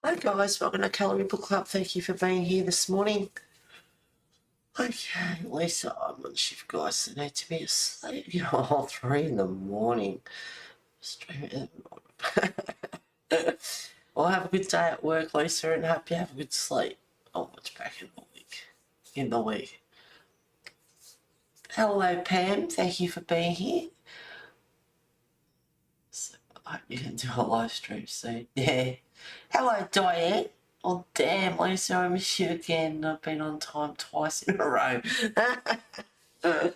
Hi guys, welcome to Calorie Book Club. Thank you for being here this morning. Okay, Lisa, I'm on shift, guys. I need to be asleep. Oh, 3 in the morning. Well, have a good day at work, Lisa, and hope you have a good sleep. I'll watch back in the week. Hello, Pam. Thank you for being here. So, I hope you can do a live stream soon. Yeah. Hello, Diane. Oh, damn, Lisa, I miss you again. I've been on time twice in a row. Well,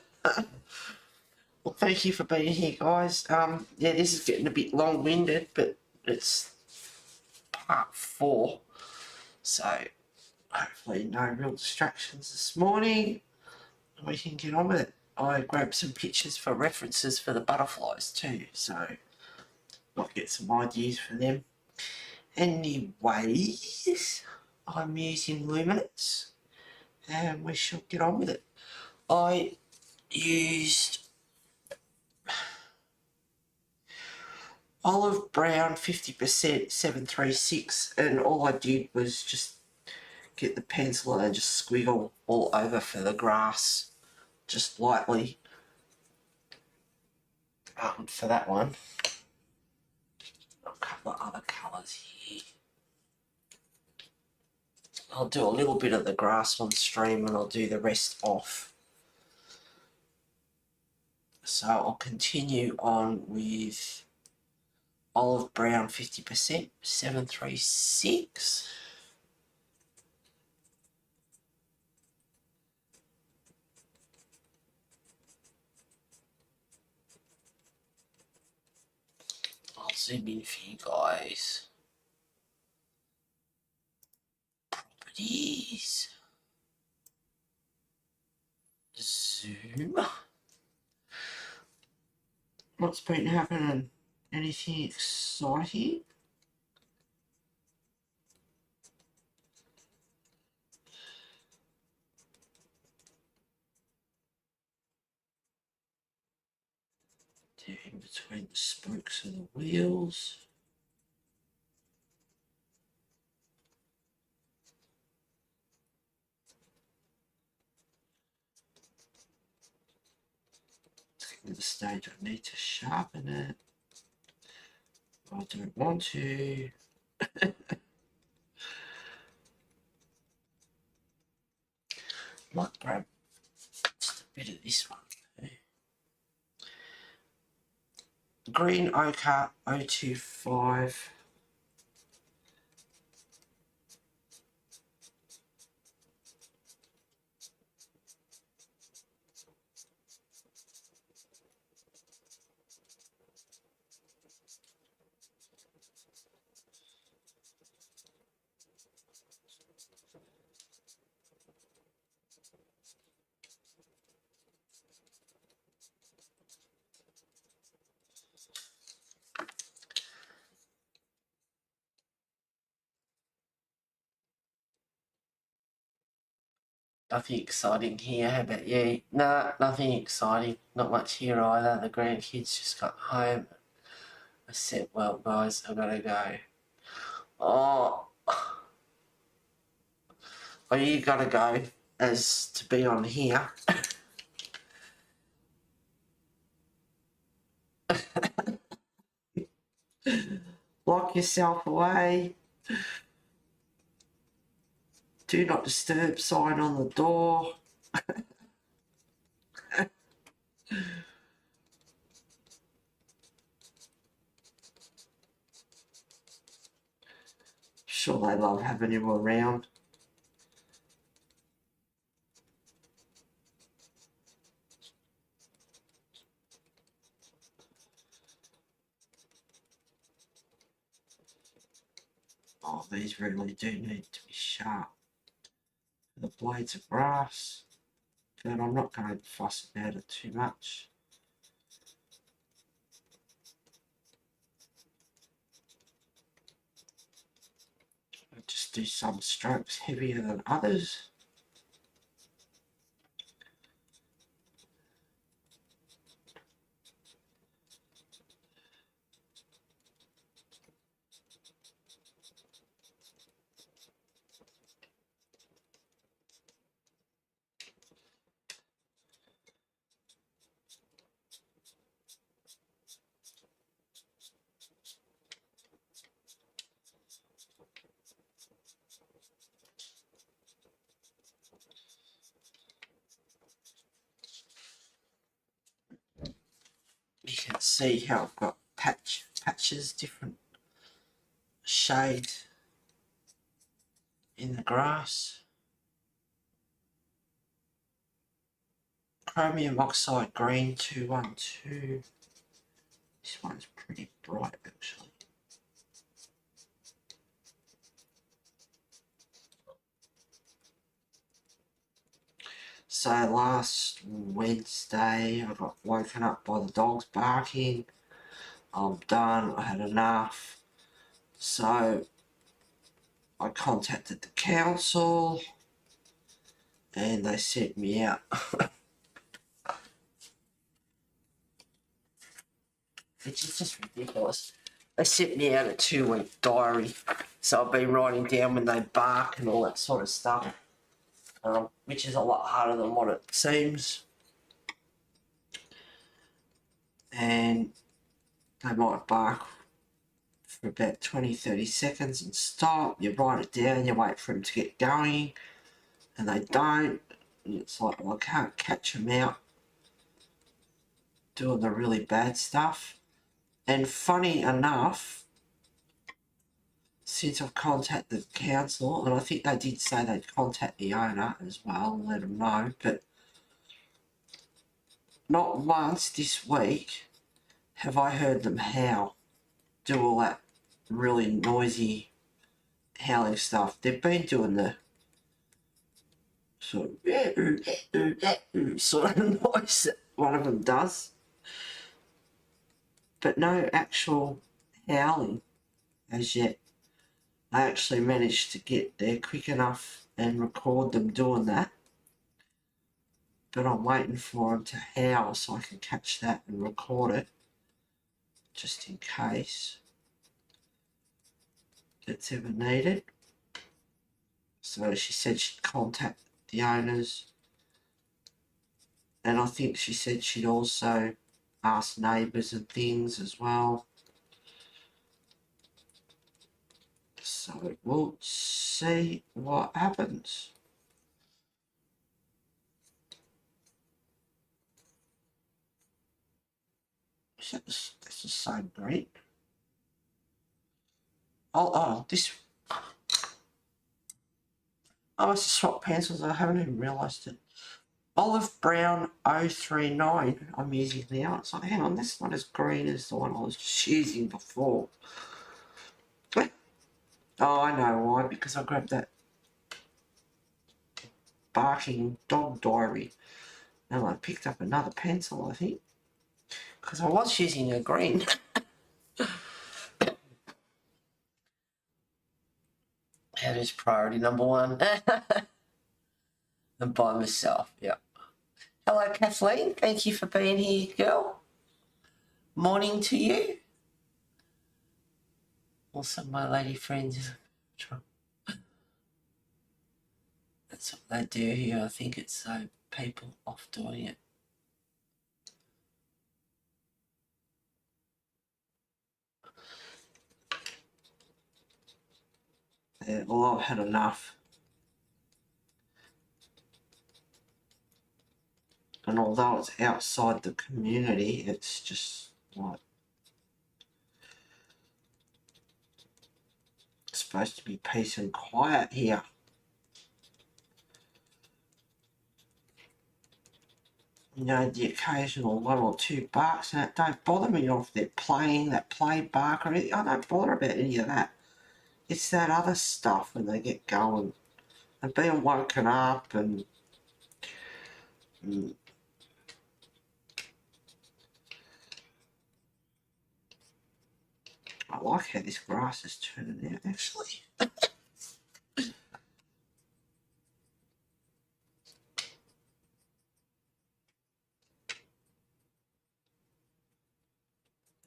thank you for being here, guys. Yeah, this is getting a bit long-winded, but it's part 4. So, hopefully no real distractions this morning. And we can get on with it. I grabbed some pictures for references for the butterflies too, so might get some ideas for them. Anyways, I'm using luminance and we shall get on with it. I used olive brown 50% 736 and all I did was just get the pencil and just squiggle all over for the grass just lightly for that one. A couple of other colours here. I'll do a little bit of the grass on stream and I'll do the rest off. So I'll continue on with olive brown 50% 736. I'll zoom in for you guys. Properties. Zoom. What's been happening? Anything exciting? They're in between the spokes of the wheels. It's getting to the stage I need to sharpen it. I don't want to. Might grab just a bit of this one. Green ochre 025. Nothing exciting here. How about you? Nah, nothing exciting. Not much here either. The grandkids just got home. I said, well, guys, I gotta go. Oh, well, you gotta go as to be on here. Lock yourself away. Do not disturb sign on the door. Sure, they love having you around. Oh, these really do need to be sharp. The blades of grass, but I'm not going to fuss about it too much. I'll just do some strokes heavier than others. can see how I've got patches, different shades in the grass. Chromium oxide green 212. This one's pretty bright actually. So last Wednesday I got woken up by the dogs barking. I'm done, I had enough. So I contacted the council and they sent me out. Which is just ridiculous. They sent me out a 2-week diary. So I've been writing down when they bark and all that sort of stuff. Which is a lot harder than what it seems. And they might bark for about 20-30 seconds and stop. You write it down, you wait for them to get going, and they don't. And it's like, well, I can't catch them out doing the really bad stuff. And funny enough, since I've contacted the council, and I think they did say they'd contact the owner as well and let them know, but not once this week have I heard them howl, do all that really noisy howling stuff. They've been doing the sort of noise that one of them does, but no actual howling as yet. I actually managed to get there quick enough and record them doing that, but I'm waiting for them to howl so I can catch that and record it just in case it's ever needed. So she said she'd contact the owners, and I think she said she'd also ask neighbours and things as well. So we'll see what happens. That's the same green. Oh, this. I must have swapped pencils. I haven't even realised it. Olive Brown 039 I'm using now. It's like, hang on, this one is green as the one I was just using before. Oh, I know why, because I grabbed that barking dog diary and I picked up another pencil, I think, because I was using a green. That is priority number one. And by myself, yeah. Hello, Kathleen. Thank you for being here, girl. Morning to you. Also, my lady friends. That's what they do here. I think it's so people off doing it. Yeah, well, I've had enough. And although it's outside the community, it's just like it's supposed to be peace and quiet here. You know, the occasional 1 or 2 barks, and it don't bother me if they're playing that play bark or anything. I don't bother about any of that. It's that other stuff when they get going and being woken up and I like how this grass is turning out actually.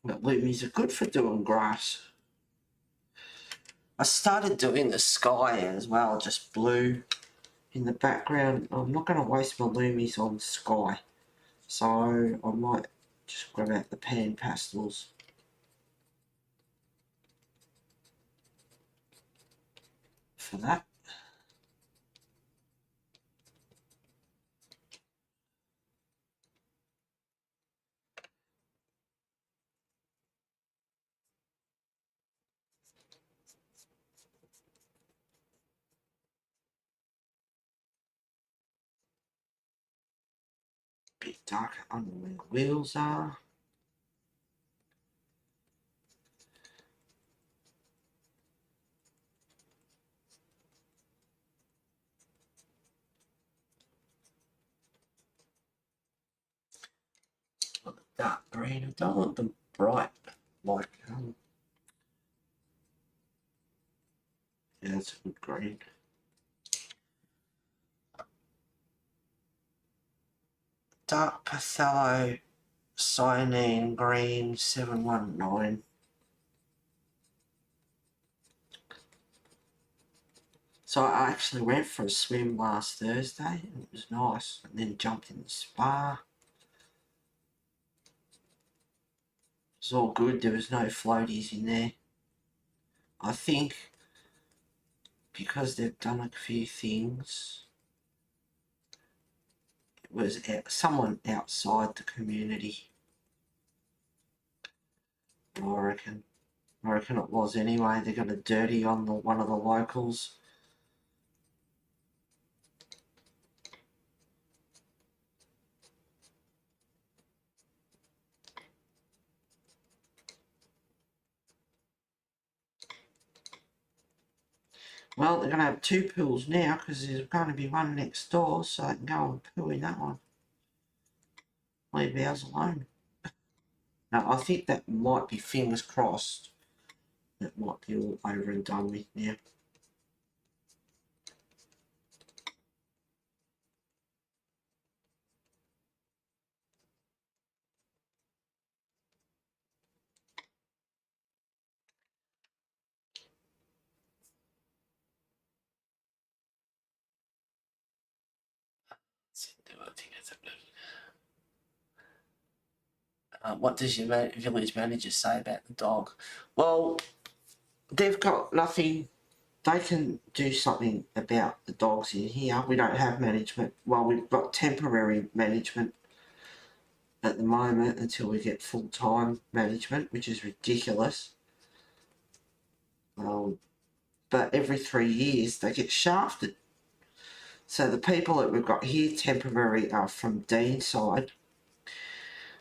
But loomies are good for doing grass. I started doing the sky as well, just blue in the background. I'm not going to waste my loomies on sky, so I might just grab out the pan pastels. For that. bit darker under where the wheels are. Dark green. I don't want them bright like yeah, that's a good green. Dark Pathello cyanine green 719. So I actually went for a swim last Thursday and it was nice, and then jumped in the spa. It was all good, there was no floaties in there. I think because they've done a few things, it was someone outside the community. I reckon it was anyway. They got a dirty on one of the locals. Well, they're going to have 2 pools now because there's going to be one next door, so they can go and poo in that one. Leave ours alone. Now, I think that might be, fingers crossed, that might be all over and done with now. What does your village manager say about the dog? Well, they've got nothing. They can do something about the dogs in here. We don't have management. Well, we've got temporary management at the moment until we get full-time management, which is ridiculous. But every 3 years they get shafted. So the people that we've got here temporary are from Deanside,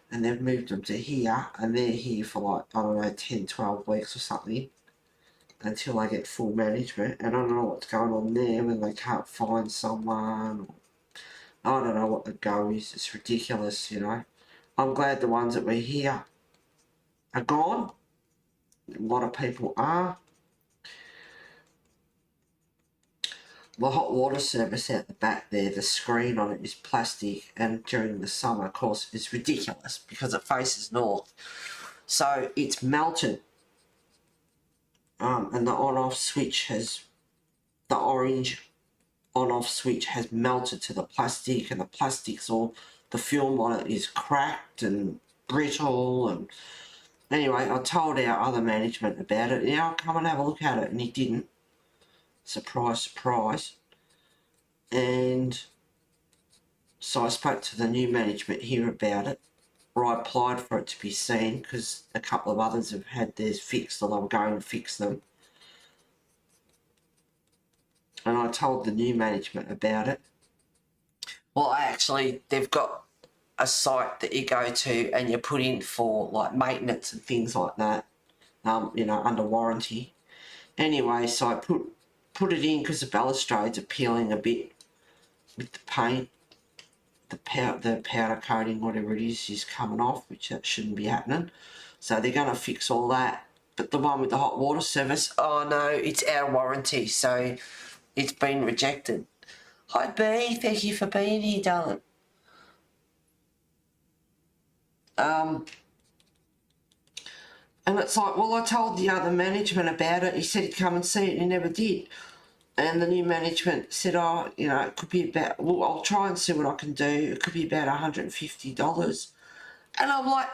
and they've moved them to here, and they're here for like, I don't know, 10, 12 weeks or something until they get full management. And I don't know what's going on there when they can't find someone. I don't know what the go is. It's ridiculous, you know. I'm glad the ones that were here are gone. A lot of people are. The hot water service out the back there, the screen on it is plastic, and during the summer, of course, it's ridiculous because it faces north. So it's melted, and the on-off switch has, the orange on-off switch has melted to the plastic, and the plastic's all, the film on it is cracked and brittle. And anyway, I told our other management about it. Yeah, I'll come and have a look at it, and he didn't. Surprise, surprise. And so I spoke to the new management here about it, or I applied for it to be seen because a couple of others have had theirs fixed, or they were going to fix them. And I told the new management about it. Well, actually, they've got a site that you go to and you put in for like maintenance and things like that, you know, under warranty. Anyway, so I put it in because the balustrades are peeling a bit with the paint. The powder coating, whatever it is coming off, which that shouldn't be happening. So they're going to fix all that. But the one with the hot water service, oh no, it's out of warranty, so it's been rejected. Hi B, thank you for being here, darling. And it's like, well, I told the other management about it. He said he'd come and see it, and he never did. And the new management said, oh, you know, it could be about, well, I'll try and see what I can do. It could be about $150. And I'm like,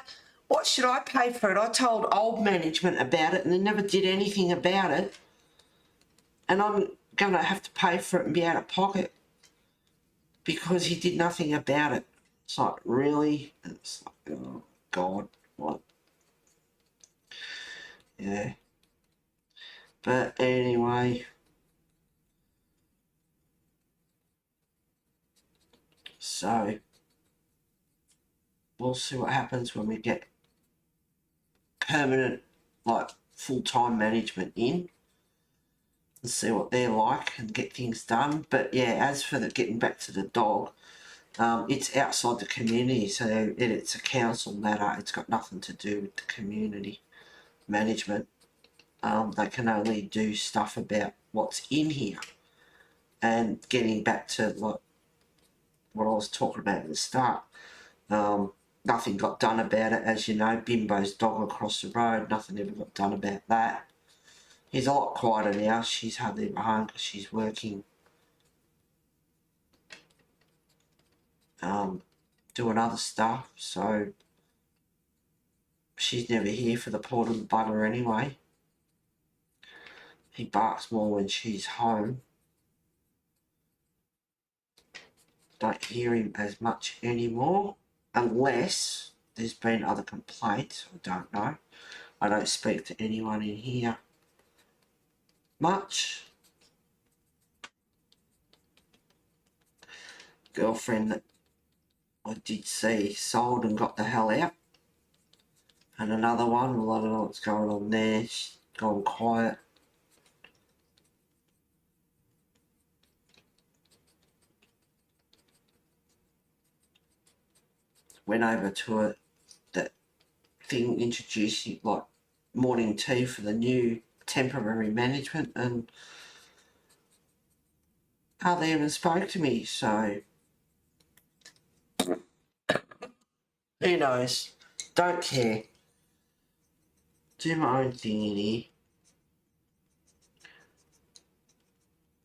what should I pay for it? I told old management about it and they never did anything about it. And I'm going to have to pay for it and be out of pocket because he did nothing about it. It's like, really? And it's like, oh, God, what? Yeah. But anyway. So, we'll see what happens when we get permanent, like full-time management in, and see what they're like and get things done. But yeah, as for the getting back to the dog, it's outside the community, so it's a council matter. It's got nothing to do with the community management. They can only do stuff about what's in here. And getting back to like what I was talking about at the start, nothing got done about it. As you know, Bimbo's dog across the road, nothing ever got done about that. He's a lot quieter now. She's hardly ever home because she's working, doing other stuff. So she's never here for the portable butter anyway. He barks more when she's home. Don't hear him as much anymore, unless there's been other complaints. I don't know. I don't speak to anyone in here much. Girlfriend that I did see sold and got the hell out. And another one, well, I don't know what's going on there. She's gone quiet. Went over to that thing introducing like morning tea for the new temporary management, and hardly even spoke to me. So who knows? Don't care. Do my own thing in here.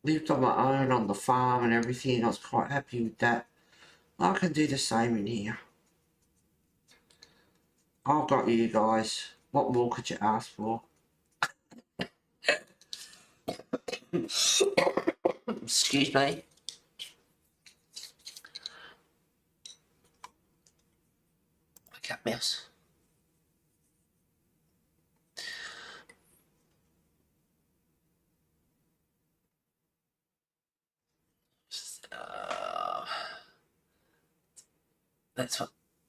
Lived on my own on the farm and everything. I was quite happy with that. I can do the same in here. I've got you guys. What more could you ask for? Excuse me. Wake up, mouse.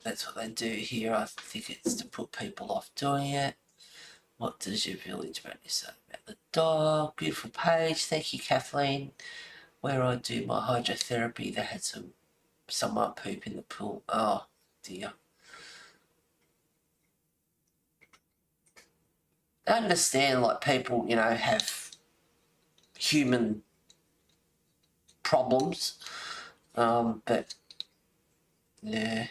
That's what they do here. I think it's to put people off doing it. What does your village manager say about the dog? Beautiful page. Thank you, Kathleen. Where I do my hydrotherapy, they had someone poop in the pool. Oh dear. I understand, like, people, you know, have human problems, but yeah,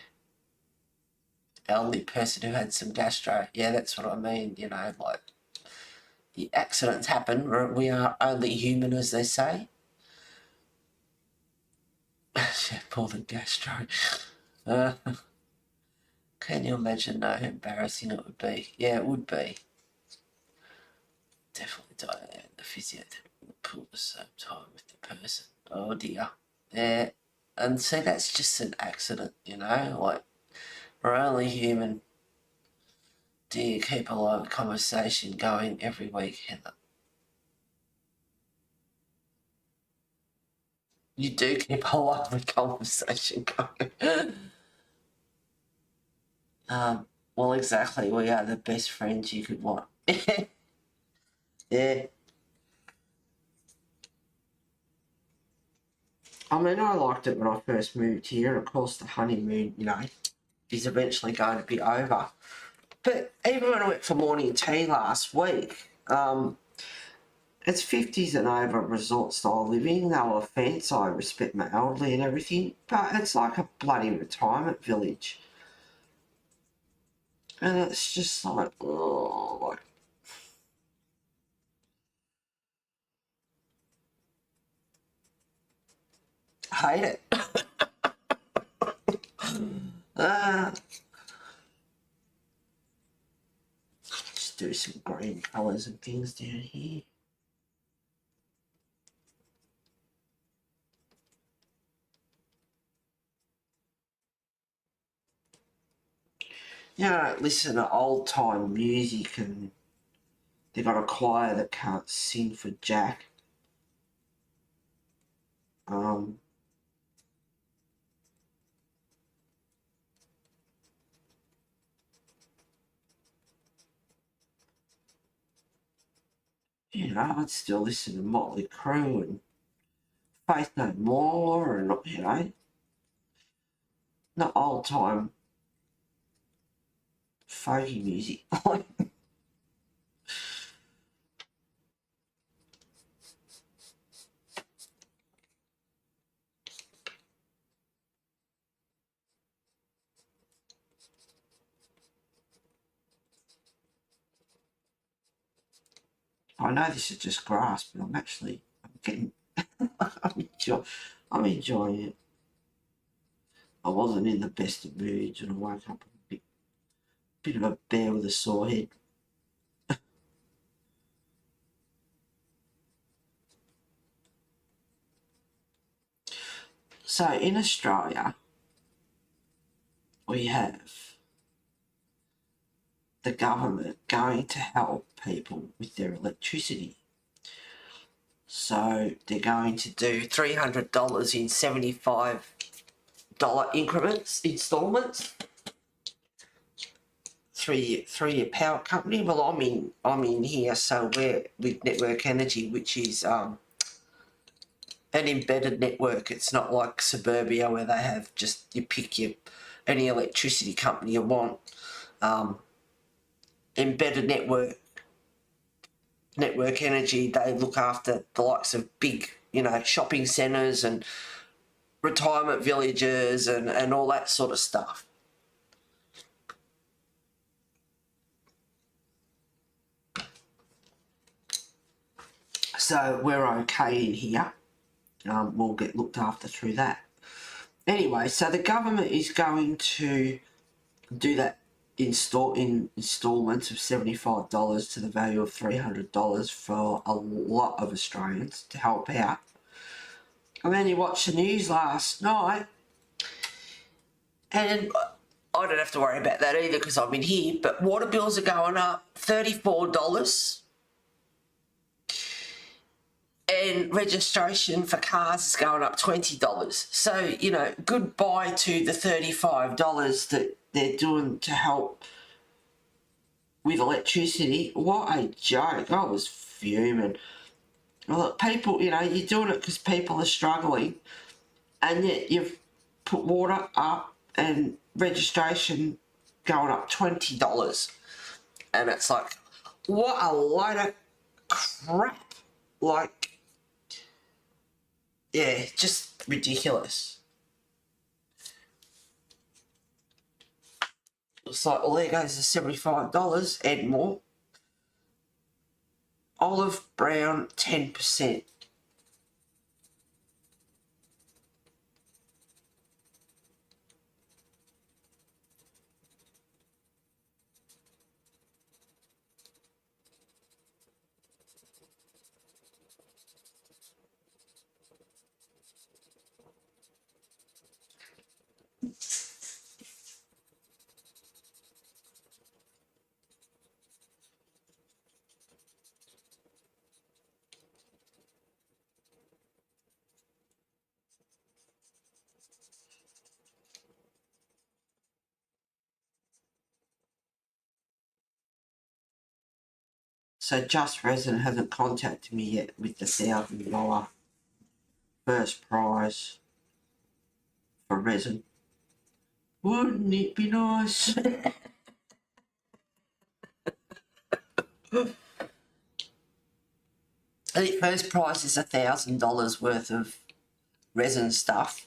elderly person who had some gastro. Yeah, that's what I mean. You know, like, the accidents happen. We are only human, as they say. Yeah, more than gastro. Can you imagine how embarrassing it would be? Yeah, it would be. Definitely die in the physio in the pool at the same time with the person. Oh dear. Yeah, and see, that's just an accident, you know, like, we're only human. Do you keep a lot of conversation going every week, Heather? You do keep a lot of conversation going. Well, exactly. We are the best friends you could want. Yeah. I mean, I liked it when I first moved here. Of course, the honeymoon, you know, is eventually going to be over. But even when I went for morning tea last week, it's 50s and over resort style living. No offence, I respect my elderly and everything, but it's like a bloody retirement village. And it's just like, oh, like, hate it. Let's do some green colours and things down here. You know, listen to old time music, and they got a choir that can't sing for Jack. know, I'd still listen to Motley Crue and Faith No More and, you know, not old time folky music. I know this is just grass, but I'm getting, I'm enjoying it. I wasn't in the best of moods and I woke up a bit of a bear with a sore head. So in Australia, we have the government going to help people with their electricity. So they're going to do $300 in $75 increments, instalments. Three-year power company. Well, I'm in here, so we're with Network Energy, which is an embedded network. It's not like Suburbia where they have just you pick any electricity company you want. Embedded Network Energy, they look after the likes of big, you know, shopping centres and retirement villages and all that sort of stuff. So we're okay in here. We'll get looked after through that. Anyway, so the government is going to do that installments of $75 to the value of $300 for a lot of Australians to help out. And then you watched the news last night, and I don't have to worry about that either because I'm in here, but water bills are going up $34. And registration for cars is going up $20. So, you know, goodbye to the $35 that they're doing to help with electricity. What a joke. I was fuming. Well, people, you know, you're doing it because people are struggling, and yet you've put water up and registration going up $20. And it's like, what a load of crap. Like, yeah, just ridiculous. It's like, well, there goes the $75 and more. Olive brown, 10%. So Just Resin hasn't contacted me yet with the $1,000 first prize for resin. Wouldn't it be nice? I think first prize is $1,000 worth of resin stuff.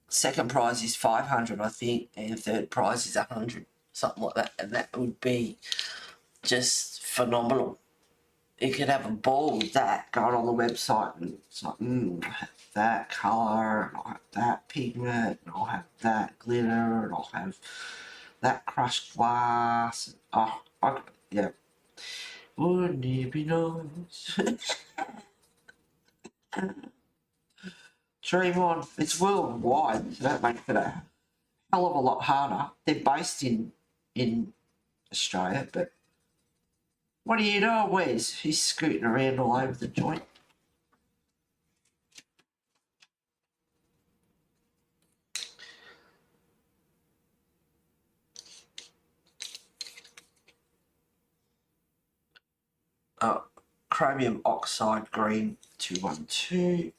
Second prize is $500, I think, and third prize is $100, something like that, and that would be just phenomenal. You could have a ball with that going on the website, and it's like, I have that colour, and I'll have that pigment, and I'll have that glitter, and I'll have that crushed glass. Oh, yeah. Wouldn't it be nice? Dream on. It's worldwide, so that makes it a hell of a lot harder. They're based in Australia, but what do you know, Wes? He's scooting around all over the joint. chromium oxide green 212.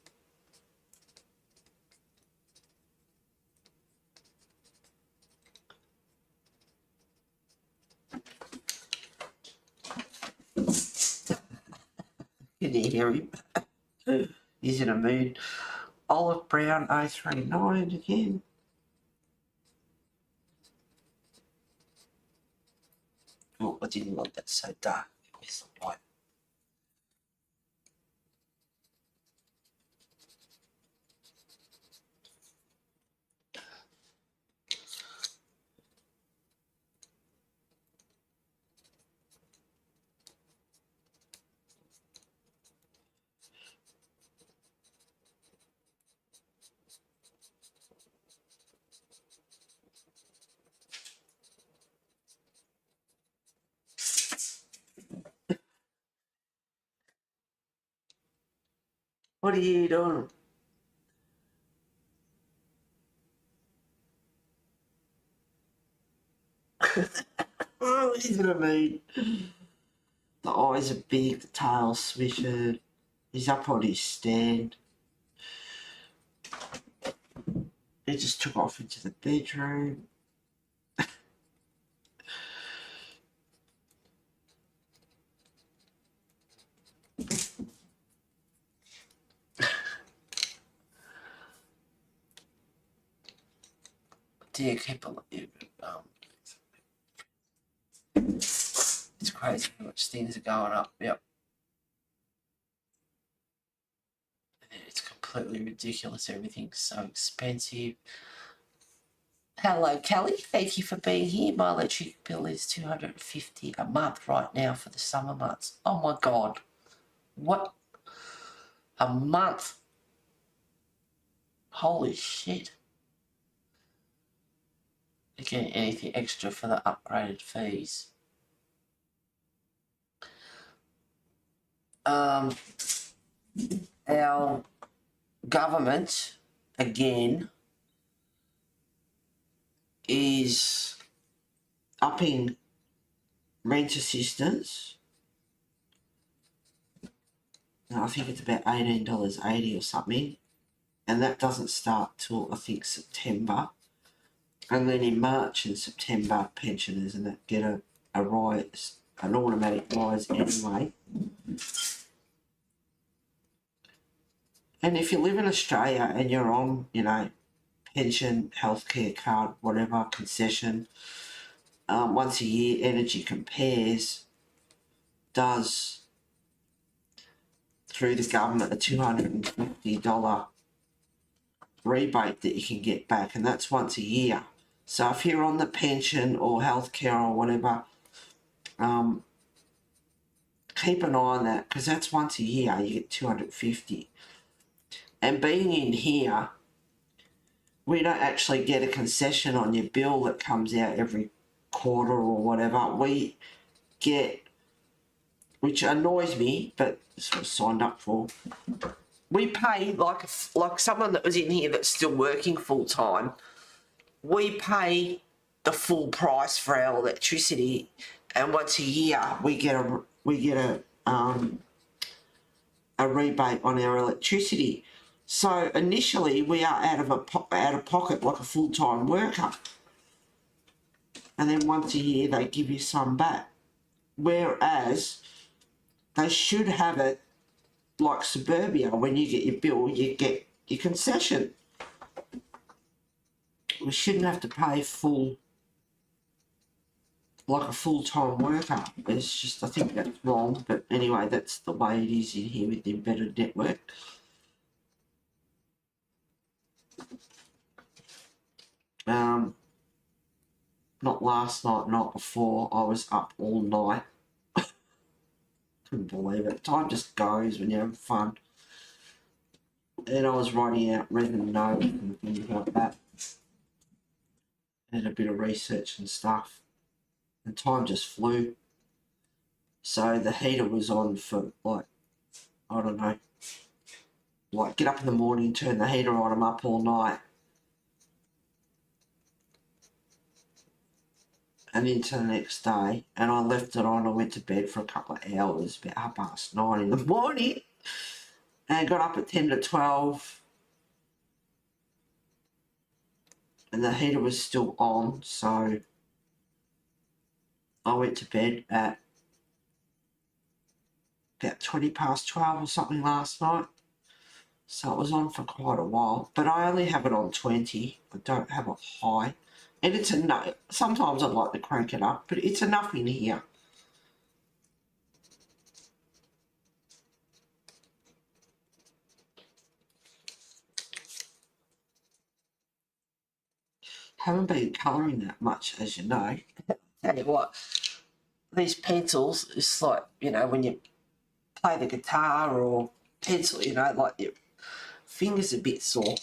Can you hear him? He's in a mood. Olive brown 039 again. Oh, I didn't want that so dark. Where's the light? What are you doing? Oh, he's in a mood. The eyes are big, the tail's swished. He's up on his stand. He just took off into the bedroom. Dear people, it's crazy how much things are going up. Yep. It's completely ridiculous. Everything's so expensive. Hello, Kelly. Thank you for being here. My electric bill is $250 a month right now for the summer months. Oh my God. What? A month? Holy shit. Again, anything extra for the upgraded fees. Our government, again, is upping rent assistance. I think it's about $18.80 or something. And that doesn't start till, I think, September. And then in March and September, pensioners and that get a rise, an automatic rise anyway. And if you live in Australia and you're on, pension, healthcare card, whatever, concession, once a year, Energy Compares does, through the government, a $250 rebate that you can get back, and that's once a year. So if you're on the pension or healthcare or whatever, keep an eye on that, because that's once a year you get $250. And being in here, we don't actually get a concession on your bill that comes out every quarter or whatever. We get, which annoys me, but this was signed up for. We pay like someone that was in here that's still working full time. We pay the full price for our electricity, and once a year we get a rebate on our electricity. So initially we are out of pocket like a full-time worker, and then once a year they give you some back. Whereas they should have it like suburbia. When you get your bill, you get your concession. We shouldn't have to pay full, like a full-time worker. It's just, I think that's wrong, but anyway, that's the way it is in here with the embedded network. Not last night, not before. I was up all night. Couldn't believe it. Time just goes when you're having fun. And I was writing out reading notes and things like that. And a bit of research and stuff. And time just flew. So the heater was on for like, I don't know, like get up in the morning, turn the heater on, I'm up all night. and into the next day, and I left it on. I went to bed for a couple of hours, about 9:30 in the morning, and got up at 10 to 12, and the heater was still on, so I went to bed at about 20 past 12 or something last night. So it was on for quite a while, but I only have it on 20. I don't have it high. And it's enough. Sometimes I like to crank it up, but it's enough in here. Haven't been colouring that much, as you know. Tell you what, these pencils, it's like, you know, when you play the guitar or pencil, you know, like your fingers a bit sore.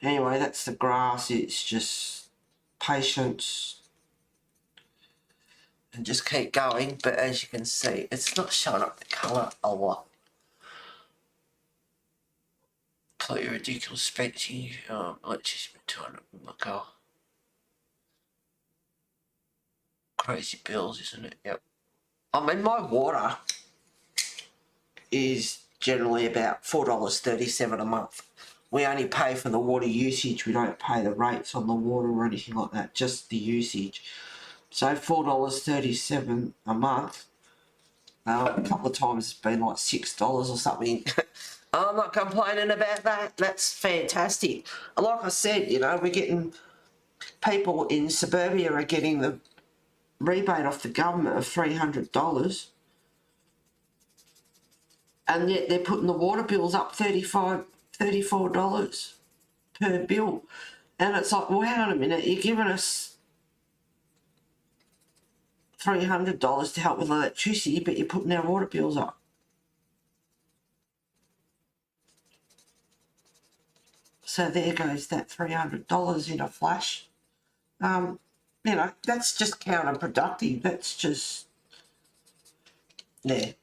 Anyway, that's the grass. It's just patience and just keep going. But as you can see, it's not showing up the colour a lot. Completely ridiculous spreadsheet. Let's just be 200. Look, oh, crazy bills, isn't it? Yep. I mean, my water is generally about $4.37 a month. We only pay for the water usage. We don't pay the rates on the water or anything like that, just the usage. So $4.37 a month. A couple of times it's been like $6 or something. I'm not complaining about that. That's fantastic. Like I said, you know, we're getting, people in suburbia are getting the rebate off the government of $300. And yet they're putting the water bills up $34 per bill. And it's like, well, hang on a minute, you're giving us $300 to help with electricity, but you're putting our water bills up. So there goes that $300 in a flash. You know, that's just counterproductive. That's just, yeah.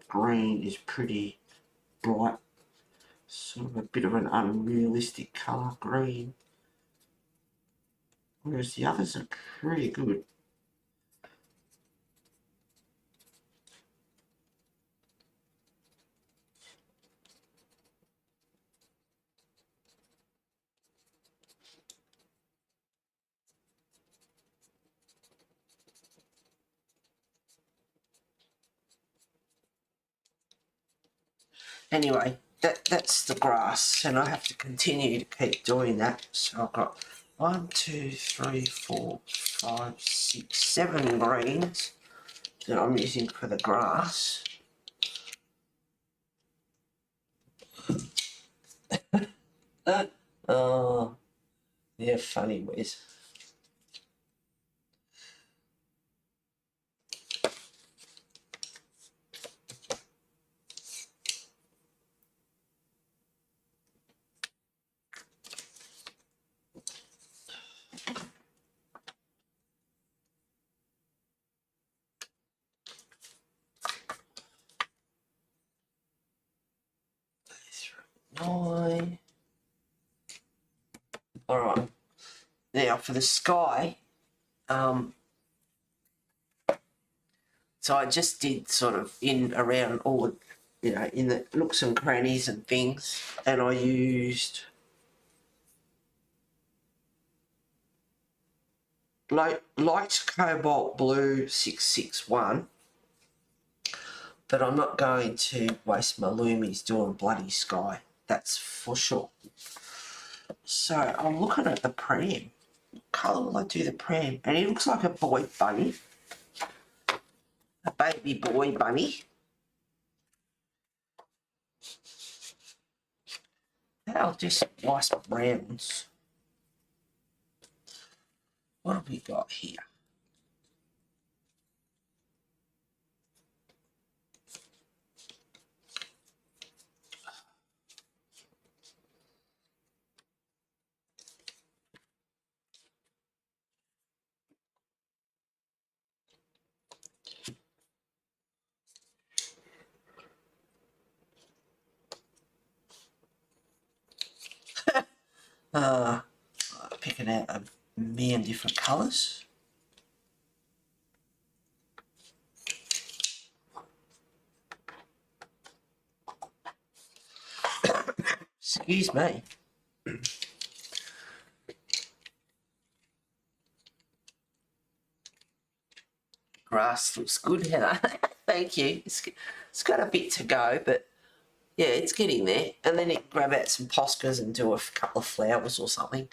Green is pretty bright, sort of a bit of an unrealistic colour green, whereas the others are pretty good. Anyway, that's the grass, and I have to continue to keep doing that. So I've got 1, 2, 3, 4, 5, 6, 7 greens that I'm using for the grass. Oh, they're funny, Wes. Nine. All right. Now for the sky, so I just did sort of in around all the, you know, in the nooks and crannies and things, and I used light cobalt blue 661, but I'm not going to waste my loomies doing bloody sky, that's for sure. So I'm looking at the pram. What colour will I do the pram? And it looks like a boy bunny. a baby boy bunny. They're just nice browns. What have we got here? Picking out a million different colours. Excuse me. Grass looks good, Heather. Thank you. It's got a bit to go, but yeah, it's getting there. And then you can grab out some poscas and do a couple of flowers or something.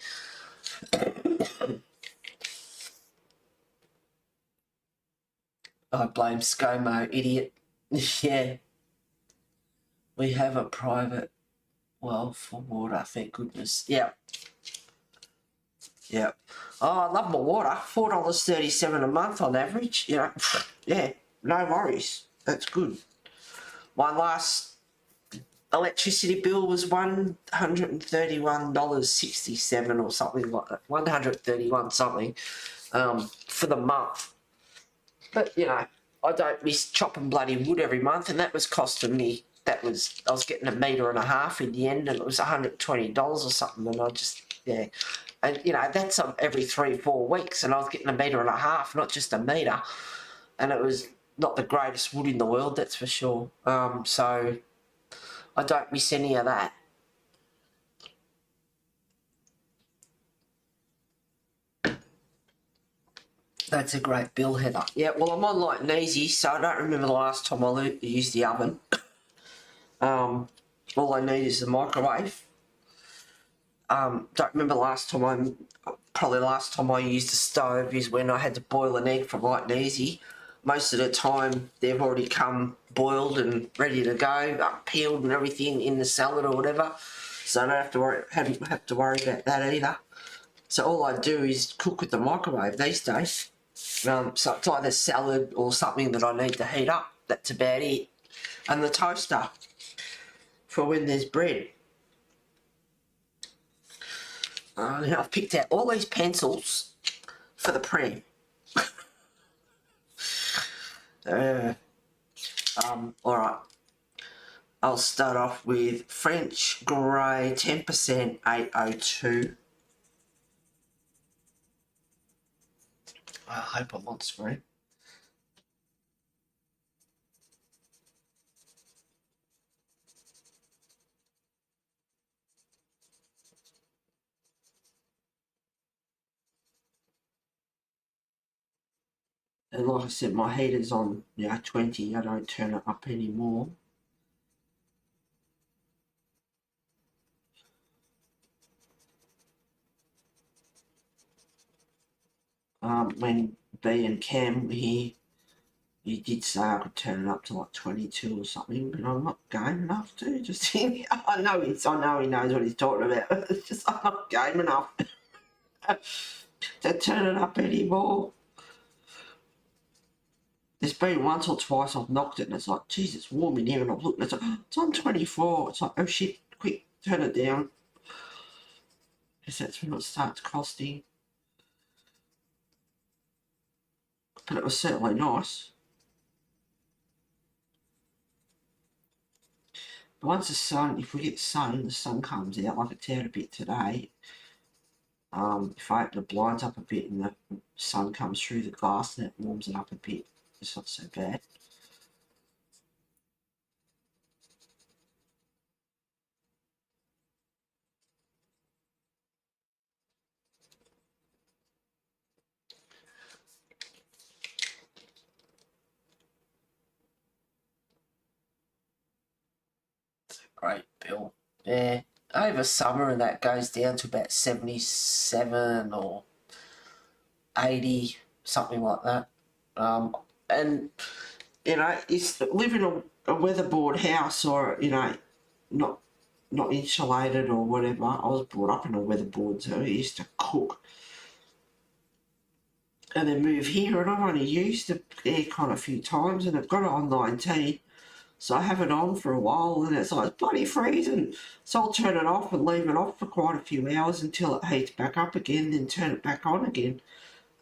I blame ScoMo, idiot. Yeah. We have a private well for water, thank goodness. Yeah. Yeah. Oh, I love my water. $4.37 a month on average. You know, yeah, no worries. That's good. My last electricity bill was $131.67 or something like that. 131 something for the month. But you know, I don't miss chopping bloody wood every month, and that was costing me. I was getting 1.5 meters in the end, and it was $120 or something, and I just yeah. And you know, that's every 3-4 weeks, and I was getting 1.5 meters, not just a metre, and it was not the greatest wood in the world, that's for sure. So I don't miss any of that. That's a great bill, Heather. Yeah, well, I'm on light and easy, so I don't remember the last time I used the oven. All I need is the microwave. Don't remember probably the last time I used the stove is when I had to boil an egg for light and easy. Most of the time they've already come boiled and ready to go, peeled and everything in the salad or whatever. So I don't have to worry about that either. So all I do is cook with the microwave these days. So it's either salad or something that I need to heat up. That's about it. And the toaster for when there's bread. Now I've picked out all these pencils for the pram. Alright. I'll start off with French Grey 10% 802. I hope I'm on screen. And like I said, my heater's on 20. I don't turn it up anymore. When B and Cam he did say I could turn it up to like 22 or something, but I'm not game enough to. Just I know he knows what he's talking about. It's just I'm not game enough to turn it up anymore. There's been once or twice I've knocked it and it's like, geez, it's warm in here, and I've looked and it's like, it's on 24. It's like, oh shit, quick, turn it down. Because that's when it starts costing. But it was certainly nice. But once if we get the sun comes out, like it's out a bit today. If I open the blinds up a bit and the sun comes through the glass and it warms it up a bit, it's not so bad. Great bill. Yeah, over summer and that goes down to about 77 or 80, something like that. And you know, is live in a weatherboard house or, you know, not insulated or whatever. I was brought up in a weatherboard, so I used to cook. And then move here, and I've only used the aircon a few times, and I've got it on 19. So I have it on for a while, and it's like it's bloody freezing. So I'll turn it off and leave it off for quite a few hours until it heats back up again, then turn it back on again.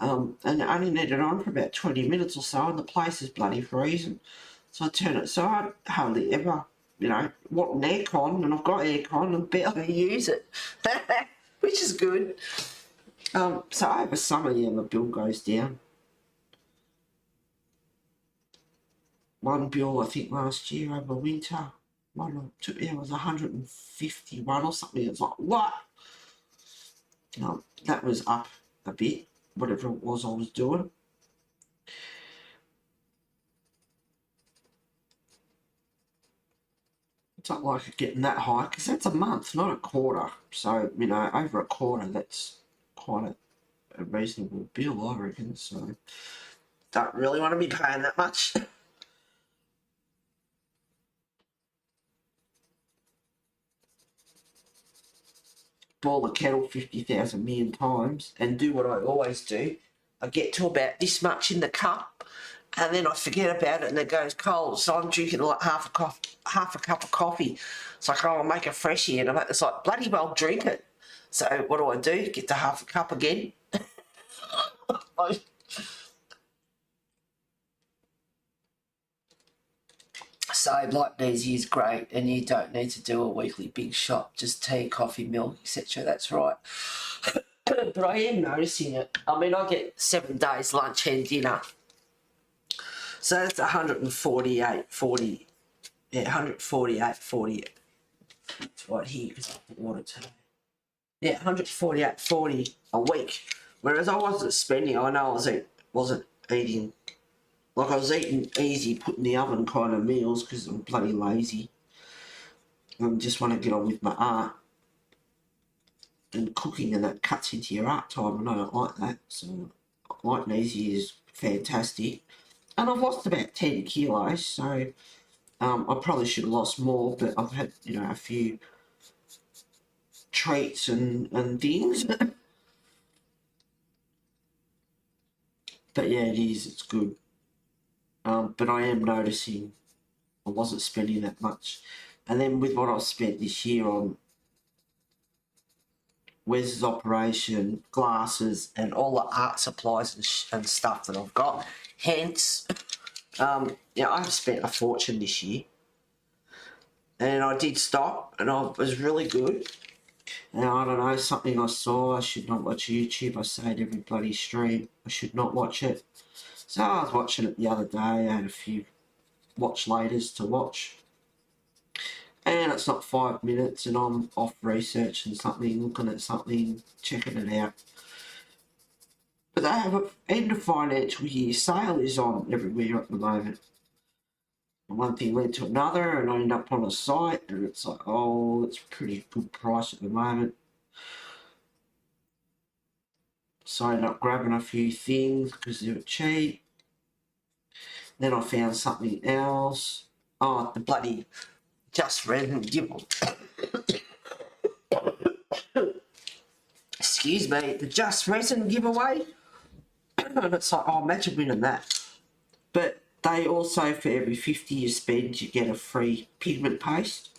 And I only need it on for about 20 minutes or so, and the place is bloody freezing. So I turn it, so I hardly ever, you know, want an aircon, and I've got aircon and barely use it, which is good. So over summer, yeah, my bill goes down. One bill, I think, last year over winter, one or two, yeah, it was 151 or something. It's like, what? That was up a bit, whatever it was I was doing. It's not like getting that high, because that's a month, not a quarter. So, you know, over a quarter, that's quite a reasonable bill, I reckon. So, don't really want to be paying that much. Boil the kettle 50,000 million times and do what I always do. I get to about this much in the cup, and then I forget about it, and it goes cold. So I'm drinking like half a cup of coffee. It's like, oh, I'll make a freshie, and it's like, bloody well drink it. So what do? Get to half a cup again. So Like Easy is great, and you don't need to do a weekly big shot, just tea, coffee, milk, etc. That's right. But I am noticing it. I mean, I get 7 days lunch and dinner. So that's 148.40. Yeah, 148.40. It's right here because I bought it today. Yeah, 148.40 a week. Whereas I wasn't spending, I know I wasn't eating, like I was eating easy, put in the oven kind of meals because I'm bloody lazy. And just want to get on with my art. And cooking, and that cuts into your art time, and I don't like that. So Light and Easy is fantastic. And I've lost about 10 kilos, so I probably should have lost more, but I've had, you know, a few treats and things. But yeah, it's good. But I am noticing I wasn't spending that much. And then with what I've spent this year on Wes's operation, glasses, and all the art supplies and stuff that I've got, hence, yeah, I've spent a fortune this year. And I did stop, and I was really good. And I don't know, something I saw, I should not watch YouTube. I say it every bloody stream, I should not watch it. So I was watching it the other day. I had a few watch laters to watch. And it's not 5 minutes, and I'm off researching something, looking at something, checking it out. But they have an end of financial year sale is on everywhere at the moment. And one thing led to another, and I end up on a site, and it's like, oh, it's a pretty good price at the moment. So I ended up grabbing a few things because they were cheap. Then I found something else. Oh, the bloody Just Resin giveaway. Excuse me, the Just Resin giveaway. And it's like, oh, imagine winning that. But they also, for every 50 you spend, you get a free pigment paste,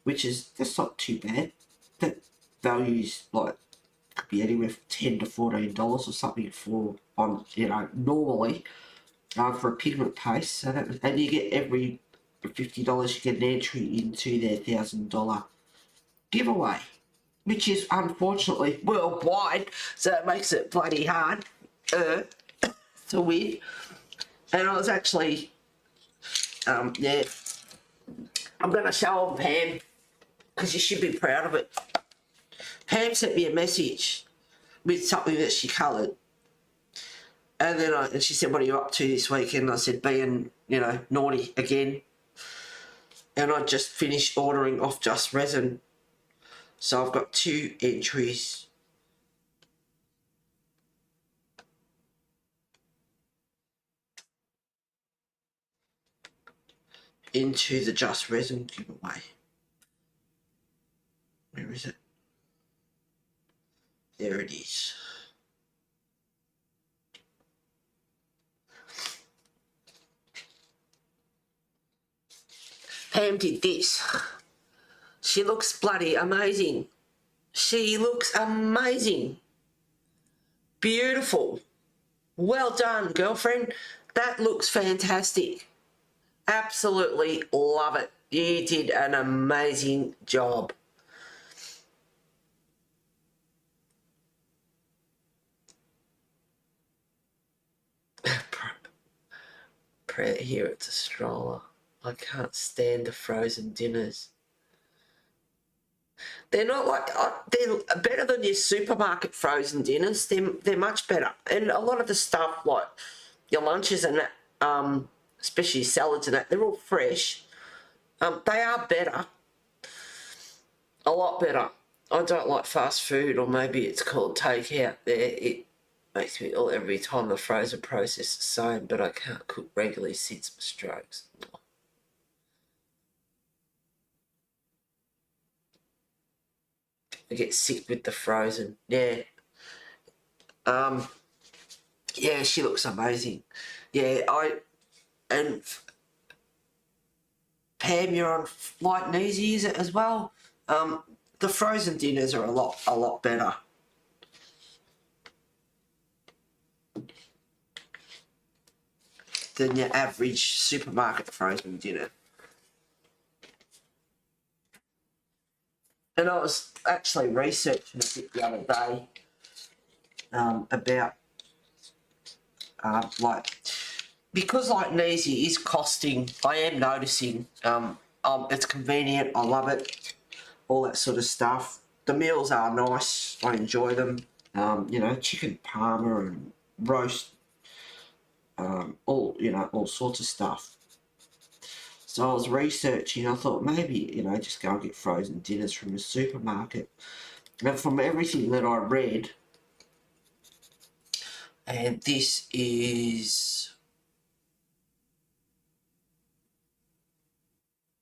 which is, that's not too bad. That value's like, could be anywhere from $10 to $14 or something for, on, you know, normally, for a pigment paste. So that, and you get every $50 you get an entry into their $1,000 giveaway, which is unfortunately worldwide, so it makes it bloody hard to win. And I was actually, yeah, I'm going to show them Pam, because you should be proud of it. Pam sent me a message with something that she coloured. And then and she said, what are you up to this weekend? I said, being, you know, naughty again. And I just finished ordering off Just Resin. So I've got 2 entries. into the Just Resin giveaway. Where is it? There it is. Pam did this. She looks bloody amazing. She looks amazing. Beautiful. Well done, girlfriend. That looks fantastic. Absolutely love it. You did an amazing job. Here it's a stroller. I can't stand the frozen dinners. They're not like, they're better than your supermarket frozen dinners. They're much better. And a lot of the stuff, like your lunches and that, especially salads and that, they're all fresh. They are better. A lot better. I don't like fast food, or maybe it's called takeout there. It makes me ill every time the frozen process is the same, but I can't cook regularly since my strokes. I get sick with the frozen. Yeah. Yeah, she looks amazing. Yeah, and Pam, you're on light and easy, is it as well? The frozen dinners are a lot better. Than your average supermarket frozen dinner. And I was actually researching a bit the other day about like, because light and easy is costing, I am noticing it's convenient, I love it, all that sort of stuff. The meals are nice, I enjoy them. You know, chicken parma and roast, all sorts of stuff. So I was researching, I thought maybe, just go and get frozen dinners from the supermarket. And from everything that I read, and this is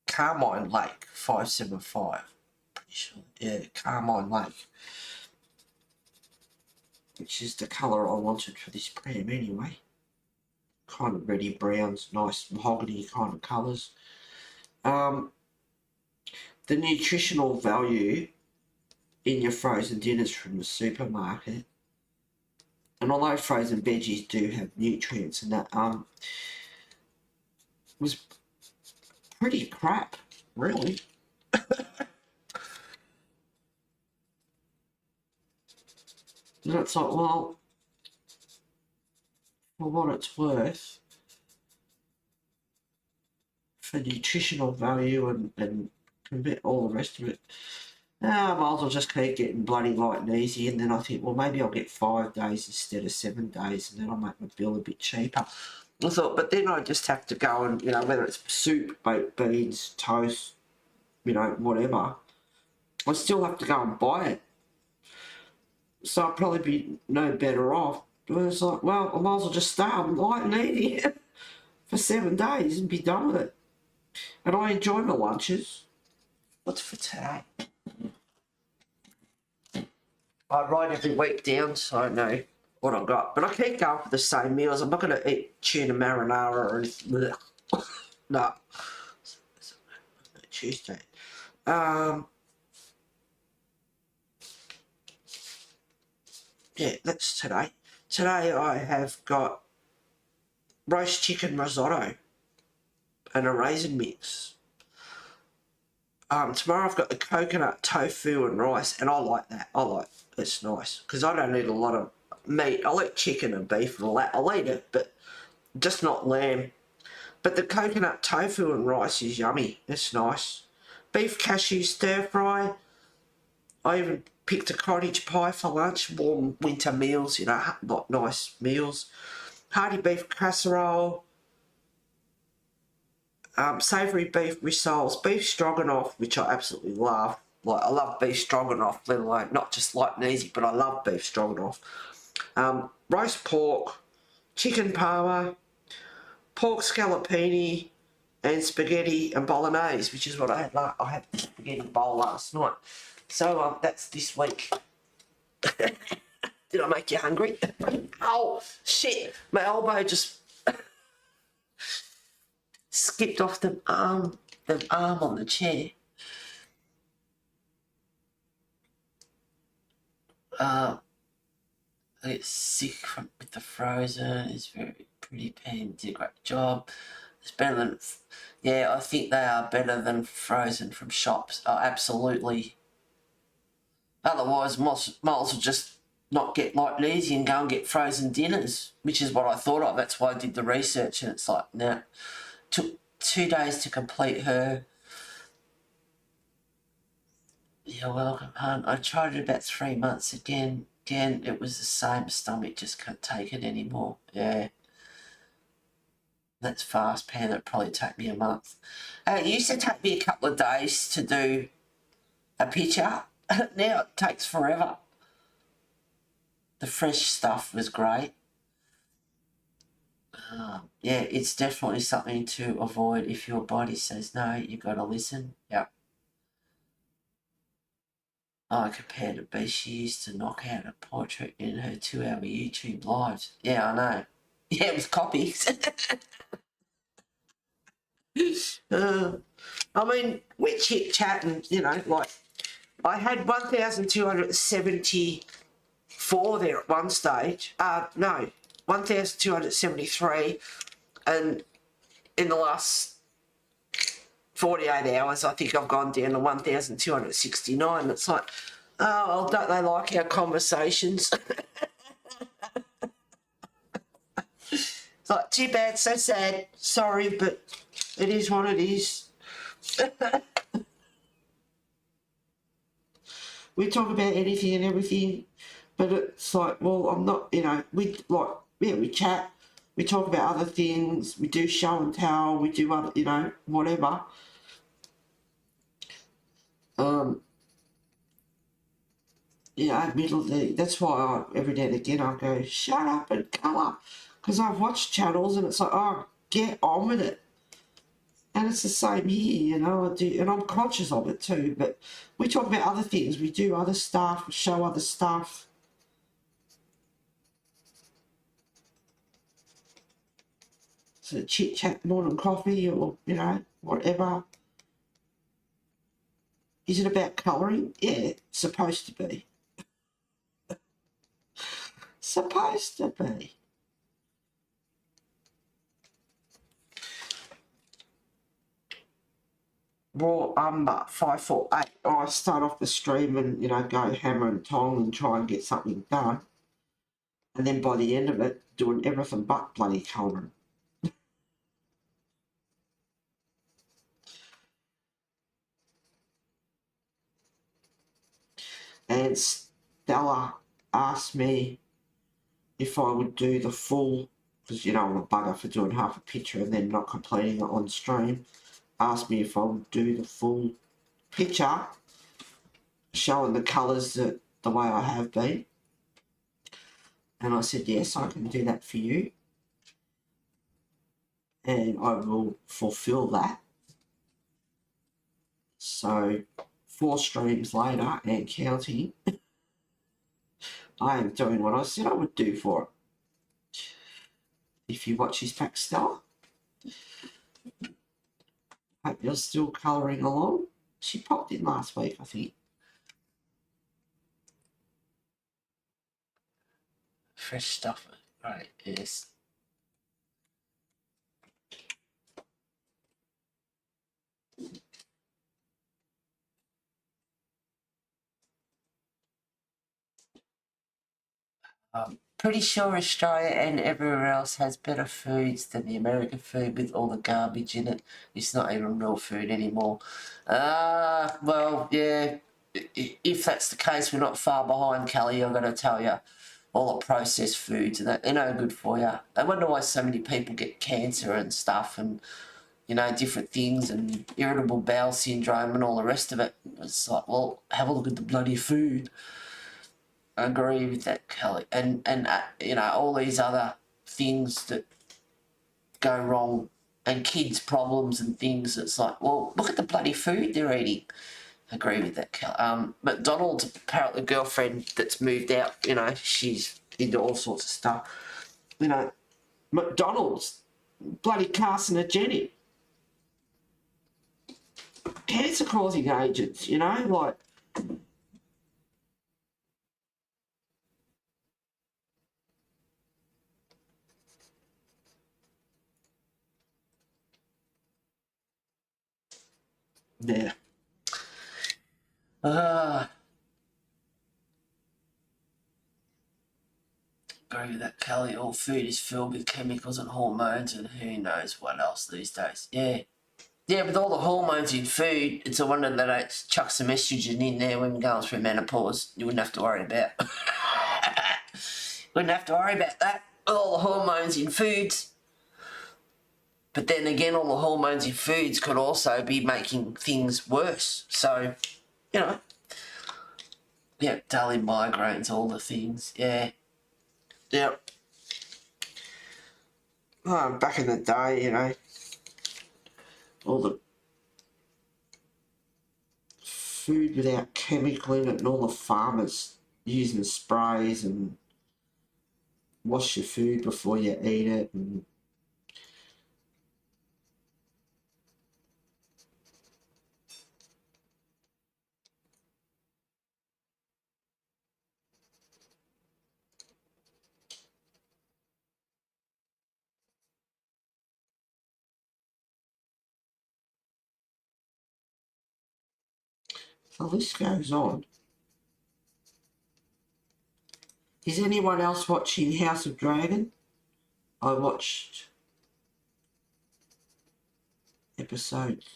Carmine Lake 575. Pretty sure. Yeah, Carmine Lake. Which is the colour I wanted for this pram anyway. Kind of reddy browns, nice mahogany kind of colours. The nutritional value in your frozen dinners from the supermarket, and although frozen veggies do have nutrients and that, was pretty crap, really. And it's like, well, for what it's worth, for nutritional value and all the rest of it, I might as well just keep getting bloody light and easy. And then I think, well, maybe I'll get 5 days instead of 7 days, and then I'll make my bill a bit cheaper. I thought, but then I just have to go and, whether it's soup, baked beans, toast, whatever, I still have to go and buy it. So I'll probably be no better off. But it's like, well, I might as well just stay on light and easy for 7 days and be done with it. And I enjoy my lunches. What's for today? I write every week down so I know what I've got. But I keep going for the same meals. I'm not going to eat tuna marinara or anything. No. Tuesday. Yeah, that's today. Today I have got roast chicken risotto and a raisin mix. Tomorrow I've got the coconut tofu and rice, and I like that. It's nice because I don't eat a lot of meat. I'll eat chicken and beef and all that. I'll eat it, but just not lamb. But the coconut tofu and rice is yummy. It's nice. Beef cashew stir fry. I even picked a cottage pie for lunch. Warm winter meals, nice meals. Hearty beef casserole. Savoury beef rissoles, beef stroganoff, which I absolutely love. Like, I love beef stroganoff, let alone not just light and easy, but I love beef stroganoff. Roast pork, chicken parma, pork scallopini, and spaghetti and bolognese, which is what I had. I had spaghetti bowl last night. So that's this week. Did I make you hungry? Oh shit! My elbow just skipped off the arm on the chair. I get sick with the frozen. It's pretty pain. Did a great job. It's better than, yeah, I think they are better than frozen from shops. Oh, absolutely. Otherwise, might as well just not get like lazy and go and get frozen dinners, which is what I thought of. That's why I did the research, and it's like, nah. Took 2 days to complete her. You're welcome, hon. I tried it about 3 months again. Again, it was the same. Stomach just can't take it anymore. Yeah. That's fast, Pan. It'd probably take me a month. It used to take me a couple of days to do a picture. Now it takes forever. The fresh stuff was great. Yeah, it's definitely something to avoid. If your body says no, you've got to listen. Yep. I compared to B. She used to knock out a portrait in her 2-hour YouTube lives. Yeah, I know. Yeah, with copies. I mean, we chit-chat and, you know, like, I had 1,274 there at one stage. No, 1,273. And in the last 48 hours, I think I've gone down to 1,269. It's like, oh, well, don't they like our conversations? It's like, too bad, so sad. Sorry, but it is what it is. We talk about anything and everything, but it's like, well, I'm not, you know, we chat, we talk about other things, we do show and tell, we do other, you know, whatever. You know, that's why every now and again I go, shut up and come up, because I've watched channels and it's like, oh, get on with it. And it's the same here, you know, I do, and I'm conscious of it too, but we talk about other things, we do other stuff, we show other stuff. So chit-chat more than coffee or, you know, whatever. Is it about colouring? Yeah, it's supposed to be. Supposed to be. Raw umber 548. I start off the stream and, you know, go hammer and tong and try and get something done. And then by the end of it, doing everything but bloody colouring. And Stella asked me if I would do the full, because, you know, I'm a bugger for doing half a picture and then not completing it on stream. Asked me if I would do the full picture, showing the colours the way I have been. And I said, yes, I can do that for you. And I will fulfill that. So 4 streams later and counting, I am doing what I said I would do for it. If you watch his pack Stella, hope you're still colouring along. She popped in last week, I think. Fresh stuff, right? Yes. Pretty sure Australia and everywhere else has better foods than the American food with all the garbage in it. It's not even real food anymore. Well, yeah, if that's the case, we're not far behind, Kelly, I'm going to tell you. All the processed foods, and that, they're no good for you. I wonder why so many people get cancer and stuff and, you know, different things and irritable bowel syndrome and all the rest of it. It's like, well, have a look at the bloody food. I agree with that, Kelly. And you know, all these other things that go wrong and kids' problems and things. It's like, well, look at the bloody food they're eating. I agree with that, Cal. McDonald's apparently girlfriend that's moved out, you know, she's into all sorts of stuff. You know, McDonald's, bloody carcinogenic. Cancer-causing agents, you know, like... Yeah. Agree with that, Kelly. All food is filled with chemicals and hormones and who knows what else these days. Yeah. Yeah, with all the hormones in food, it's a wonder that it chucks some estrogen in there when going through menopause. You wouldn't have to worry about. Wouldn't have to worry about that. All the hormones in foods. But then again, all the hormones in foods could also be making things worse. So, you know. Yeah, daily migraines, all the things. Yeah. Yeah. Back in the day, you know, all the food without chemical in it and all the farmers using sprays and wash your food before you eat it. And the list goes on. Is anyone else watching House of Dragon? I watched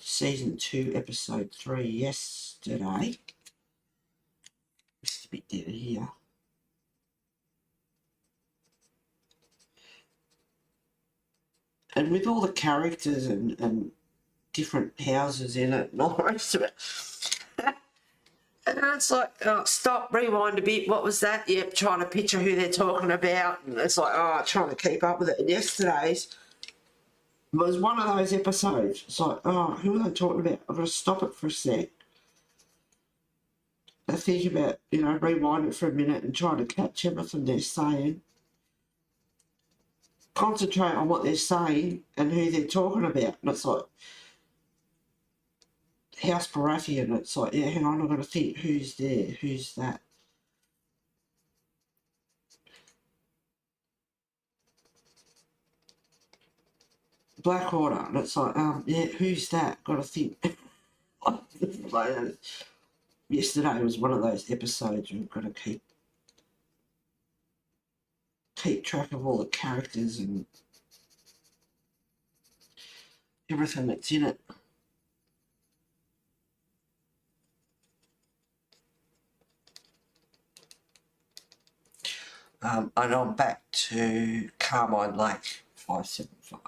season 2, episode 3 yesterday. Just a bit down here. And with all the characters and different houses in it and all the rest of it. And it's like, stop, rewind a bit. What was that? Yep, trying to picture who they're talking about. And it's like, trying to keep up with it. And yesterday's was one of those episodes. It's like, who are they talking about? I've got to stop it for a sec. I think about, you know, rewind it for a minute and try to catch everything they're saying. Concentrate on what they're saying and who they're talking about. And it's like, House Baratheon, it's like, yeah, hang on, I've got to think, who's there, who's that? Blackwater, and it's like, yeah, who's that? Got to think. Yesterday was one of those episodes we've got to keep track of all the characters and everything that's in it. And I'm back to Carmine Lake 575.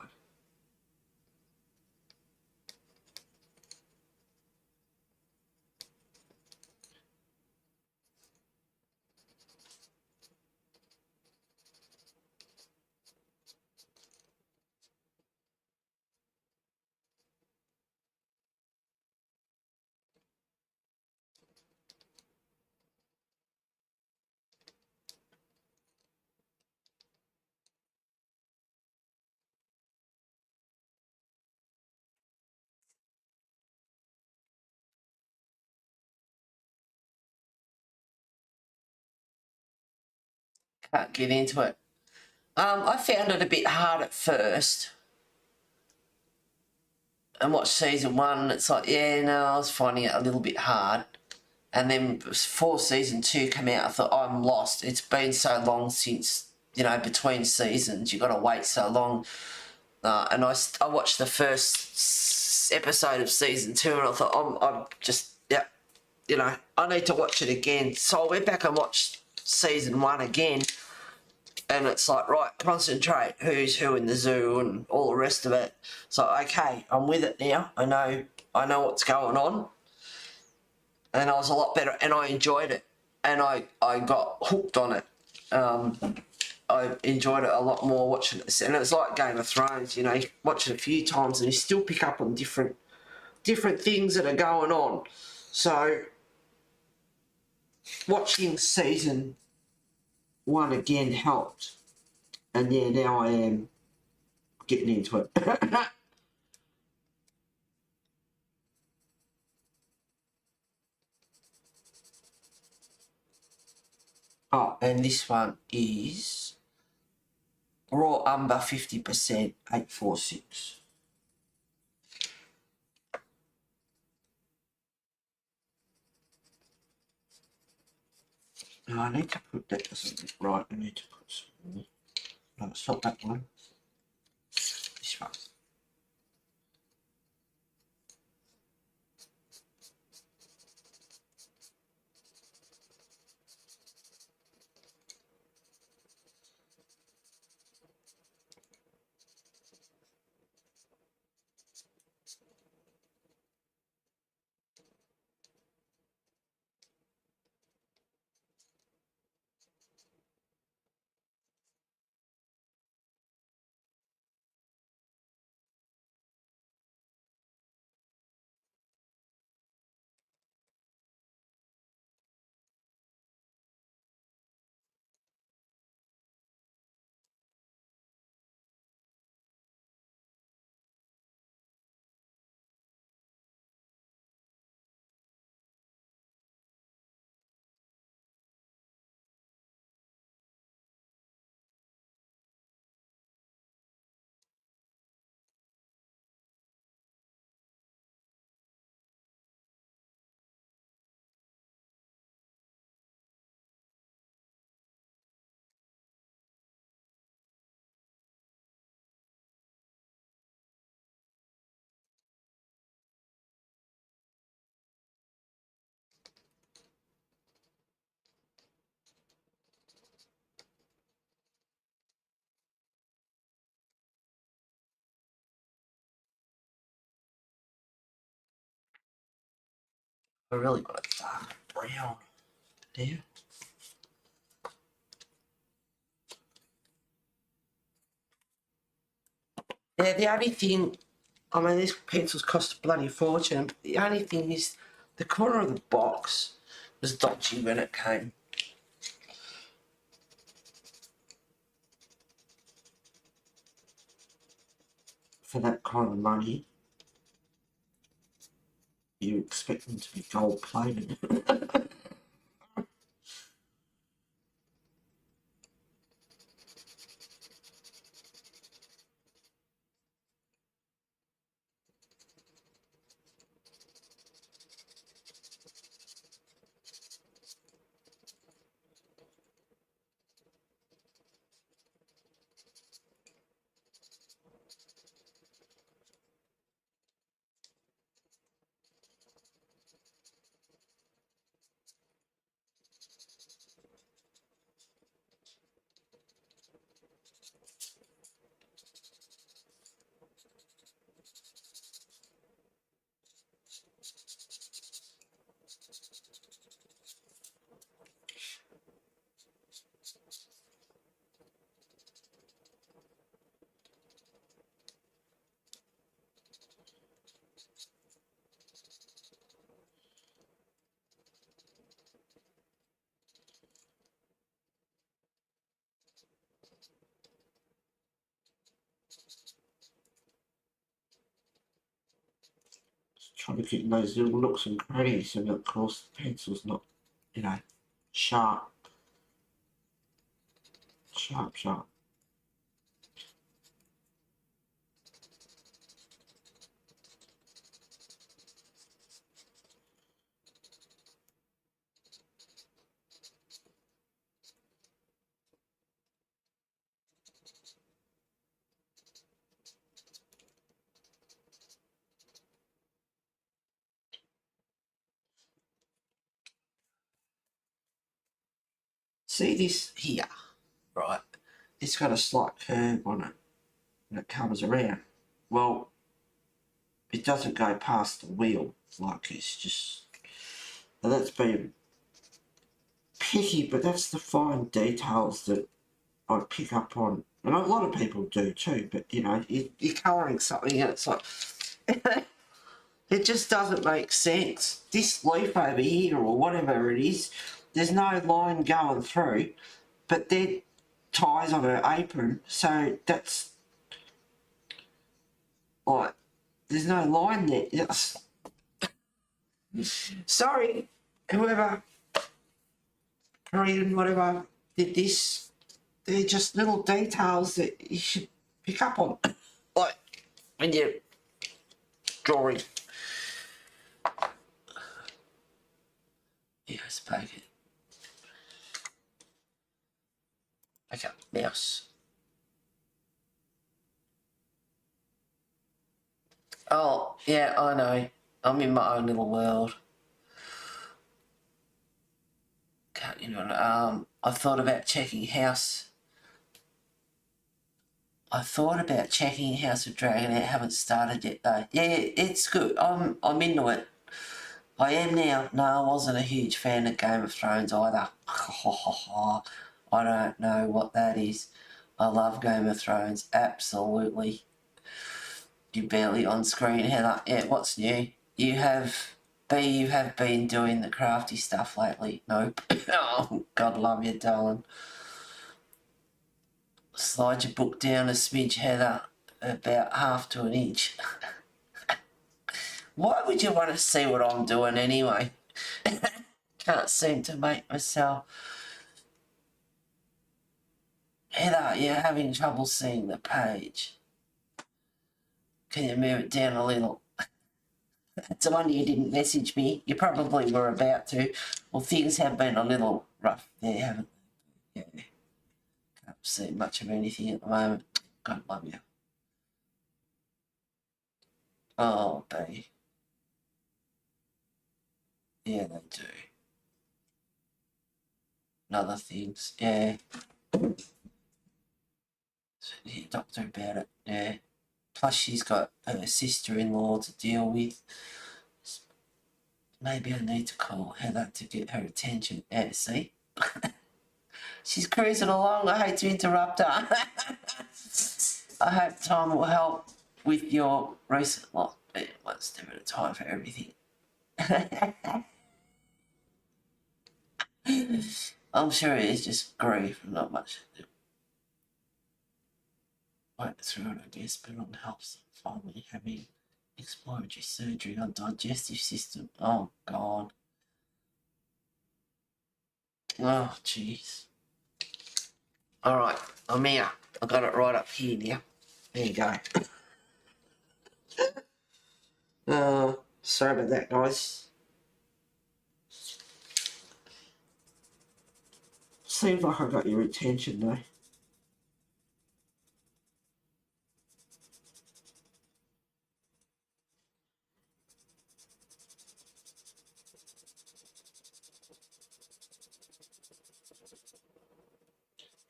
Can't get into it. I found it a bit hard at first. And watched season 1, it's like, yeah, no, I was finding it a little bit hard. And then before season 2 came out, I thought, I'm lost. It's been so long since, you know, between seasons. You've got to wait so long. And I watched the first episode of season 2 and I thought, I'm just, yeah, you know, I need to watch it again. So I went back and watched season 1 again. And it's like, right, concentrate, who's who in the zoo and all the rest of it. So, okay, I'm with it now. I know what's going on. And I was a lot better, and I enjoyed it. And I got hooked on it. I enjoyed it a lot more watching it, and it's like Game of Thrones. You know, you watch it a few times and you still pick up on different things that are going on. So watching season 1 again helped, and yeah, now I am getting into it. Oh, and this one is raw umber 50%, 846. No, I need to put that right. I need to put some more. No, it's not that one. This one. I really got a dark brown there. Yeah, the only thing, I mean, these pencils cost a bloody fortune, but the only thing is the corner of the box was dodgy when it came. For that kind of money, you expect them to be gold plated. Trying to get those little nooks and crannies, and of course the pencil's not, you know, sharp. Sharp. See this here, right? It's got a slight curve on it, and it comes around. Well, it doesn't go past the wheel, like it's just, now that's being picky, but that's the fine details that I pick up on, and a lot of people do too, but you know, you're colouring something and it's like, it just doesn't make sense. This leaf over here or whatever it is, there's no line going through, but they're ties on her apron, so that's like, there's no line there. Yes. Sorry, whoever, Korean, whatever, did this. They're just little details that you should pick up on, like when you're drawing. Yes, poke it. Okay, mouse. Oh, yeah, I know. I'm in my own little world. Can't, you know, I thought about checking House. I thought about checking House of Dragon. I haven't started yet though. Yeah, it's good. I'm into it. I am now. No, I wasn't a huge fan of Game of Thrones either. I don't know what that is. I love Game of Thrones. Absolutely. You're barely on screen, Heather. Yeah, what's new? You have been doing the crafty stuff lately. Nope. Oh, God love you, darling. Slide your book down a smidge, Heather. About half to an inch. Why would you want to see what I'm doing anyway? Can't seem to make myself. Heather, you're having trouble seeing the page. Can you move it down a little? It's a wonder you didn't message me. You probably were about to. Well, things have been a little rough there, haven't they? Yeah. Can't see much of anything at the moment. God love you. Oh, babe. Yeah, they do. And other things, yeah. Yeah, doctor about it, yeah. Plus she's got her sister-in-law to deal with. Maybe I need to call Heather to get her attention. Yeah, see? She's cruising along. I hate to interrupt her. I hope Tom will help with your recent lot. One step at a time for everything. I'm sure it is just grief and not much to do. Went through it, I guess, but on helps finally having exploratory surgery on digestive system. Oh, God. Oh, jeez. All right, I'm here. I got it right up here now. There you go. Sorry about that, guys. Seems like I got your attention, though.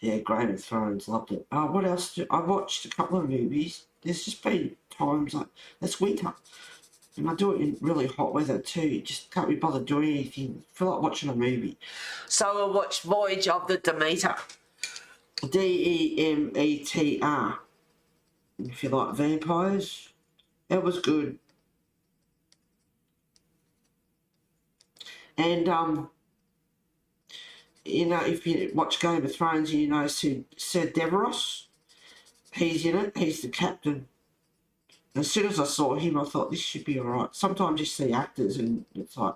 Yeah, Game of Thrones, loved it. What else? I watched a couple of movies. There's just been times like, it's winter. And I do it in really hot weather too. You just can't be bothered doing anything. I feel like watching a movie. So I watched Voyage of the Demeter. Demeter. If you like vampires. It was good. And you know, if you watch Game of Thrones, you know Sir Devros. He's in it. He's the captain. As soon as I saw him, I thought this should be alright. Sometimes you see actors and it's like,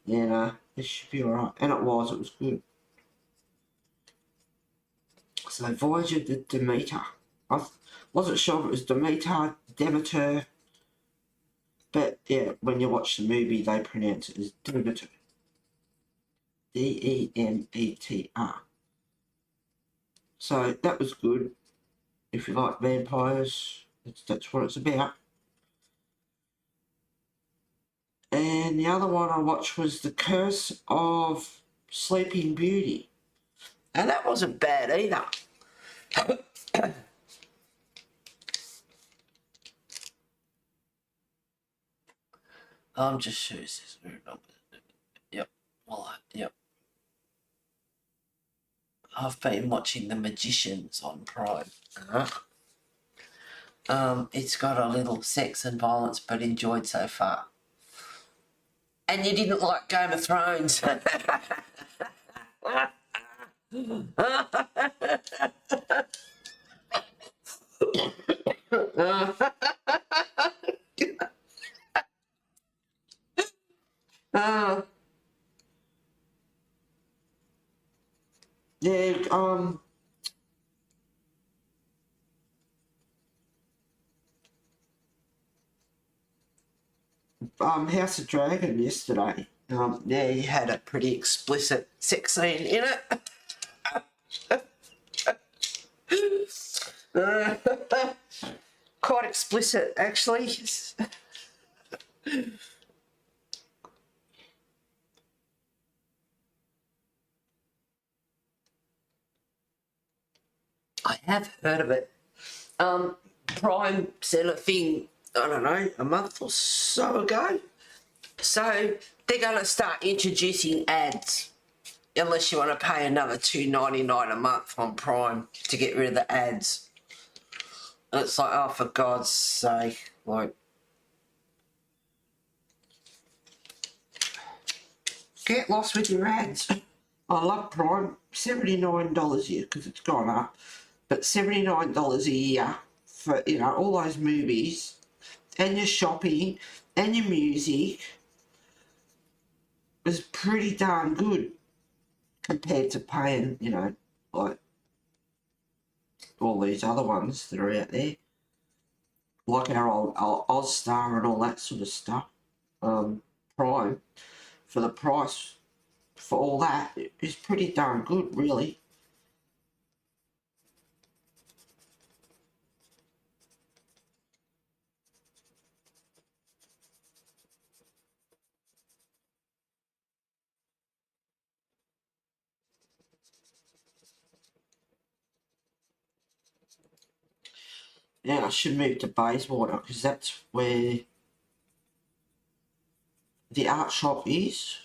yeah, no, this should be alright. And it was good. So Voyage of the Demeter. I wasn't sure if it was Demeter, but yeah, when you watch the movie, they pronounce it as Demeter. Demeter. So that was good. If you like vampires, that's what it's about. And the other one I watched was The Curse of Sleeping Beauty. And that wasn't bad either. I'm just sure this. Yep. Well, yep. I've been watching The Magicians on Prime. It's got a little sex and violence, but enjoyed so far. And you didn't like Game of Thrones. Yeah, House of Dragon yesterday. Yeah, he had a pretty explicit sex scene in it. Quite explicit, actually. I have heard of it. Prime sent a thing, I don't know, a month or so ago. So they're going to start introducing ads, unless you want to pay another $2.99 a month on Prime to get rid of the ads. And it's like, oh, for God's sake, like, get lost with your ads. I love Prime, $79 a year because it's gone up, but $79 a year for, you know, all those movies and your shopping and your music is pretty darn good compared to paying, you know, like all these other ones that are out there, like our old Ozstar and all that sort of stuff. Prime, for the price for all that, is pretty darn good, really. Now I should move to Bayswater because that's where the art shop is,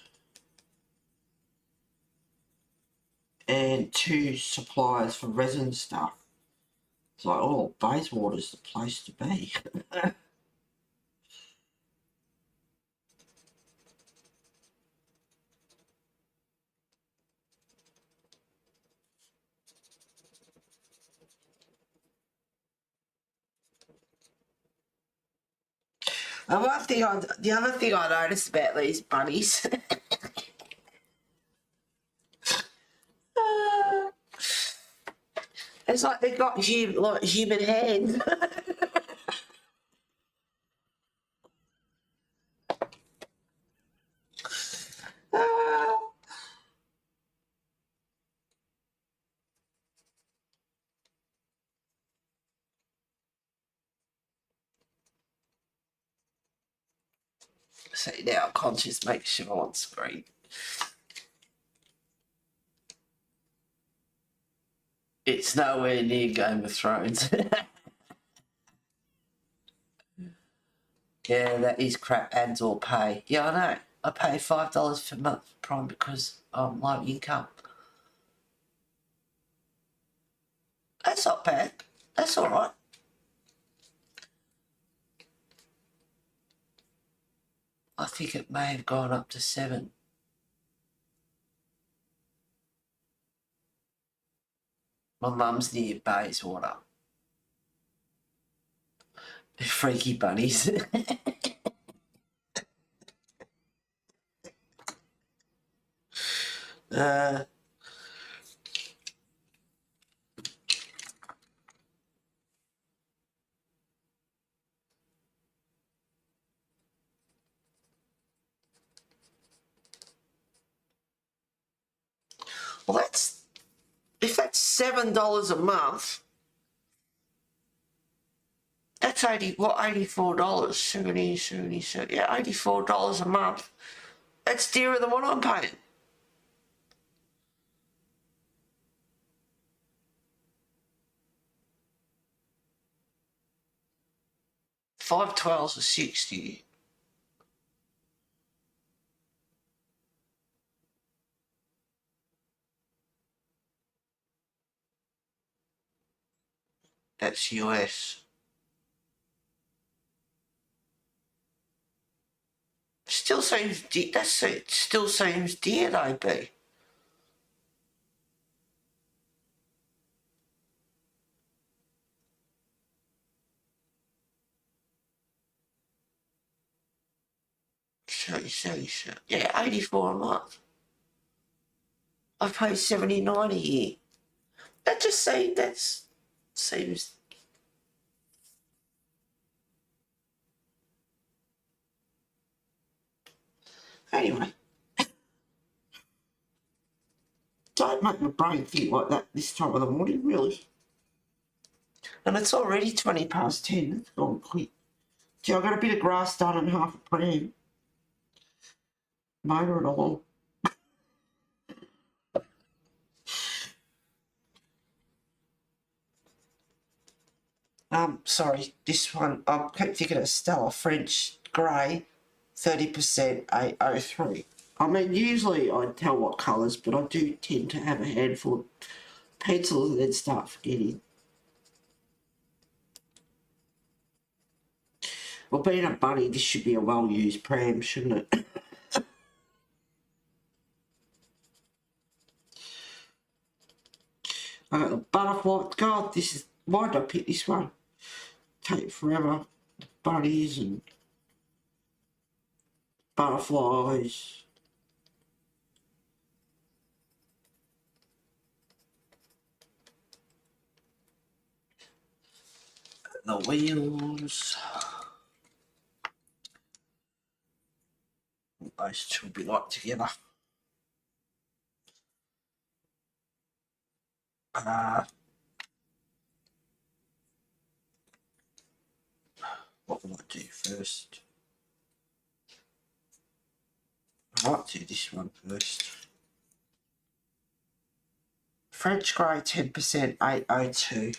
and 2 suppliers for resin stuff. It's like, oh, Bayswater's the place to be. And the other thing I noticed about these bunnies, it's like they've got human hands. See, now Conscious makes sure on screen. It's nowhere near Game of Thrones. Yeah, that is crap. Ads or pay. Yeah, I know. I pay $5 per month for Prime because I'm low income. That's not bad. That's all right. I think it may have gone up to 7. My mum's near Bayswater. Freaky bunnies. uh, well, if that's $7 a month, that's $84, 70, yeah, $84 a month. That's dearer than what I'm paying. $5.12 or 60. That's US. Still seems it still seems dear though, B. Yeah, 84 a month. I pay 79 a year. That just seems. Anyway, don't make my brain think like that this time of the morning, really. And it's already 20 past 10. It's gone quick. Gee, I got a bit of grass done and half a pram. Motor it along. Sorry, this one, I kept thinking of Stella French Grey, 30%, 803. I mean, usually I tell what colours, but I do tend to have a handful of pencils and then start forgetting. Well, being a bunny, this should be a well-used pram, shouldn't it? I got the butterfly. God, this is... Why did I pick this one? Take forever. The bunnies and butterflies. The wheels. Those two will be locked together. What will I do first? I might do this one first. French Grey 10%, 802.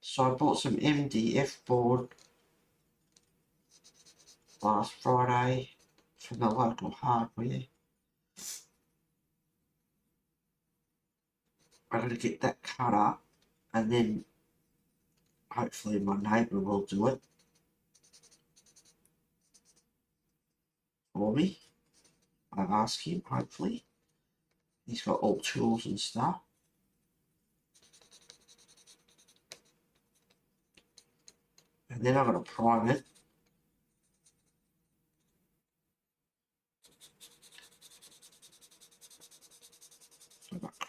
So I bought some MDF board last Friday from the local hardware. I'm going to get that cut up and then hopefully my neighbour will do it for me. I ask him, hopefully. He's got all tools and stuff. And then I'm going to prime it. So I've got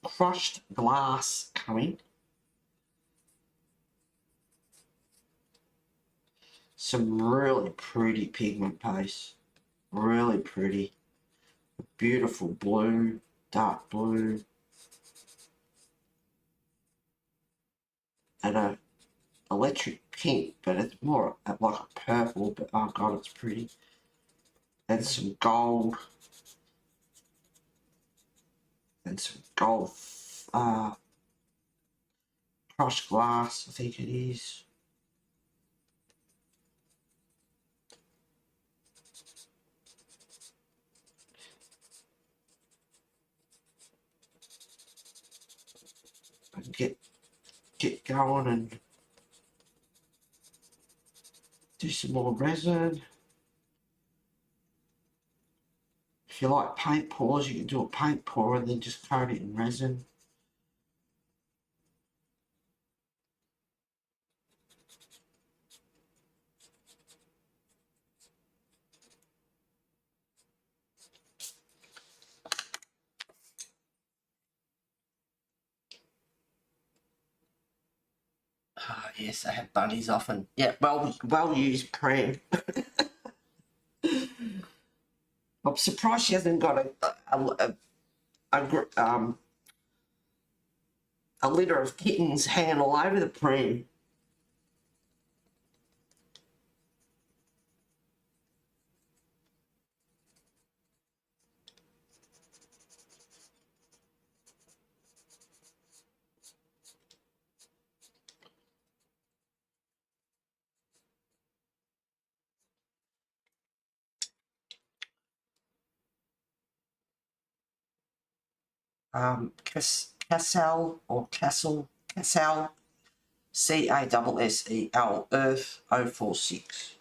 crushed glass coming. Some really pretty pigment paste. Really pretty. Beautiful blue, dark blue. And a electric pink, but it's more like a purple, but oh god, it's pretty. And some gold. And some gold crushed glass, I think it is. And get going and do some more resin. If you like paint pours, you can do a paint pour and then just coat it in resin. Ah, yes, I have bunnies often. Yeah, well used pram. I'm surprised she hasn't got a litter of kittens hanging all over the pram. Cassel or Castle, Cassel, Earth 046.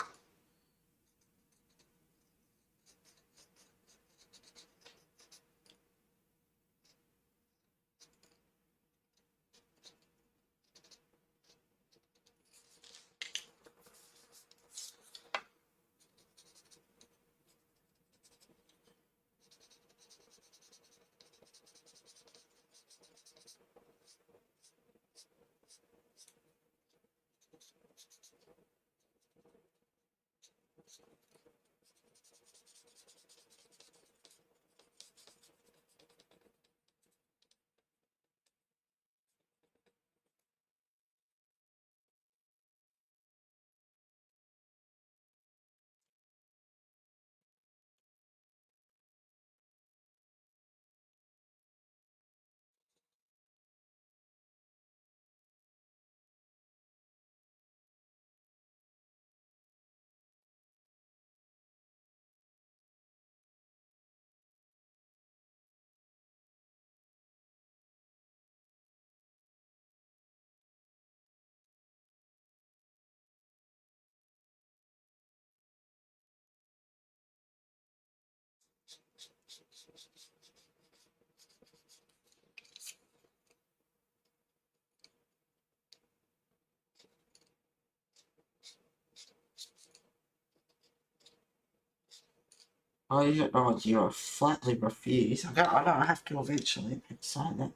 I don't know, I flatly refuse. I don't have to eventually. It's like that.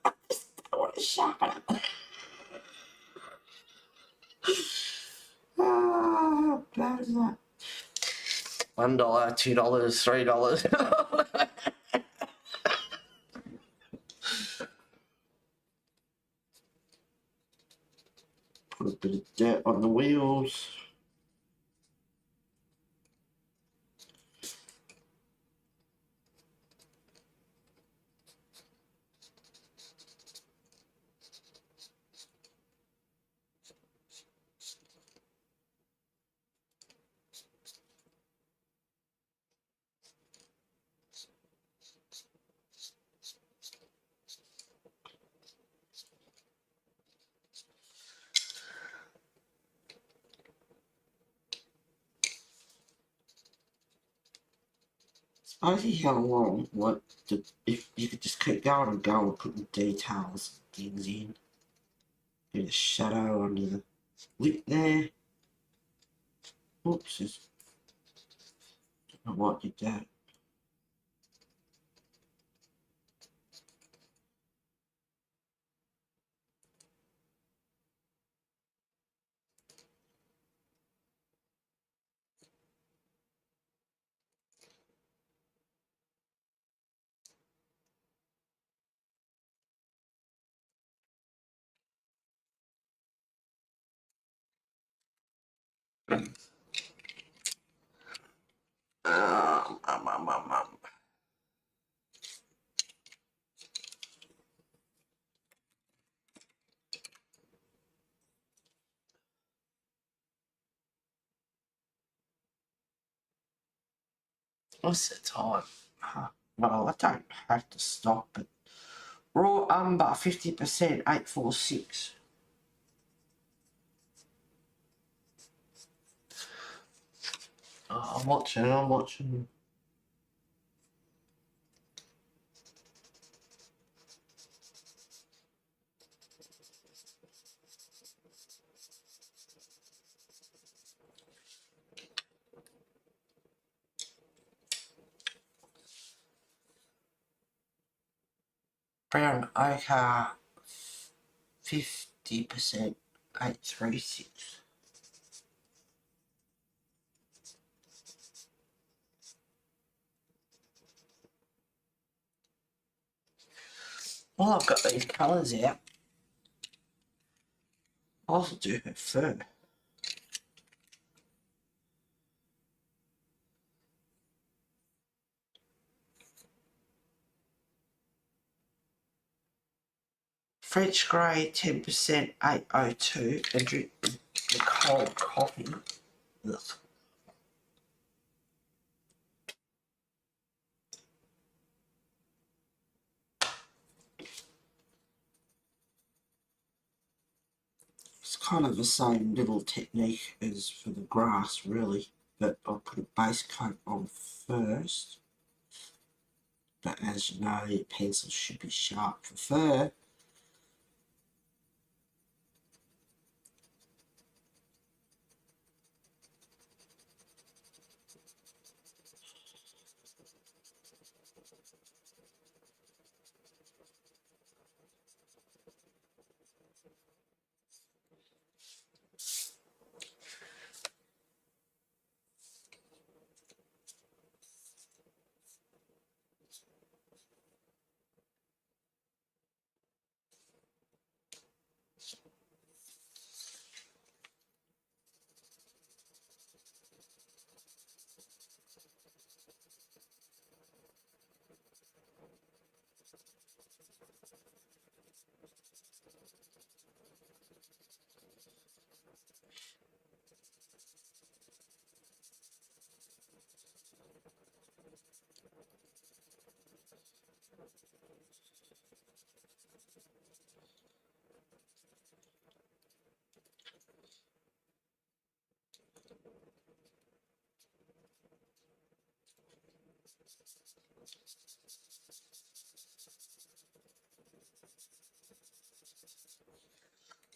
I don't want to sharpen it. How bad is that? $1, $2, $3. Put a bit of dirt on the wheels. I see how long, if you could just keep going and putting details and things in. Bit of shadow under the lip there. Oops, don't know what did that. Um, um, um, um, um. What's the time? Well, I don't have to stop, but raw umber 50%, 846. I'm watching. Brown ochre 50%, 836. Well, I've got these colours out. I'll also do her fur. French grey 10%, 802, and drink the cold coffee. Ugh. kind of the same little technique as for the grass, really, but I'll put a base coat on first. But as you know, your pencils should be sharp for fur.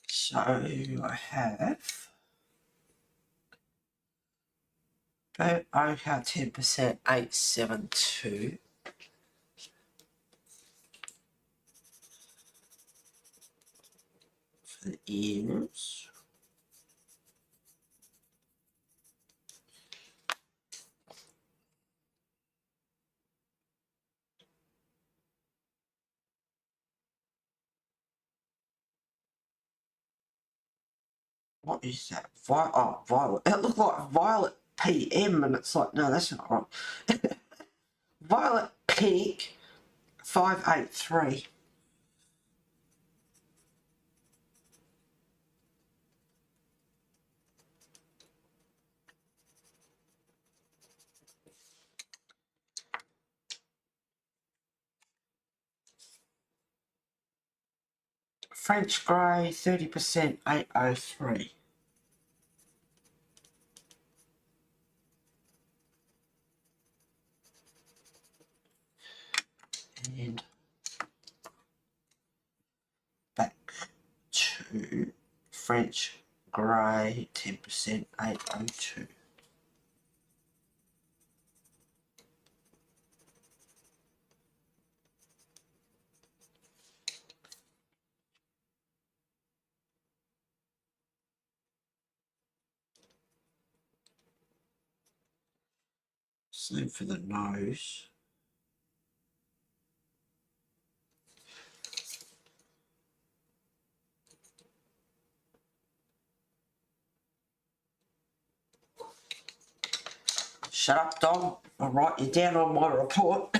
So I have OCR 10% 872 for the ears. What is that? Violet. It looked like Violet PM, and it's like, no, that's not right. Violet Pink 583. French Grey 30% 803. And back to French Grey 10% 802. Same for the nose. Shut up, Dom. I'll write you down on my report.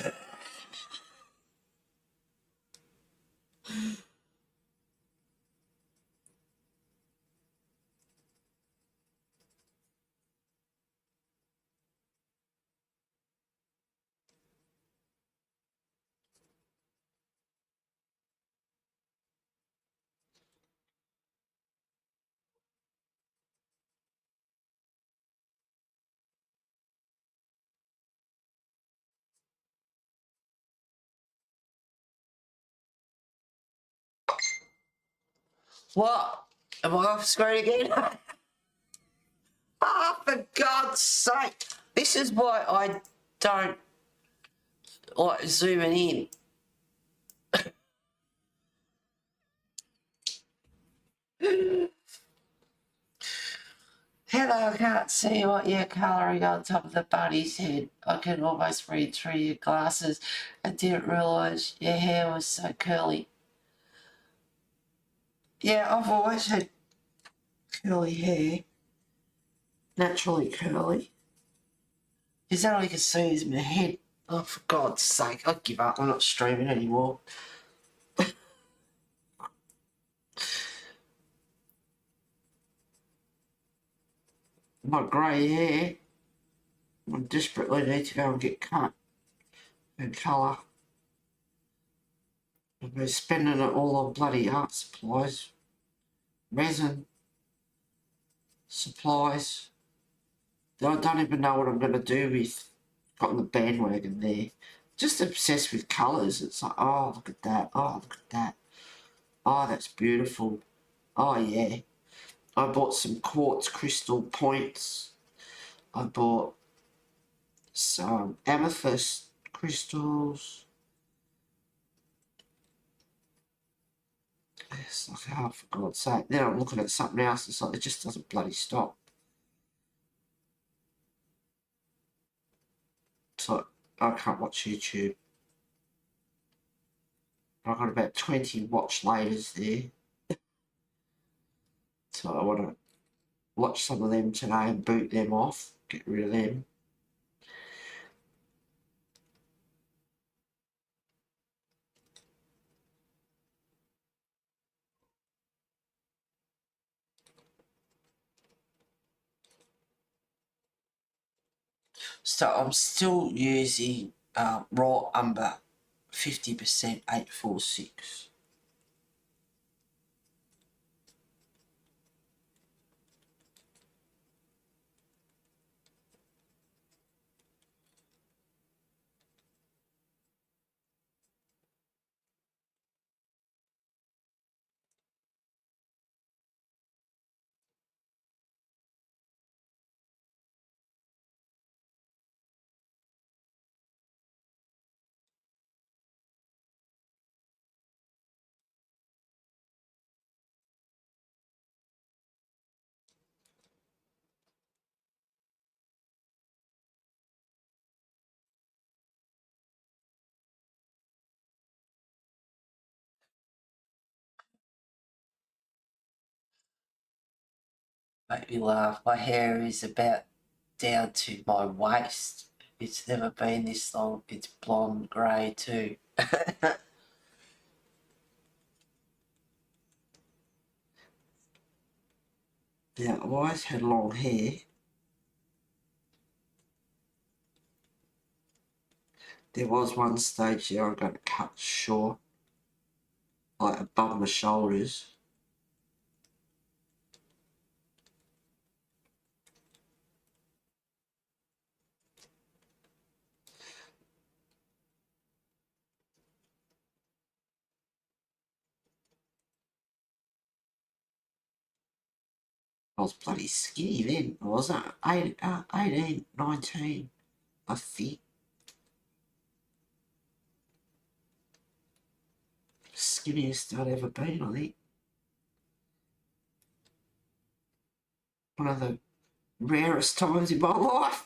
What? Am I off screen again? Ah, for God's sake. This is why I don't like zooming in. Hello, I can't see what you're colouring on top of the bunny's head. I can almost read through your glasses. I didn't realise your hair was so curly. Yeah, I've always had curly hair. Naturally curly. Is that all you can see is my head? Oh, for God's sake, I give up. I'm not streaming anymore. My grey hair. I desperately need to go and get cut and colour. I've been spending it all on bloody art supplies. Resin. supplies. I don't even know what I'm going to do with. Got on the bandwagon there. Just obsessed with colours. It's like, oh, look at that. Oh, look at that. Oh, that's beautiful. Oh, yeah. I bought some quartz crystal points. I bought some amethyst crystals. It's like, oh, for God's sake. Then I'm looking at something else. It's like, it just doesn't bloody stop. So I can't watch YouTube. I've got about 20 watch laters there. So I want to watch some of them today and boot them off. Get rid of them. So I'm still using raw umber 50% 846. Make me laugh. My hair is about down to my waist. It's never been this long. It's blonde grey too. Now, I've always had long hair. There was one stage there I got it cut short, like above my shoulders. I was bloody skinny then, I was 18, 19, I think. Skinniest I'd ever been, I think. One of the rarest times in my life.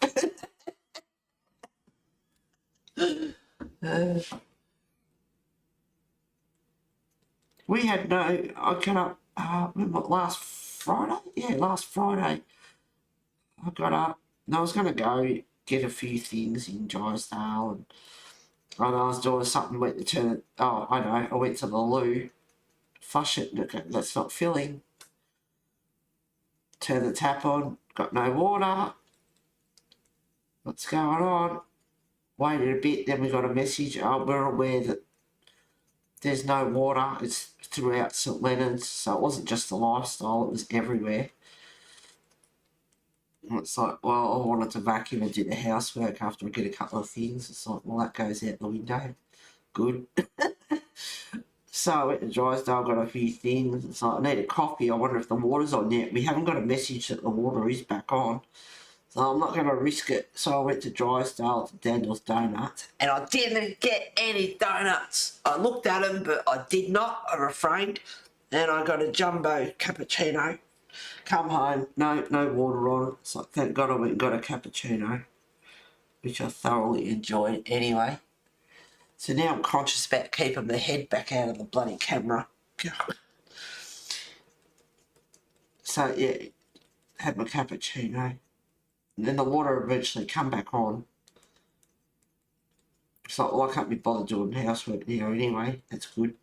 We had no, I got up, remember last Friday? Yeah, last Friday. I got up and I was going to go get a few things in Drysdale and I was doing something, went to turn it, oh, I know, I went to the loo, flush it, that's not filling. Turn the tap on, got no water. What's going on? Waited a bit, then we got a message. Oh, we're aware that there's no water. It's throughout St Leonard's, so it wasn't just the lifestyle, it was everywhere. And it's like, well, I wanted to vacuum and do the housework after I get a couple of things. It's like, well, that goes out the window. Good. So I went to Drysdale, got a few things. It's like, I need a coffee. I wonder if the water's on yet. We haven't got a message that the water is back on. So I'm not going to risk it. So I went to Drysdale to Daniel's Donuts. And I didn't get any donuts. I looked at them, but I did not. I refrained. And I got a jumbo cappuccino. Come home, no water on. So thank God I went and got a cappuccino, which I thoroughly enjoyed anyway. So now I'm conscious about keeping my head back out of the bloody camera. So yeah, had my cappuccino. And then the water eventually come back on. So well, I can't be bothered doing housework now anyway. That's good.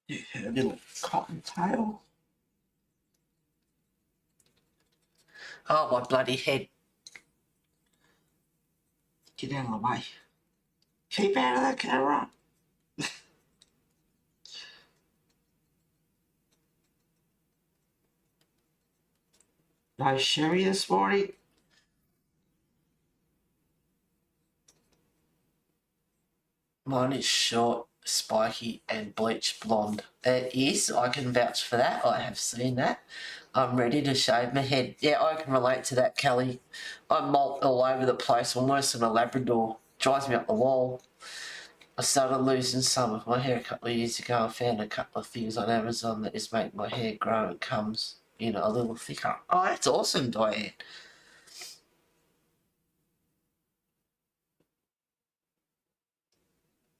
Yeah, a little cottontail. Oh, my bloody head. Get out of the way. Keep out of the camera. No sherry this morning. Mine is short, spiky, and bleached blonde. It is. I can vouch for that. I have seen that. I'm ready to shave my head. Yeah, I can relate to that, Kelly. I'm molt all over the place. I'm worse than a Labrador. Drives me up the wall. I started losing some of my hair a couple of years ago. I found a couple of things on Amazon that just make my hair grow and comes, you know, a little thicker. Oh, that's awesome, Diane.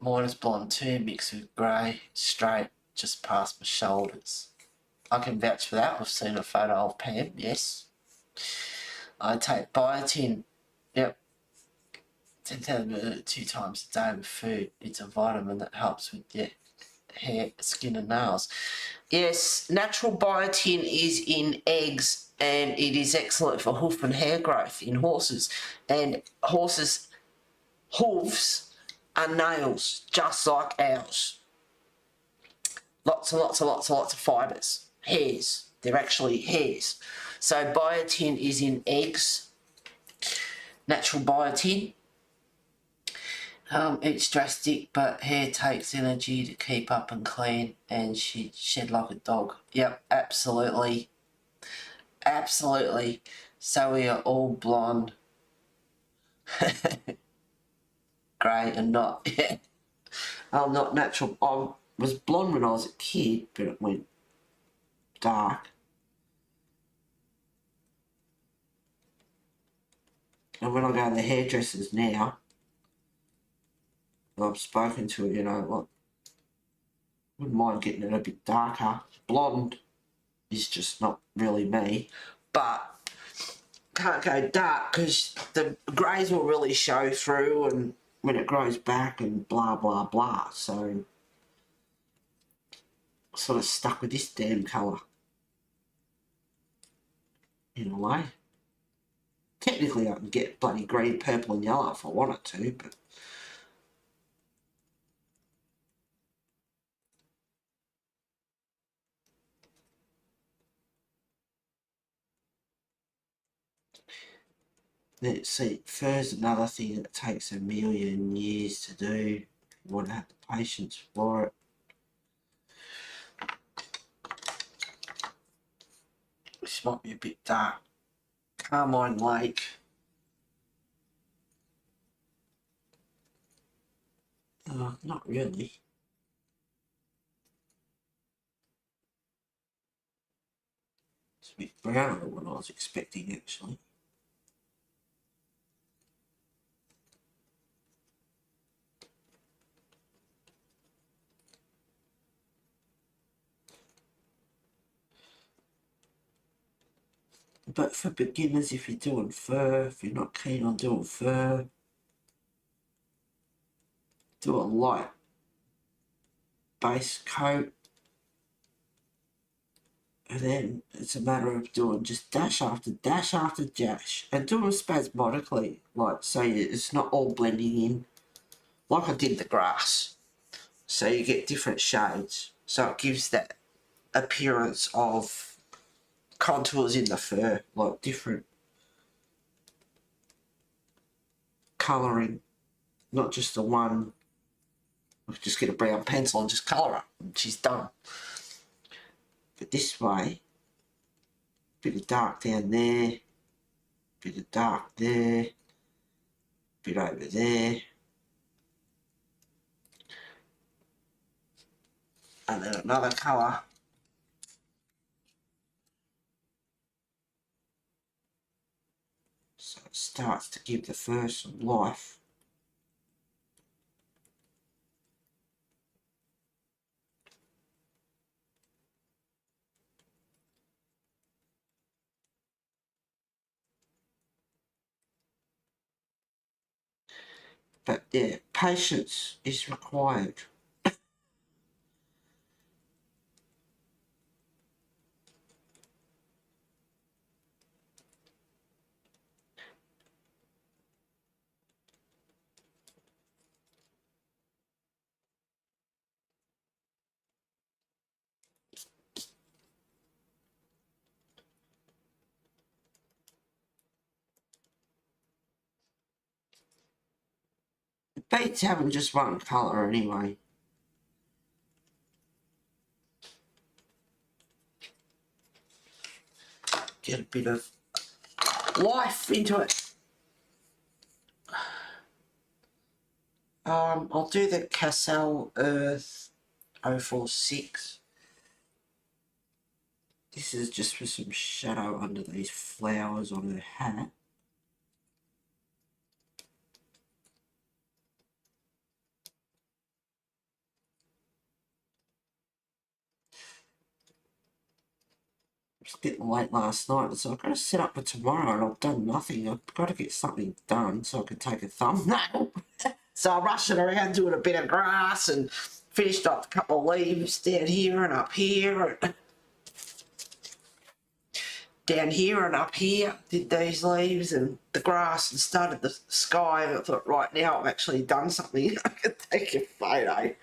Mine is blonde too, mixed with grey, straight, just past my shoulders. I can vouch for that. I've seen a photo of Pam, yes. I take biotin, yep, 10,000 2 times a day with food. It's a vitamin that helps with your hair, skin and nails. Yes, natural biotin is in eggs and it is excellent for hoof and hair growth in horses. And horses' hooves are nails, just like ours. Lots and lots and lots and lots of fibres. Hairs. They're actually hairs. So biotin is in eggs. Natural biotin. It's drastic, but hair takes energy to keep up and clean, and she shed like a dog. Yep, absolutely. Absolutely. So we are all blonde. Grey and not. I'm not natural. I was blonde when I was a kid, but it went dark. And when I go to the hairdressers now, I've spoken to her, you know, like, wouldn't mind getting it a bit darker. Blonde is just not really me, but can't go dark because the greys will really show through and when it grows back and blah, blah, blah. So sort of stuck with this damn colour in a way. Technically I can get bloody green, purple and yellow if I wanted to, but let's see, fur's another thing that takes a million years to do. You want to have the patience for it. This might be a bit dark. Carmine Lake. Not really. It's a bit browner than what I was expecting actually. But for beginners, if you're doing fur, if you're not keen on doing fur, do a light base coat. And then it's a matter of doing just dash after dash after dash. And do them spasmodically, like so it's not all blending in. Like I did the grass. So you get different shades. So it gives that appearance of contours in the fur, like different colouring, not just the one. Just get a brown pencil and just colour her, and she's done. But this way, bit of dark down there, bit of dark there, bit over there, and then another colour. So it starts to give the fur some life. But yeah, patience is required. Beats having just one colour anyway. Get a bit of life into it. I'll do the Cassell Earth 046. This is just for some shadow under these flowers on her hat. It was getting late last night, so I've got to set up for tomorrow and I've done nothing. I've got to get something done so I can take a thumbnail. So I'm rushing around doing a bit of grass and finished off a couple of leaves down here and up here. Down here and up here, did these leaves and the grass and started the sky, and I thought, right, now I've actually done something. I can take a photo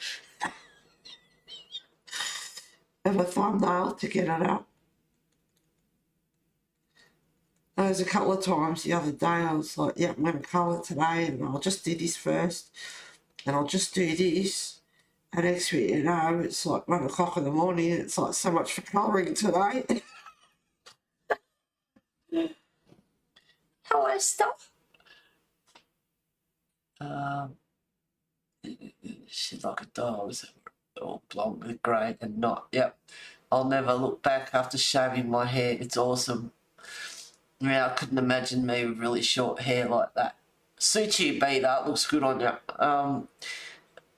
of a thumbnail to get it up. There was a couple of times the other day I was like, yeah, I'm going to colour today and I'll just do this first and I'll just do this. And next week, you know, it's like 1 o'clock in the morning and it's like so much for colouring today. Hello, stuff. She's like a dog, all blonde with grey and not. Yep, I'll never look back after shaving my hair. It's awesome. Yeah, I couldn't imagine me with really short hair like that. Suits you, B, that looks good on you.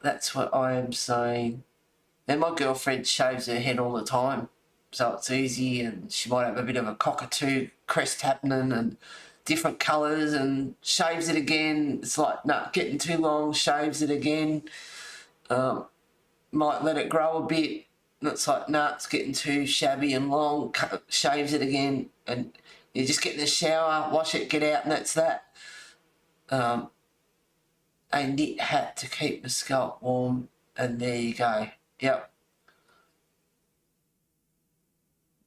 That's what I am saying. And my girlfriend shaves her head all the time, so it's easy, and she might have a bit of a cockatoo crest happening and different colours, and shaves it again. It's like, nah, getting too long, shaves it again. Might let it grow a bit, and it's like, nah, it's getting too shabby and long, shaves it again, and you just get in the shower, wash it, get out, and that's that. A knit hat to keep the scalp warm, and there you go. Yep.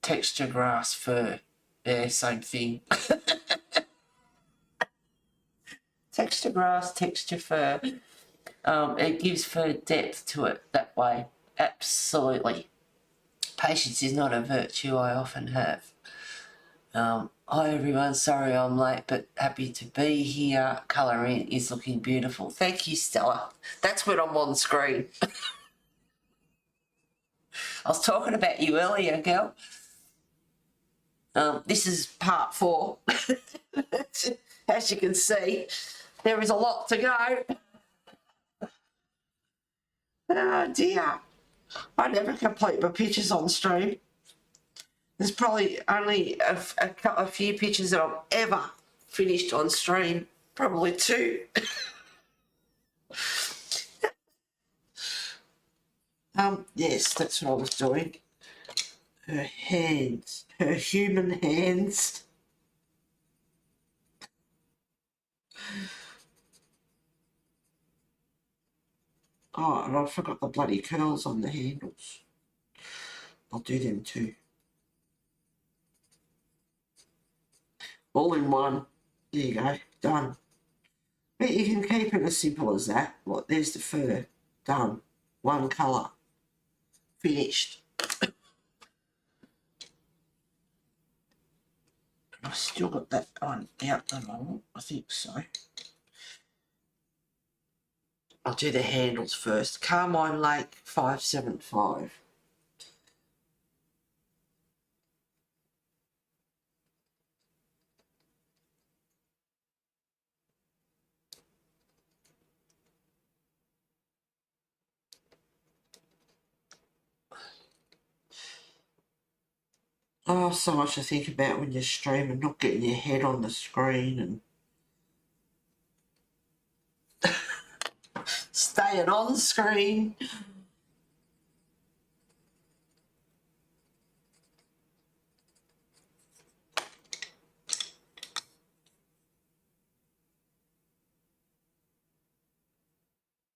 Texture grass fur. Yeah, same thing. Texture grass, texture fur. It gives fur depth to it that way. Absolutely. Patience is not a virtue I often have. Hi everyone, sorry I'm late, but happy to be here. Colouring is looking beautiful. Thank you, Stella. That's when I'm on screen. I was talking about you earlier, girl. This is part 4. As you can see, there is a lot to go. Oh dear. I never complete my pictures on stream. There's probably only a few pictures that I've ever finished on stream. Probably 2. Yes, that's what I was doing. Her hands, her human hands. Oh, and I forgot the bloody curls on the handles. I'll do them too. All in one. There you go, done. But you can keep it as simple as that. Look, there's the fur, done. One colour, finished. I've still got that on out the moment, I think so. I'll do the handles first. Carmine Lake 575. Oh, so much to think about when you're streaming, not getting your head on the screen and staying on screen.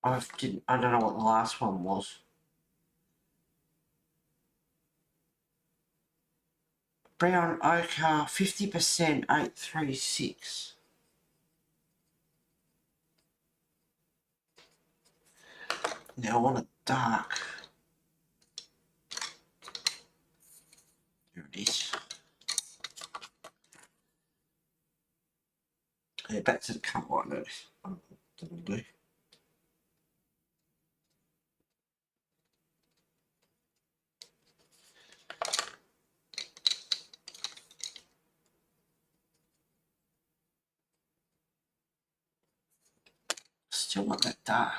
I don't know what the last one was. Brown ochre, 50%, 836. Now I want it dark. Here it is. Yeah, back to the cut right now. That'll do. Still not that dark.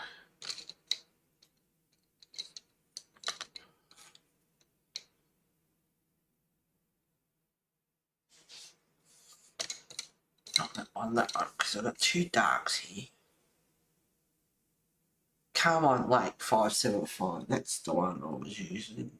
Not that one, because I've got two darks here. Carmine Lake 575, that's the one I was using.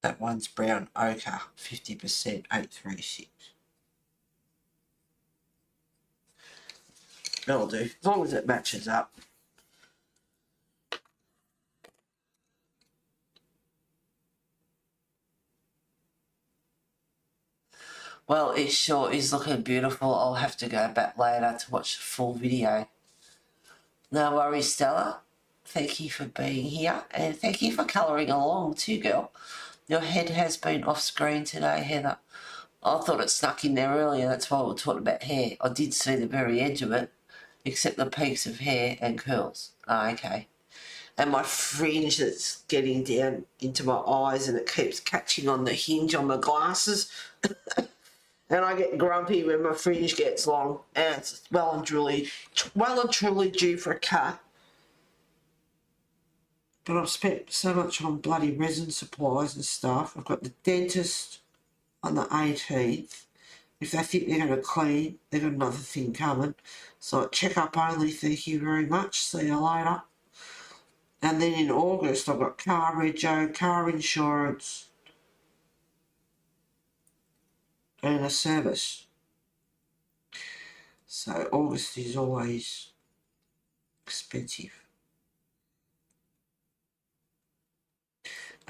That one's brown ochre, 50%, 836. That'll do, as long as it matches up. Well, it sure is looking beautiful. I'll have to go back later to watch the full video. No worries, Stella. Thank you for being here, and thank you for colouring along too, girl. Your head has been off screen today, Heather. I thought it snuck in there earlier, that's why we were talking about hair. I did see the very edge of it, except the peaks of hair and curls. Oh, okay. And my fringe that's getting down into my eyes and it keeps catching on the hinge on my glasses. And I get grumpy when my fringe gets long, and it's well and truly due for a cut. But I've spent so much on bloody resin supplies and stuff. I've got the dentist on the 18th. If they think they're going to clean, they've got another thing coming. So check up only, thank you very much. See you later. And then in August, I've got car rego, car insurance, and a service. So August is always expensive.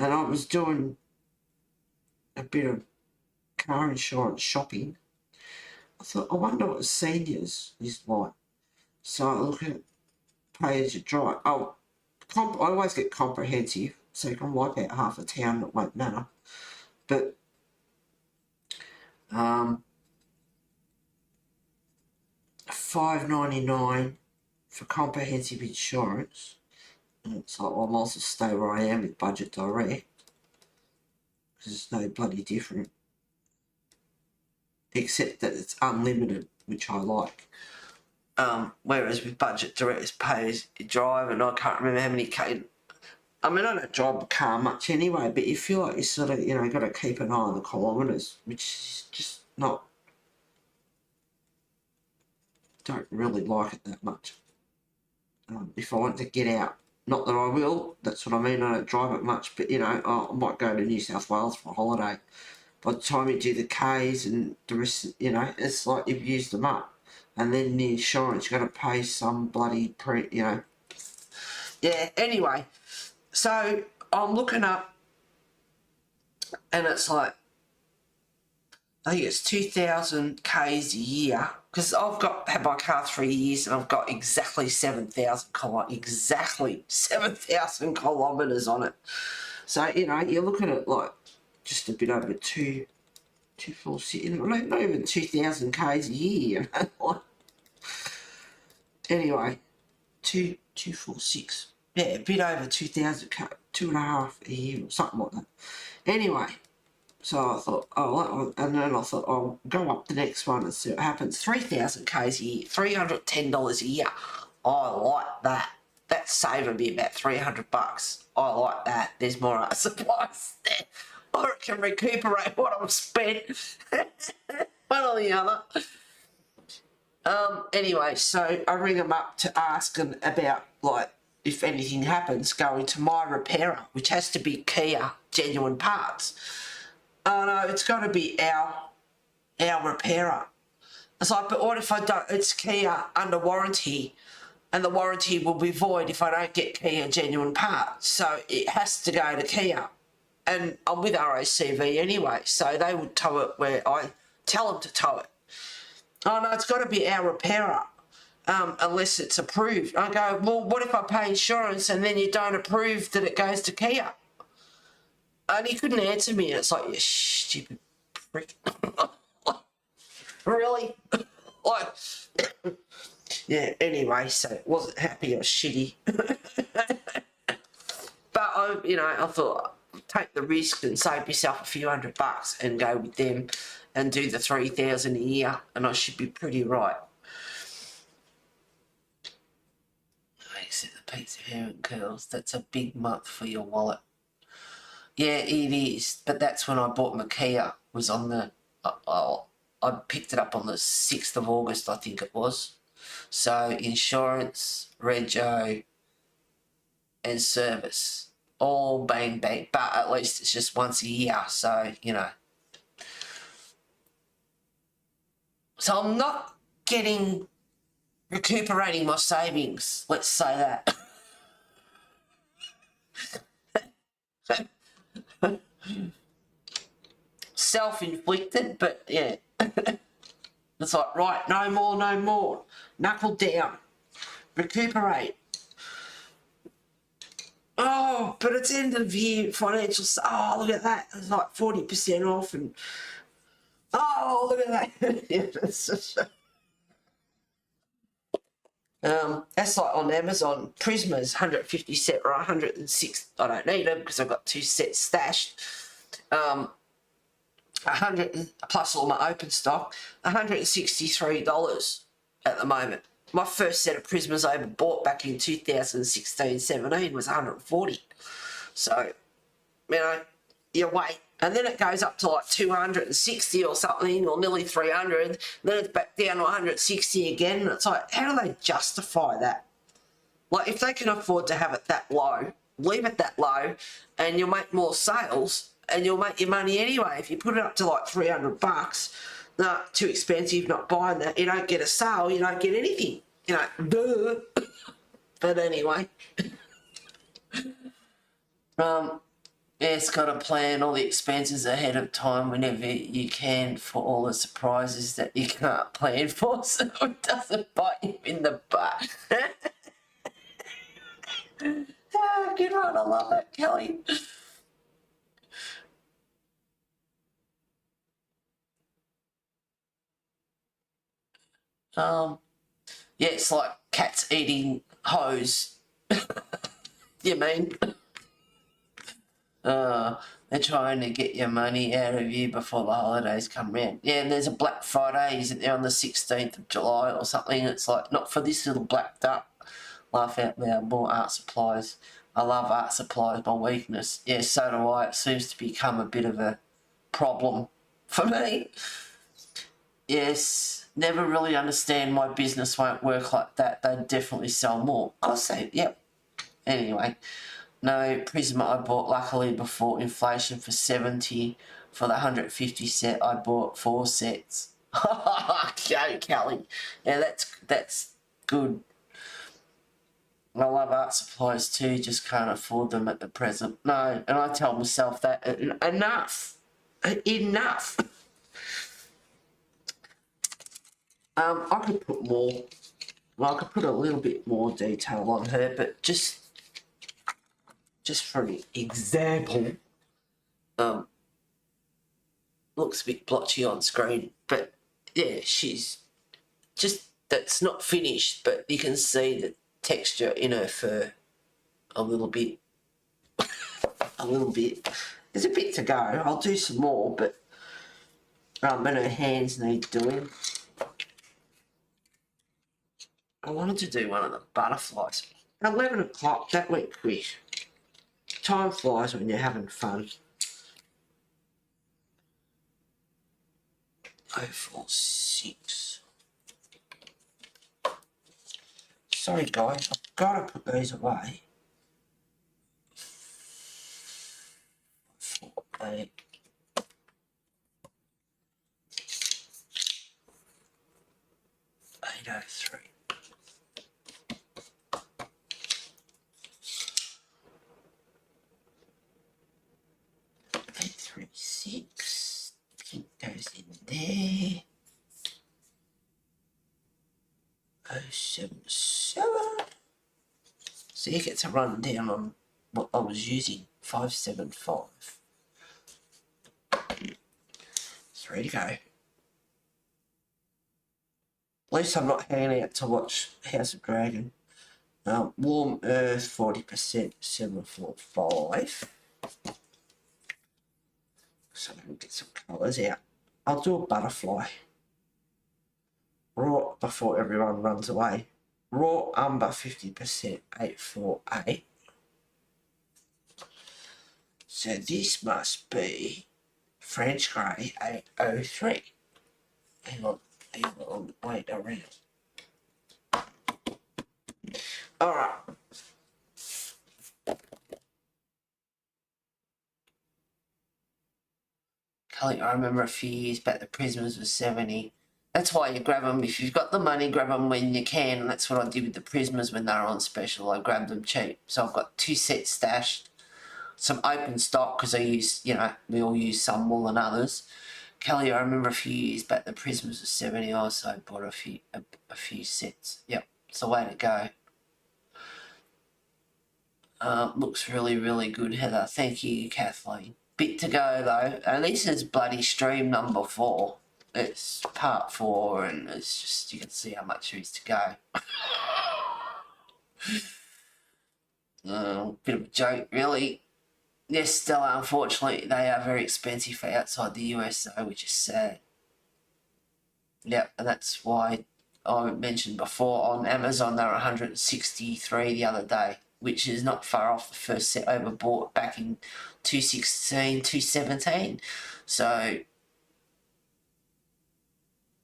And I was doing a bit of car insurance shopping. I thought, I wonder what seniors is like. So I look at pay as you drive. Oh, I always get comprehensive, so you can wipe out half a town, it won't matter. But $5.99 for comprehensive insurance. And it's like, well, I might as well stay where I am with Budget Direct, because it's no bloody different. Except that it's unlimited, which I like. Whereas with Budget Direct, it's pay as you drive, and I can't remember how many K. I mean, I don't drive a car much anyway, but you feel like you sort of, got to keep an eye on the kilometres, which is just not. Don't really like it that much. If I want to get out, not that I will, that's what I mean, I don't drive it much, but I might go to New South Wales for a holiday. By the time you do the Ks and the rest, it's like you've used them up. And then the insurance, you've got to pay some bloody Yeah, anyway. So I'm looking up, and it's like, I think it's 2,000 Ks a year, because I've had my car 3 years and I've got exactly 7,000 kilometres on it. So, you're looking at like just a bit over 246, not even 2,000 Ks a year. Anyway, 246. Yeah, a bit over 2,000 K, 2.5 a year or something like that. Anyway. So I thought, and then I thought, I'll go up the next one and see what happens. 3,000 Ks a year, $310 a year. I like that. That's saving me about $300. I like that. There's more art supplies there. Or it can recuperate what I've spent. One or the other. Anyway, so I ring them up to ask them about, like, if anything happens, going to my repairer, which has to be Kia genuine parts. Oh no, it's got to be our repairer. It's like, but what if I don't? It's Kia under warranty, and the warranty will be void if I don't get Kia genuine parts. So it has to go to Kia. And I'm with RACV anyway, so they would tow it where I tell them to tow it. Oh no, it's got to be our repairer, unless it's approved. I go, well, what if I pay insurance and then you don't approve that it goes to Kia? And he couldn't answer me, and it's like, you stupid prick. Really? Like, yeah, anyway, so it wasn't happy or shitty. But I thought, take the risk and save yourself a few $100 and go with them and do the 3,000 a year, and I should be pretty right. Except the pizza hair and curls, that's a big month for your wallet. Yeah, it is, but that's when I bought my Kia. Was on the I picked it up on the 6th of August, I think it was. So insurance, rego, and service, all bang bang, but at least it's just once a year, so so I'm not recuperating my savings, let's say that. Self-inflicted, but yeah. It's like, right, no more, knuckle down, recuperate. Oh, but it's end of year financial. Oh, look at that. It's like 40% off. And oh, look at that. Yeah, that's like on Amazon. Prismas, 150 set or 106. I don't need them because I've got 2 sets stashed. 100 plus all my open stock. $163 at the moment. My first set of Prismas I ever bought back in 2016-17 was 140. So, you wait. And then it goes up to like 260 or something, or nearly 300. Then it's back down to 160 again. And it's like, how do they justify that? Like, if they can afford to have it that low, leave it that low, and you'll make more sales, and you'll make your money anyway. If you put it up to like $300, no, too expensive, not buying that. You don't get a sale, you don't get anything. Duh. But anyway. It's got to plan all the expenses ahead of time whenever you can for all the surprises that you can't plan for, so it doesn't bite you in the butt. Oh, good one, I love that, Kelly. Yeah, it's like cats eating hose. You mean? They're trying to get your money out of you before the holidays come around. Yeah, and there's a Black Friday, isn't there, on the 16th of July or something? It's like, not for this little black duck. Laugh out loud, more art supplies. I love art supplies, my weakness. Yeah, so do I. It seems to become a bit of a problem for me. Yes, never really understand why business won't work like that. They definitely sell more. I'll say, yep. Anyway, no Prisma I bought luckily before inflation for 70. For the 150 set, I bought 4 sets. Okay, Kelly. Yeah, that's good. I love art supplies too, just can't afford them at the present. No, and I tell myself that enough. Enough. I could put more. Well, I could put a little bit more detail on her, but just for an example, looks a bit blotchy on screen, but yeah, she's just, that's not finished, but you can see the texture in her fur a little bit. A little bit. There's a bit to go. I'll do some more, but and her hands need doing. I wanted to do one of the butterflies. 11 o'clock, that went quick. Time flies when you're having fun. 046. Sorry guys, I've got to put these away. 48. there. 077. So you get to run down on what I was using. 575. 3 to go. At least I'm not hanging out to watch House of Dragon. Warm Earth 40%, 745. So let me get some colours out. I'll do a butterfly. Raw before everyone runs away. Raw umber 50%, 848. So this must be French grey 803. Hang on, wait around. Alright. Kelly, I remember a few years back the Prismas was 70. That's why you grab them. If you've got the money, grab them when you can. And that's what I did with the Prismas when they were on special. I grabbed them cheap. So I've got 2 sets stashed. Some open stock because I use, you know, we all use some more than others. Kelly, I remember a few years back the Prismas was 70. I also bought a few sets. Yep, it's the way to go. Looks really, really good, Heather. Thank you, Kathleen. Bit to go, though. At least it's bloody stream number 4. It's part 4, and it's just, you can see how much there is to go. Bit of a joke, really. Yes, Stella, unfortunately, they are very expensive for outside the US, though, which is sad. Yep, and that's why I mentioned before on Amazon they were 163 the other day, which is not far off the first set I ever bought back in 2016, 2017. So,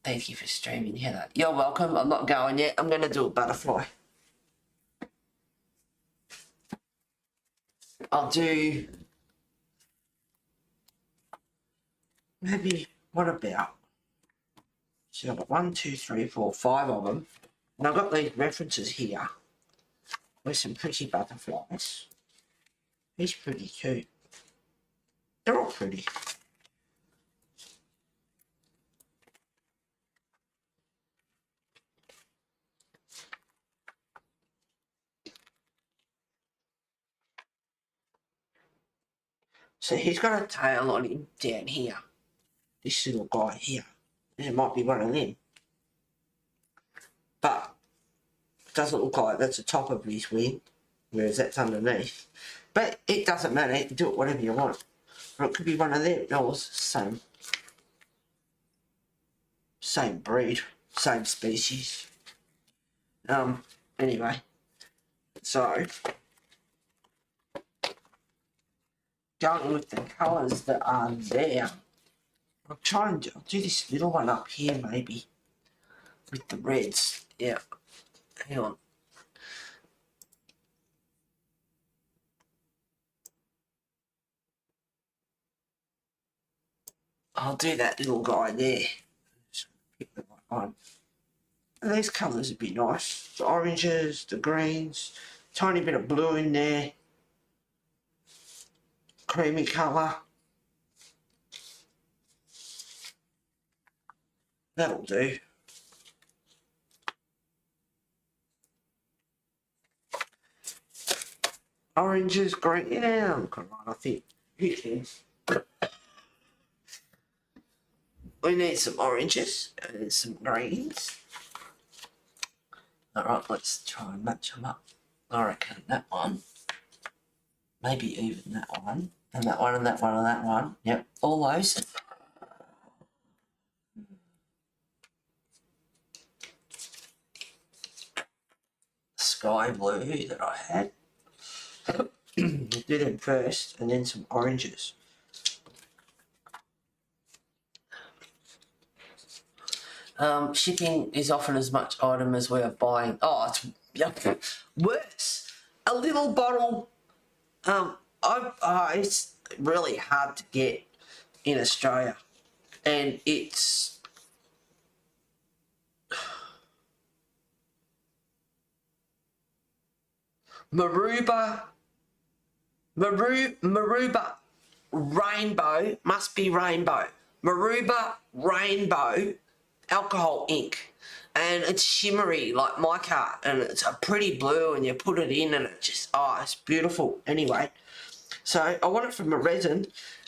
thank you for streaming, Heather. You're welcome. I'm not going yet. I'm going to do a butterfly. I'll do maybe, what about, so I've got 1, 2, 3, 4, 5 of them, and I've got these references here with some pretty butterflies. He's pretty too. They're all pretty. So he's got a tail on him down here. This little guy here. And it might be one of them. But it doesn't look like that's the top of his wing, whereas that's underneath. But it doesn't matter, you can do it whatever you want. Or it could be one of them. No, it's the same breed, same species. Anyway. So going with the colours that are there. I'll try and I'll do this little one up here maybe with the reds. Yeah, hang on. I'll do that little guy there. Just pick the right one. And these colours would be nice. The oranges, the greens, tiny bit of blue in there. Creamy colour. That'll do. Oranges, green, yeah, I'm right, I think. We need some oranges and some greens. Alright, let's try and match them up. I reckon that one. Maybe even that one. And that one and that one and that one. Yep, all those. Sky blue that I had. We'll do them first and then some oranges. Shipping is often as much item as we are buying. Oh, it's worse. A little bottle. It's really hard to get in Australia, and it's Maruba rainbow, must be rainbow. Maruba Rainbow alcohol ink, and it's shimmery like mica, and it's a pretty blue, and you put it in and it just, oh, it's beautiful. Anyway, so I want it from a resin,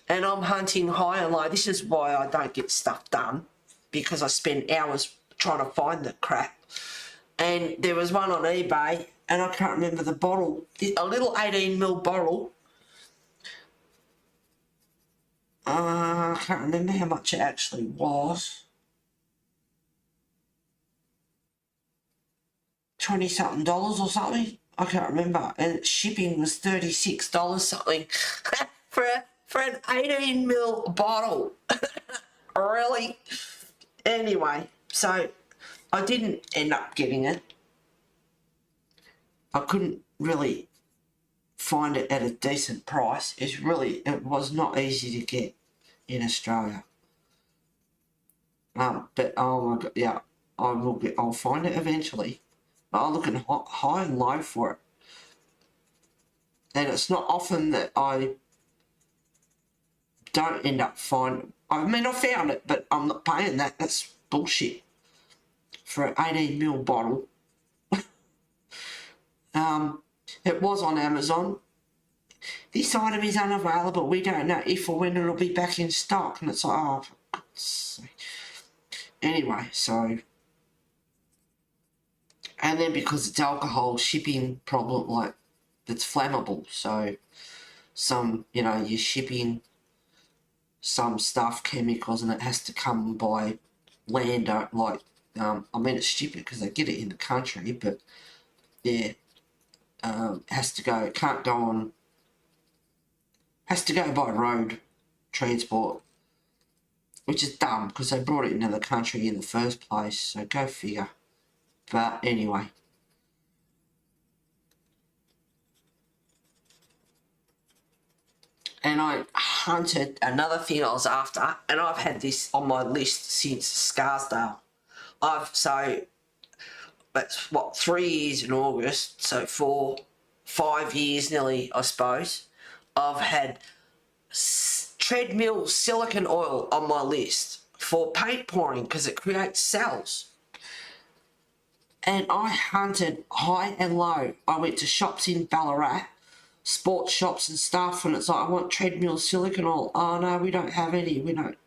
and I'm hunting high and low. This is why I don't get stuff done, because I spend hours trying to find the crap. And there was one on eBay, and I can't remember the bottle, a little 18ml bottle. I can't remember how much it actually was. 20 something dollars or something. I can't remember. And shipping was $36 something for an 18ml bottle. Really? Anyway, so I didn't end up getting it. I couldn't really find it at a decent price. It was not easy to get in Australia. But oh my god, yeah, I'll find it eventually. I'll look at high and low for it. And it's not often that I don't end up finding. I mean, I found it, but I'm not paying that. That's bullshit for an 18ml bottle. It was on Amazon. This item is unavailable. We don't know if or when it'll be back in stock. And it's like, oh, for God's sake. Anyway, so. And then because it's alcohol, shipping problem, like, it's flammable. So, you're shipping some stuff, chemicals, and it has to come by land, like, I mean, it's stupid because they get it in the country, but, yeah, has to go, it can't go on, has to go by road transport, which is dumb because they brought it into the country in the first place, so go figure. But anyway. And I hunted another thing I was after, and I've had this on my list since Scarsdale. So that's what, 3 years in August, so 5 years nearly, I suppose, I've had treadmill silicone oil on my list for paint pouring because it creates cells. And I hunted high and low. I went to shops in Ballarat, sports shops and stuff, and it's like, I want treadmill silicone oil. Oh no, we don't have any, we don't.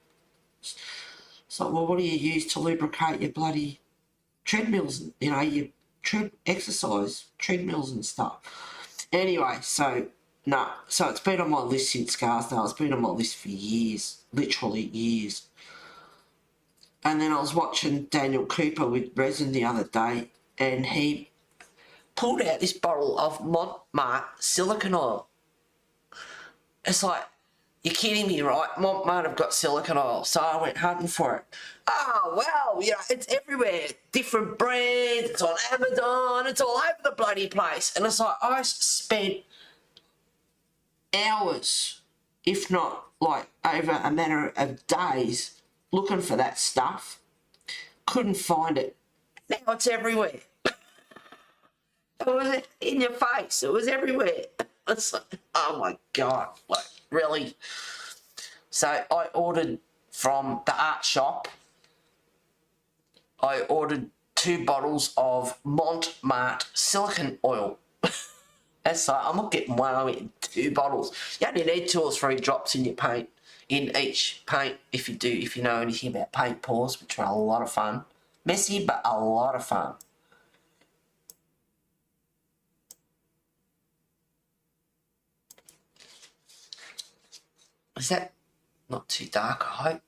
It's like, well, what do you use to lubricate your bloody treadmills, your exercise treadmills and stuff. Anyway, so it's been on my list since Scarsdale. It's been on my list for years, literally years. And then I was watching Daniel Cooper with resin the other day, and he pulled out this bottle of Montmart silicone oil. It's like, you're kidding me, right? Montmart have got silicone oil, so I went hunting for it. Oh, well, it's everywhere. Different brands, it's on Amazon, it's all over the bloody place. And it's like, I spent hours, if not like over a matter of days, looking for that stuff. Couldn't find it. Now it's everywhere. It was in your face. It was everywhere. It's like, oh my God, like, really? So I ordered from the art shop, I ordered 2 bottles of Montmart silicone oil. That's like, I'm not getting one, I'm getting 2 bottles. You only need 2 or 3 drops in your paint, in each paint, if you know anything about paint pours, which are a lot of fun. Messy, but a lot of fun. Is that not too dark, I hope?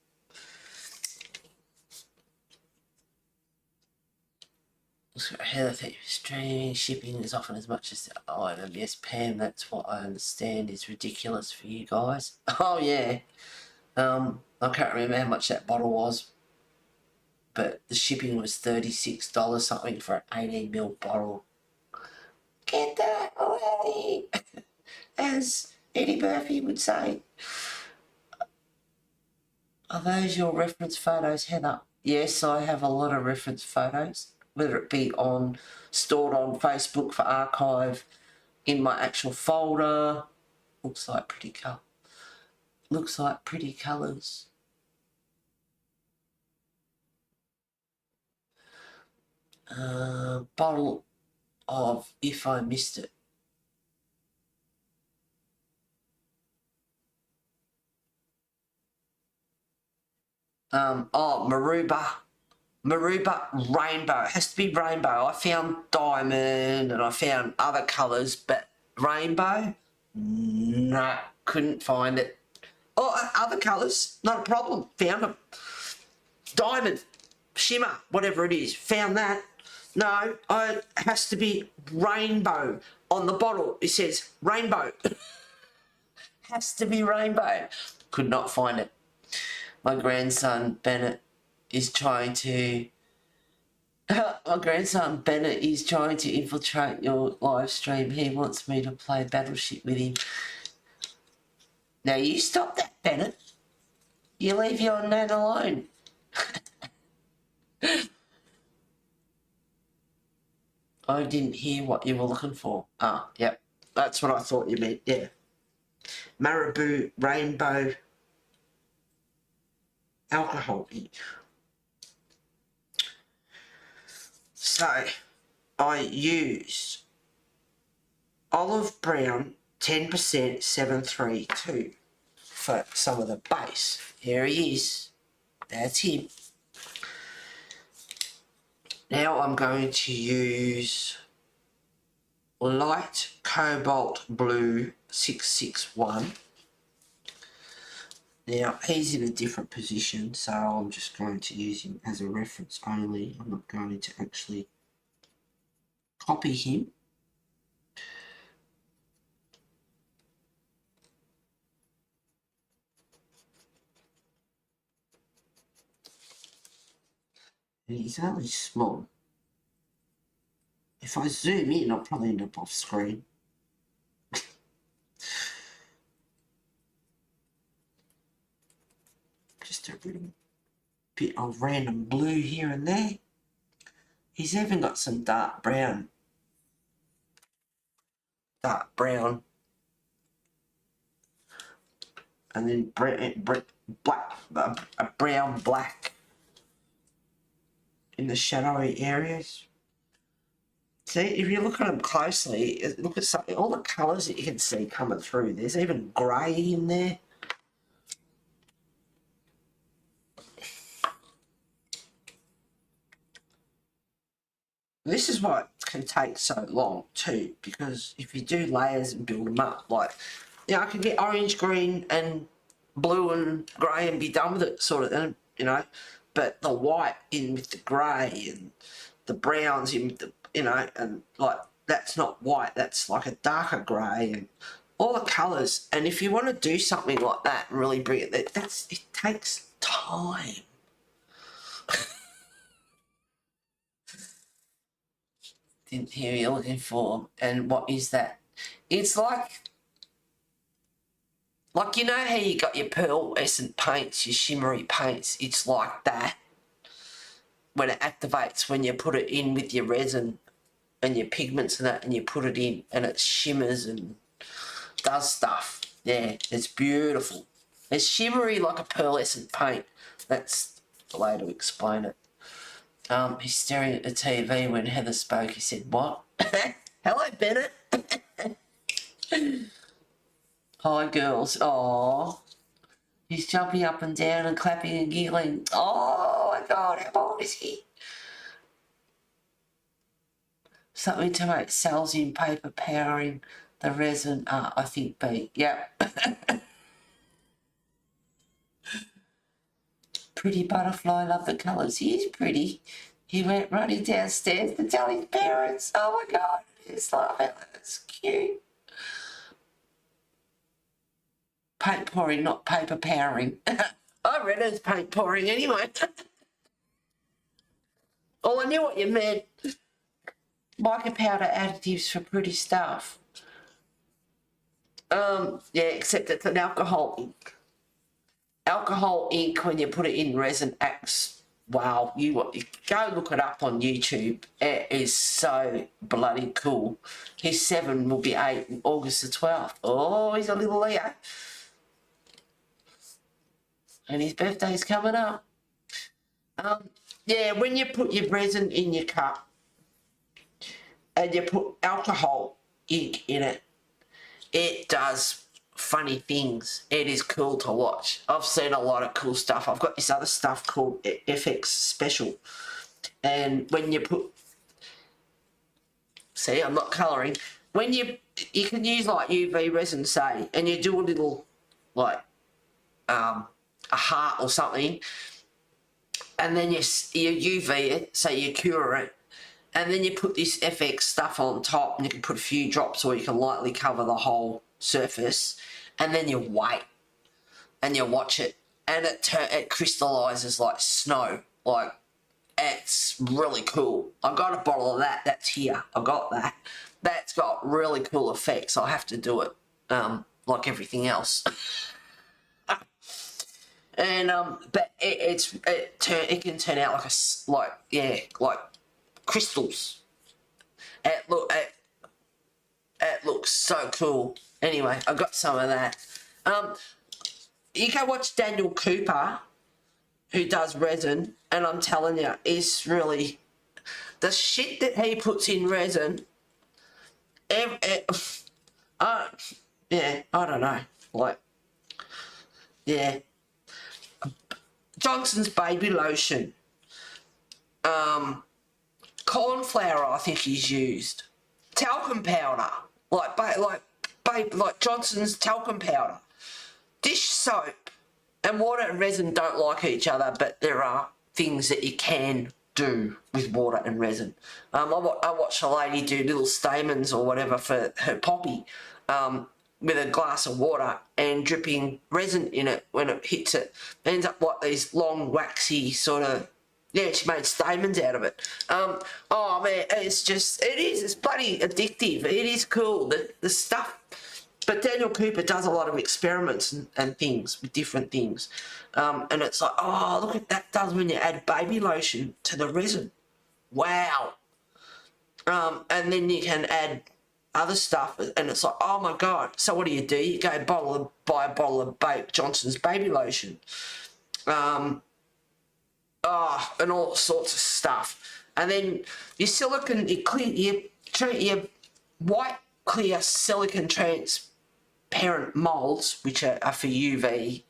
Heather, streaming shipping is often as much as the item. Yes, Pam, that's what I understand is ridiculous for you guys. Oh yeah. I can't remember how much that bottle was, but the shipping was $36 something for an 18ml bottle. Get that away, as Eddie Murphy would say. Are those your reference photos, Heather? Yes, I have a lot of reference photos, whether it be stored on Facebook for archive, in my actual folder. Looks like pretty colours. bottle of If I Missed It. Maruba rainbow. It has to be rainbow. I found diamond and I found other colours, but rainbow, no, couldn't find it. Oh, other colours, not a problem. Found them. Diamond, shimmer, whatever it is, found that. No, it has to be rainbow. On the bottle, it says rainbow. Has to be rainbow. Could not find it. My grandson Bennett is trying to infiltrate your live stream. He wants me to play Battleship with him. Now you stop that, Bennett. You leave your nan alone. I didn't hear what you were looking for. Ah, yep. That's what I thought you meant, yeah. Marabou Rainbow Alcohol ink. So, I used olive brown 10% 732 for some of the base. Here he is. That's him. Now I'm going to use light cobalt blue 661. Now he's in a different position, so I'm just going to use him as a reference only. I'm not going to actually copy him. And he's only small. If I zoom in, I'll probably end up off screen. Just a little bit of random blue here and there. He's even got some dark brown. And then black, a brown black in the shadowy areas. See, if you look at them closely, look at all the colours that you can see coming through. There's even grey in there. This is why it can take so long too, because if you do layers and build them up, like, you know, I can get orange, green and blue and grey and be done with it, sort of, and, you know, but the white in with the grey and the browns in with the, you know, and like, that's not white, that's like a darker grey and all the colours. And if you want to do something like that and really bring it, it takes time. Didn't hear you're looking for. And what is that? It's like, you know how you got your pearlescent paints, your shimmery paints, it's like that. When it activates, when you put it in with your resin and your pigments and that, and you put it in and it shimmers and does stuff. Yeah, it's beautiful. It's shimmery like a pearlescent paint. That's the way to explain it. He's staring at the TV when Heather spoke. He said, "What?" Hello, Bennett. Hi, girls. Oh, he's jumping up and down and clapping and giggling. Oh, my God, how old is he? Something to make cells in paper powering the resin. I think B. Yep. Pretty butterfly, love the colours. He is pretty. He went running downstairs to tell his parents. Oh, my God, it's like, that's cute. Paint pouring, not paper powering. I read it as paint pouring anyway. Oh, I knew what you meant. Mica powder additives for pretty stuff. Yeah, except it's an alcohol ink. Alcohol ink, when you put it in resin, acts, wow, you go look it up on YouTube. It is so bloody cool. His 7 will be 8 on August the 12th. Oh, he's a little Leo. And his birthday's coming up. Yeah, when you put your resin in your cup, and you put alcohol ink in it, it does funny things. It is cool to watch. I've seen a lot of cool stuff. I've got this other stuff called FX Special, and when you put, see, I'm not colouring. When you can use like UV resin, say, and you do a little like a heart or something, and then you UV it, so you cure it, and then you put this FX stuff on top, and you can put a few drops, or you can lightly cover the whole surface, and then you wait and you watch it, and it crystallizes like snow. Like, it's really cool. I got a bottle of that. That's here. I got that. That's got really cool effects. I have to do it, like everything else. And but it can turn out like crystals. It looks so cool. Anyway, I got some of that. You can watch Daniel Cooper, who does resin, and I'm telling you, it's really the shit that he puts in resin. Yeah, I don't know. Like, yeah. Johnson's baby lotion. Corn flour, I think he's used. Talcum powder, like Johnson's talcum powder. Dish soap. And water and resin don't like each other, but there are things that you can do with water and resin. I watched a lady do little stamens or whatever for her poppy, with a glass of water and dripping resin in it. When it hits it, it ends up like these long waxy sort of, yeah, she made stamens out of it. Oh man, it's bloody addictive. It is cool, the stuff. But Daniel Cooper does a lot of experiments and things with different things. And it's like, oh, look at that does when you add baby lotion to the resin. Wow. And then you can add other stuff, and it's like, oh my God. So what do? You go buy a bottle of Johnson's baby lotion. And all sorts of stuff. And then your silicone, you treat your white clear silicone transparent moulds, which are for UV.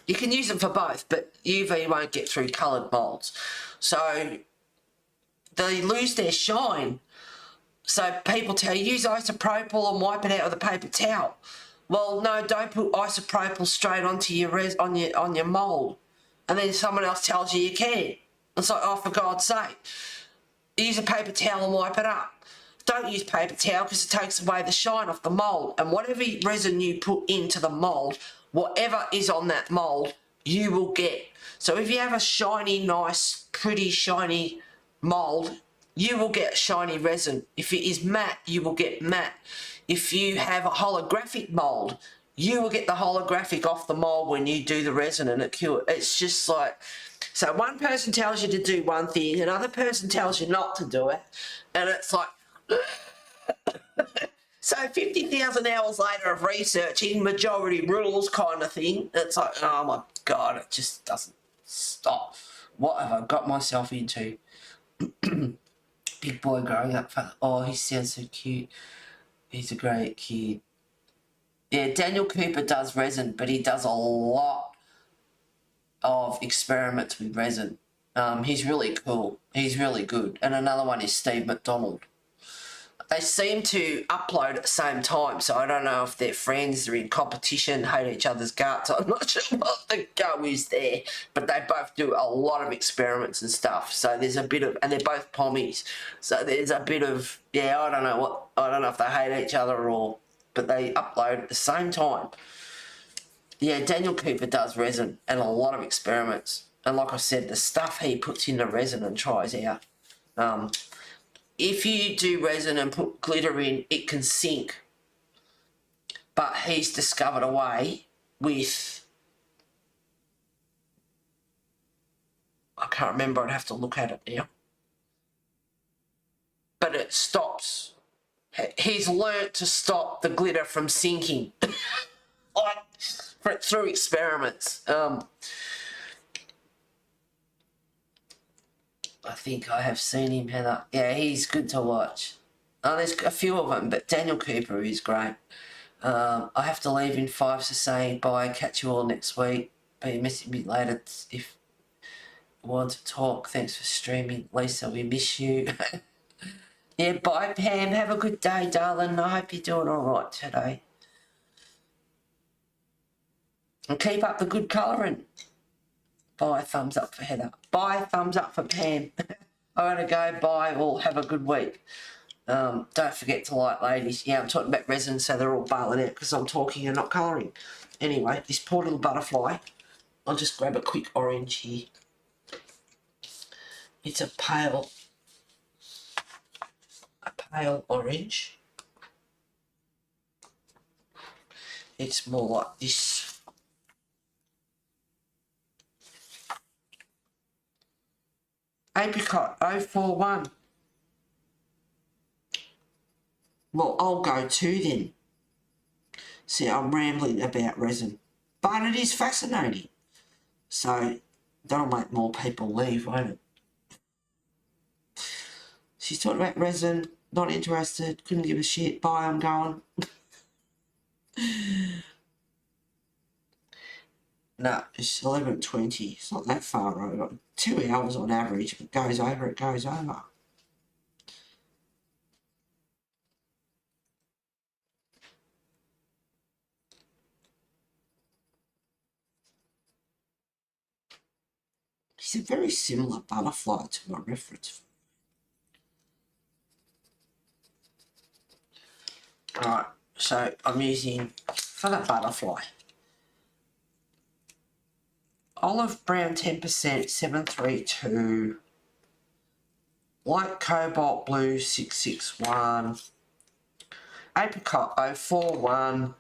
You can use them for both, but UV won't get through coloured moulds. So they lose their shine. So people tell you, use isopropyl and wipe it out with a paper towel. Well, no, don't put isopropyl straight onto on your mould. And then someone else tells you can. It's like, oh, for God's sake. Use a paper towel and wipe it up. Don't use paper towel because it takes away the shine off the mould. And whatever resin you put into the mould, whatever is on that mould, you will get. So if you have a shiny, nice, pretty, shiny mould, you will get shiny resin. If it is matte, you will get matte. If you have a holographic mould, you will get the holographic off the mould when you do the resin and it cure. It's just like, so one person tells you to do one thing, another person tells you not to do it, and it's like, so 50,000 hours later of researching, majority rules kind of thing, it's like, oh my God, it just doesn't stop. What have I got myself into? Big boy growing up, oh, he sounds so cute. He's a great kid. Yeah, Daniel Cooper does resin, but he does a lot of experiments with resin. He's really cool. He's really good. And another one is Steve McDonald. They seem to upload at the same time, so I don't know if they're friends, they're in competition, hate each other's guts. I'm not sure what the go is there, but they both do a lot of experiments and stuff. So there's a bit of, and they're both pommies. So there's a bit of, yeah, I don't know if they hate each other or, but they upload at the same time. Yeah, Daniel Cooper does resin and a lot of experiments. And like I said, the stuff he puts into resin and tries out. If you do resin and put glitter in, it can sink. But he's discovered a way with, I can't remember, I'd have to look at it now. But it stops. He's learnt to stop the glitter from sinking. Through experiments. I think I have seen him, Heather. Yeah, he's good to watch. Oh, there's a few of them, but Daniel Cooper is great. I have to leave in 5, so say bye. Catch you all next week. Be messaging me later if you want to talk. Thanks for streaming. Lisa, we miss you. Yeah, bye, Pam. Have a good day, darling. I hope you're doing all right today. And keep up the good colouring. Bye, thumbs up for Heather. Bye, thumbs up for Pam. I'm going to go. Bye. All have a good week. Don't forget to like, ladies. Yeah, I'm talking about resin, so they're all bailing out because I'm talking and not colouring. Anyway, this poor little butterfly. I'll just grab a quick orange here. It's a pale orange. It's more like this. Apricot 041. Well, I'll go 2 then. See, I'm rambling about resin. But it is fascinating. So, that'll make more people leave, won't it? She's talking about resin, not interested, couldn't give a shit, bye, I'm going. No, it's 11:20. It's not that far over. 2 hours on average. If it goes over, it goes over. It's a very similar butterfly to my reference. Alright, so I'm using, for the butterfly, olive brown 10%, 732, light cobalt blue 661, apricot 041,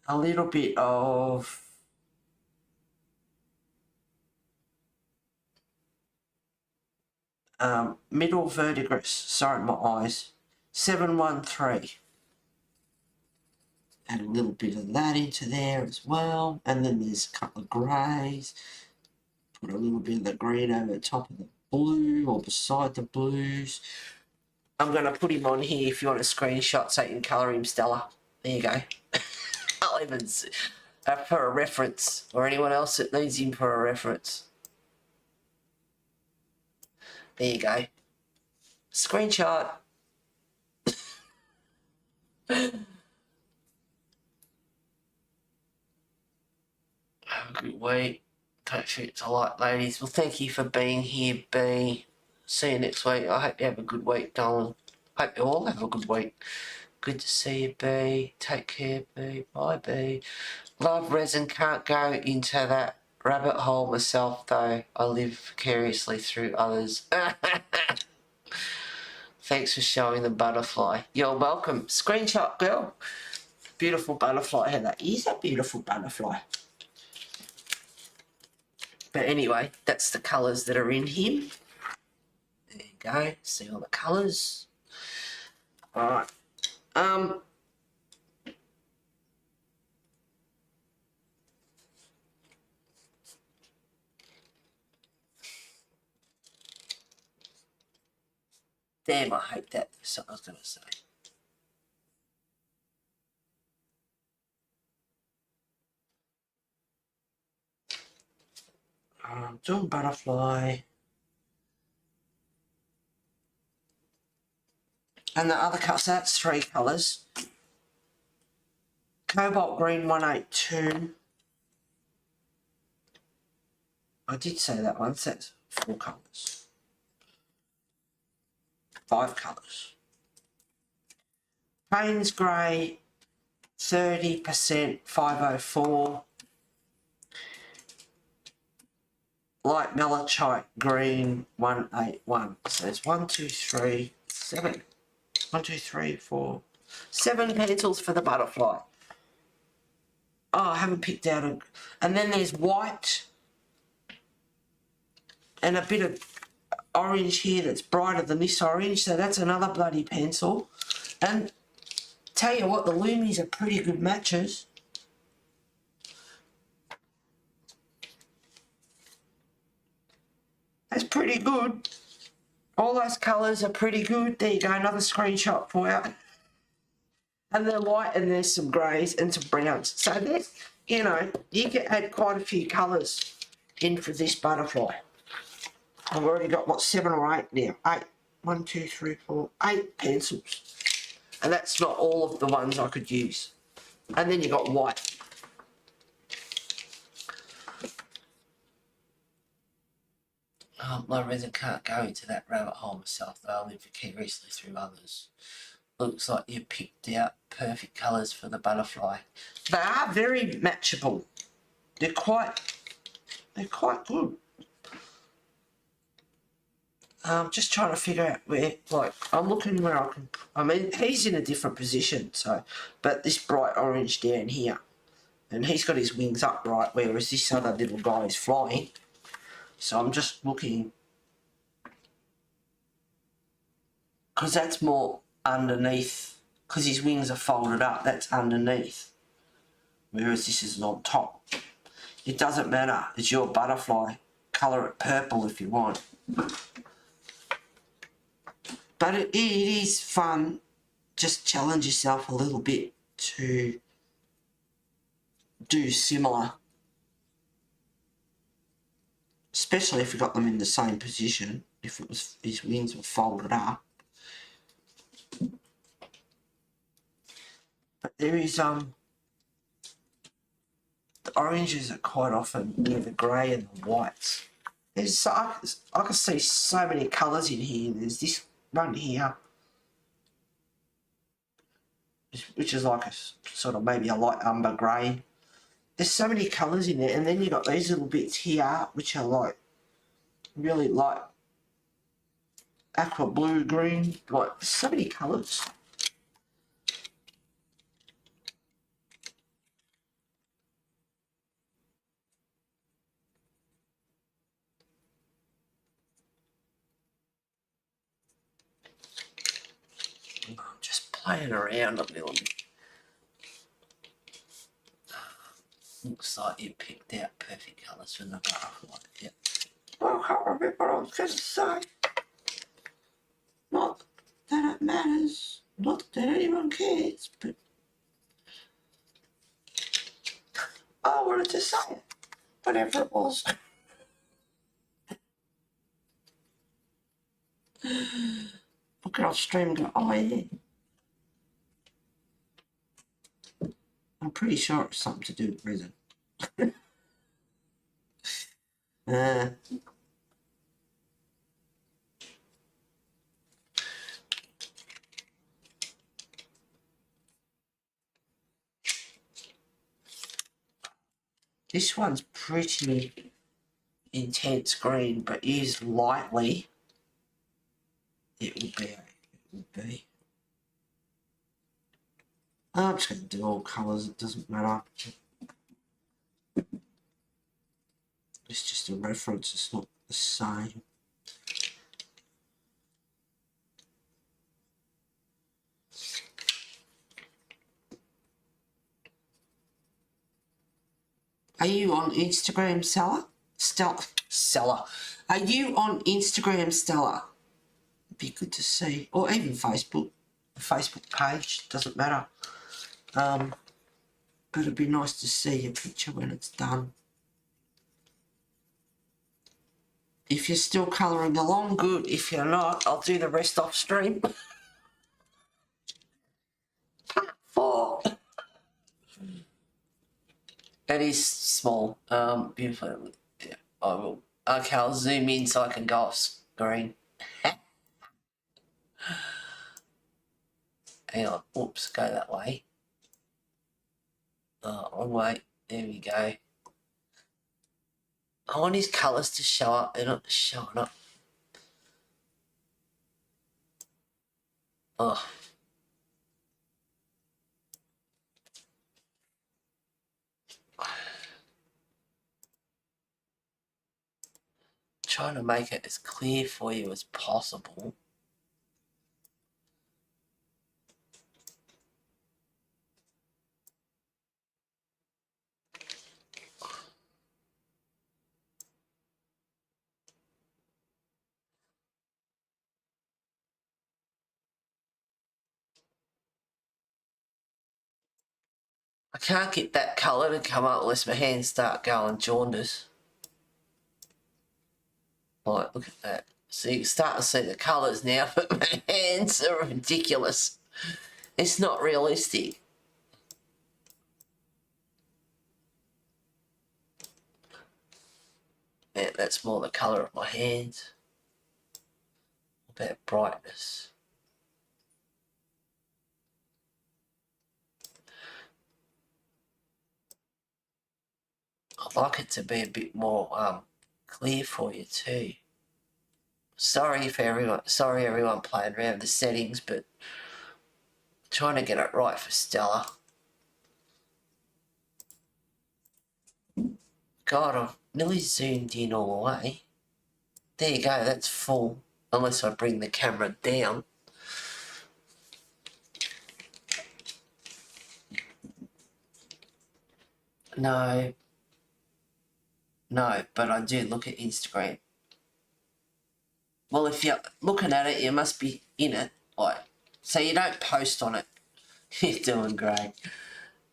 a little bit of middle verdigris, sorry my eyes, 713. Add a little bit of that into there as well, and then there's a couple of greys. Put a little bit of the green over the top of the blue or beside the blues. I'm going to put him on here if you want a screenshot so you can colour him, Stella. There you go. I'll even for a reference, or anyone else that needs him for a reference. There you go. Screenshot. Have a good week. Don't forget to like, ladies. Well, thank you for being here, B. See you next week. I hope you have a good week, darling. Hope you all have a good week. Good to see you, B. Take care, B. Bye, B. Love resin. Can't go into that rabbit hole myself, though. I live vicariously through others. Thanks for showing the butterfly. You're welcome. Screenshot, girl. Beautiful butterfly. That is a beautiful butterfly. But anyway, that's the colours that are in him. There you go. See all the colours. All right. Damn, I hate that. That's what I was going to say. Doing butterfly. And the other colours, so that's 3 colours. Cobalt green 182. I did say that one, so that's 4 colours. 5 colours. Payne's grey 30%, 504. Light malachite green 181. So it's 1, 2, 3, 7. 1, 2, 3, 4. 7 pencils for the butterfly. Oh, I haven't picked out a... And then there's white and a bit of orange here that's brighter than this orange. So that's another bloody pencil. And tell you what, the Lumies are pretty good matches. That's pretty good. All those colours are pretty good. There you go, another screenshot for you. And they're light, and there's some greys and some browns. So there's, you know, you can add quite a few colours in for this butterfly. I've already got, what, 7 or 8 now. 8. 1, 2, 3, 4, 8 pencils. And that's not all of the ones I could use. And then you got white. Oh, my resin can't go into that rabbit hole myself, though. I'll live vicariously through others. Looks like you picked out perfect colours for the butterfly. They are very matchable. They're quite good. I'm just trying to figure out where, like, I'm looking where I can, I mean, he's in a different position, so, but this bright orange down here, and he's got his wings upright, whereas this other little guy is flying. So I'm just looking, because that's more underneath, because his wings are folded up, that's underneath, whereas this is on top. It doesn't matter, it's your butterfly. Colour it purple if you want. But it is fun. Just challenge yourself a little bit to do similar. Especially if you got them in the same position. If it was his wings were folded up. But there is the oranges are quite often near the grey and the whites. There's I can see so many colours in here. There's this one here, which is like a sort of maybe a light umber grey. There's so many colours in there, and then you got these little bits here, which are like really light aqua blue, green, like so many colours. I'm just playing around a little bit. Looks like you picked out perfect colours for the butterfly. Yep. Well, I can't remember what I was going to say. Not that it matters. Not that anyone cares, but I wanted to say it. Whatever it was. Look at off stream and go, oh yeah. I'm pretty sure it's something to do with resin. This one's pretty intense green, but used lightly, it would be. I'm just going to do all colours, it doesn't matter. It's just a reference, it's not the same. Are you on Instagram, Stella? Stella. Are you on Instagram, Stella? It'd be good to see. Or even Facebook. A Facebook page, doesn't matter. But it'd be nice to see your picture when it's done. If you're still colouring along, good. If you're not, I'll do the rest off stream. Part 4. It is small. Beautiful. Yeah, I will. Okay, I'll zoom in so I can go off screen. Hang on. Oops, go that way. Oh, wrong way. There we go. I want his colours to show up. They're not showing up. Oh. Trying to make it as clear for you as possible. I can't get that colour to come up unless my hands start going jaundice. Like, look at that. So you can start to see the colours now, but my hands are ridiculous. It's not realistic. Yeah, that's more the colour of my hands. What about brightness? I'd like it to be a bit more clear for you too. Sorry everyone playing around with the settings, but trying to get it right for Stella. God, I've nearly zoomed in all the way. There you go, that's full. Unless I bring the camera down. No, but I do look at Instagram. Well, if you're looking at it, you must be in it. Like, so you don't post on it. You're doing great.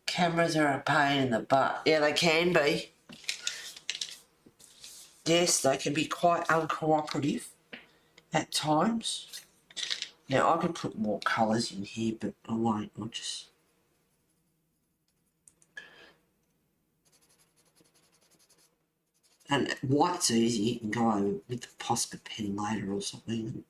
Cameras are a pain in the butt. Yeah, they can be. Yes, they can be quite uncooperative at times. Now, I could put more colours in here, but I won't. I'll just... And white's easy. You can go over with the Posca pen later or something.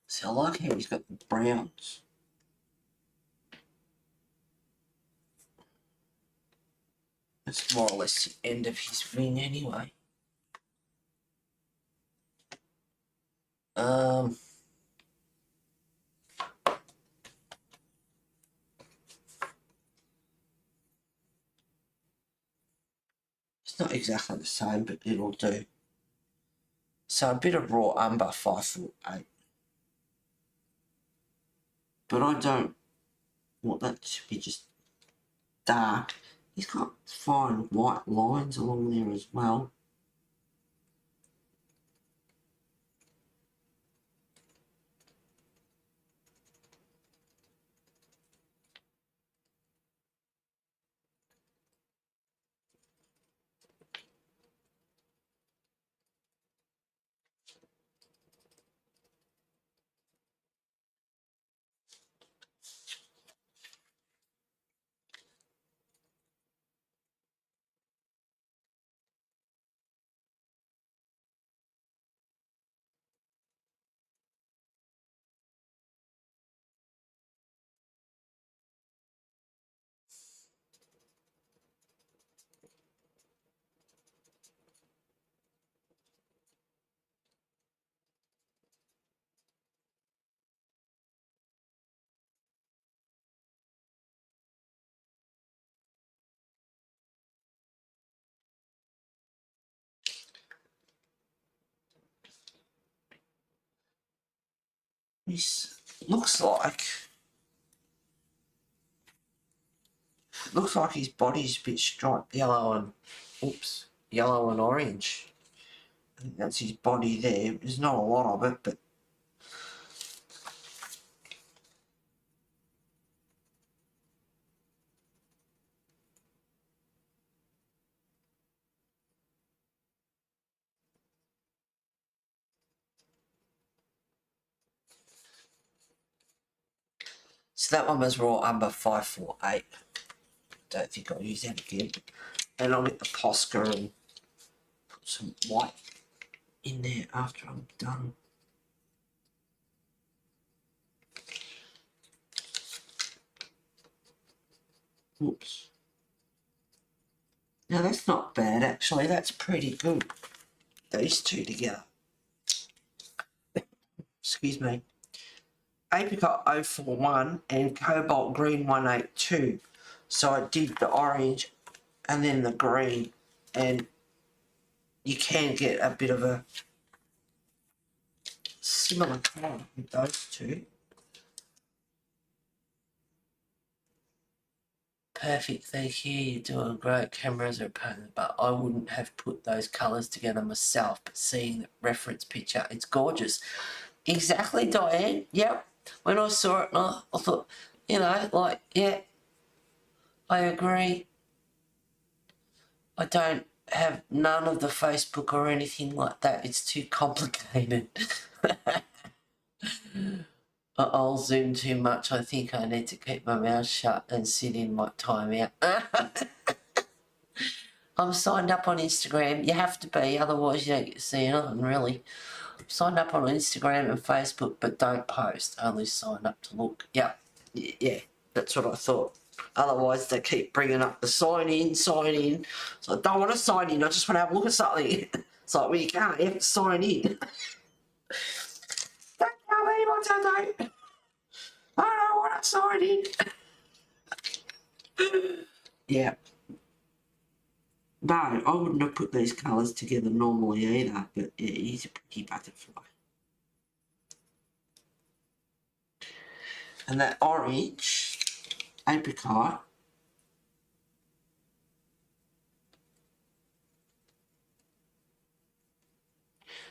See, I like how he's got the browns. That's more or less the end of his wing anyway. It's not exactly the same, but it'll do. So a bit of raw umber, 5'8". But I don't want that to be just dark. He's got fine white lines along there as well. This looks like his body's a bit striped yellow and orange. I think that's his body there. There's not a lot of it, but so that one was raw umber 548. Don't think I'll use that again. And I'll get the Posca and put some white in there after I'm done. Oops. Now that's not bad actually, that's pretty good. These two together. Excuse me. Apricot 041 and Cobalt Green 182. So I did the orange and then the green, and you can get a bit of a similar colour with those two. perfect, thank you. You're doing great. Cameras are a pain, but I wouldn't have put those colours together myself. But seeing the reference picture, it's gorgeous. Exactly, Diane. Yep. When I saw it, I thought, you know, like, yeah, I agree. I don't have none of the Facebook or anything like that. It's too complicated. I'll zoom too much. I think I need to keep my mouth shut and sit in my time out. I'm signed up on Instagram. You have to be, otherwise you don't get to see anything, really. I'm signed up on Instagram and Facebook, but don't post. Only sign up to look. Yep. Yeah, that's what I thought. Otherwise, they keep bringing up the sign in. So I don't want to sign in. I just want to have a look at something. It's like, well, you can't. You have to sign in. Don't tell me what to do. I don't want to sign in. Yeah. No, I wouldn't have put these colours together normally either, but yeah, he's a pretty butterfly. And that orange, apricot,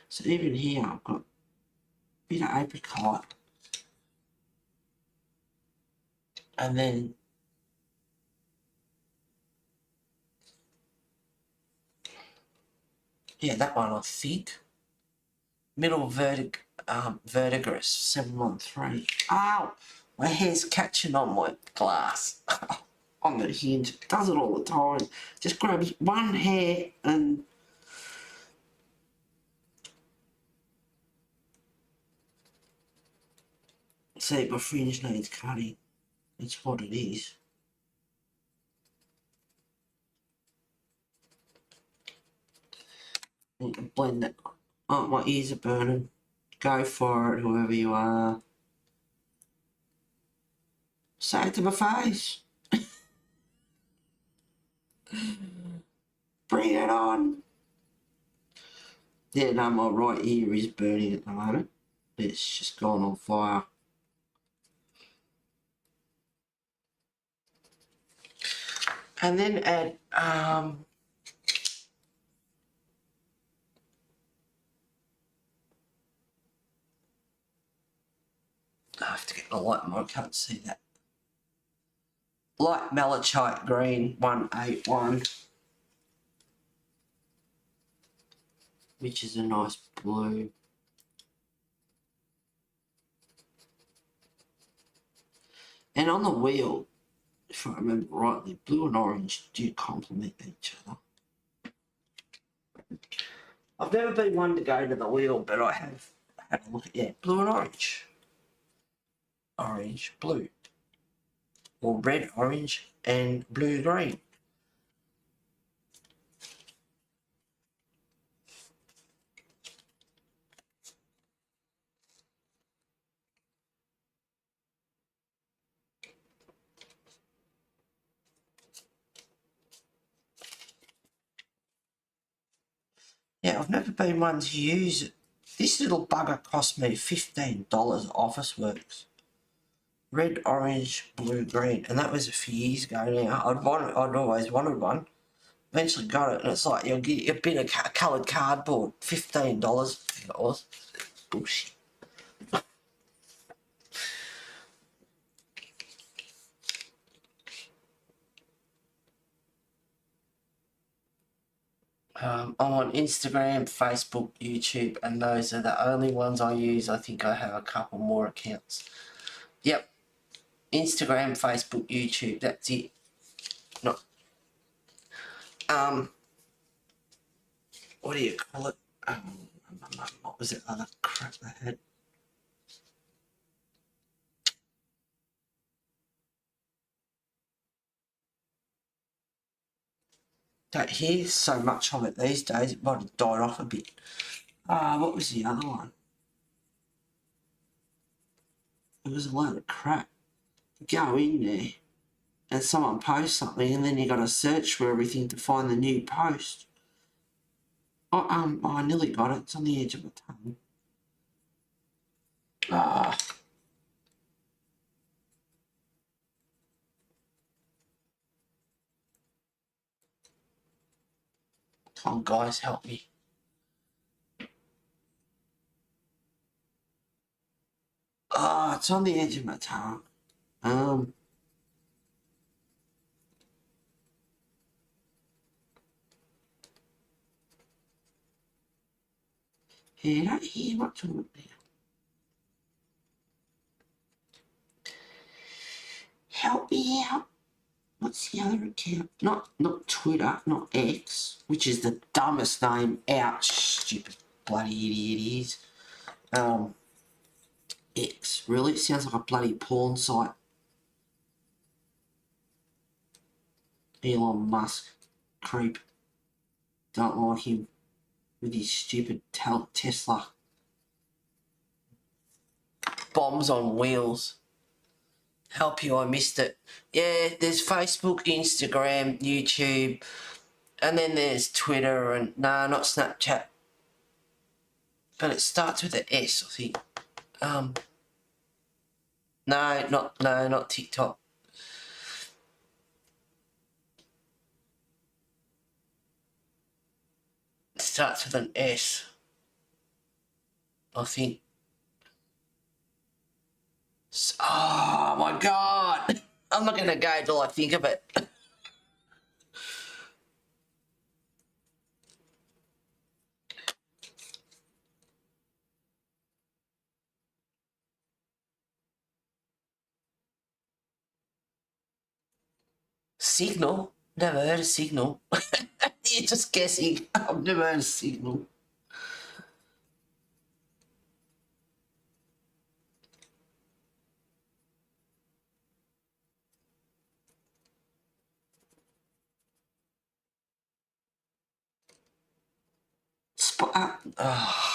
so even here I've got a bit of apricot, and then yeah, that one I think. Middle verdigris 713. Ow! My hair's catching on my glass. On the hinge. It does it all the time. Just grabs one hair and see, my fringe needs cutting. That's what it is. Need to blend that. Oh, my ears are burning. Go for it, whoever you are. Say it to my face. Bring it on. Yeah, no, my right ear is burning at the moment. It's just gone on fire. And then add I have to get the light more, I can't see that. Light malachite green 181, which is a nice blue. And on the wheel, if I remember rightly, blue and orange do complement each other. I've never been one to go to the wheel, but I have had a look at, yeah, blue and orange. Orange, blue. Or red, orange, and blue, green. Yeah, I've never been one to use it. This little bugger cost me $15 at Officeworks. Red, orange, blue, green, and that was a few years ago now. I'd always wanted one. Eventually got it, and it's like you'll get a bit of coloured cardboard, $15. I think it was. Bullshit. I'm on Instagram, Facebook, YouTube, and those are the only ones I use. I think I have a couple more accounts. Yep. Instagram, Facebook, YouTube, that's it. Not what do you call it? What was it other crap I had? Don't hear so much of it these days. It might have died off a bit. What was the other one? It was a load of crap. Go in there and someone posts something, and then you got to search for everything to find the new post. I nearly got it. It's on the edge of my tongue. Ah. Come on, guys, help me. Oh, it's on the edge of my tongue. Yeah, don't hear much of it now. Help me out. What's the other account? Not Twitter, not X, which is the dumbest name out. Stupid bloody idiot he is. X, really? It sounds like a bloody porn site. Elon Musk. Creep. Don't like him. With his stupid Tesla. Bombs on wheels. Help you, I missed it. Yeah, there's Facebook, Instagram, YouTube, and then there's Twitter and, no, not Snapchat. But it starts with an S, I think. No, not TikTok. It starts with an S, I think. Oh my God. I'm not going to go till I think of it. Signal? Never heard of Signal. You're just guessing. I've never heard of Signal. Oh.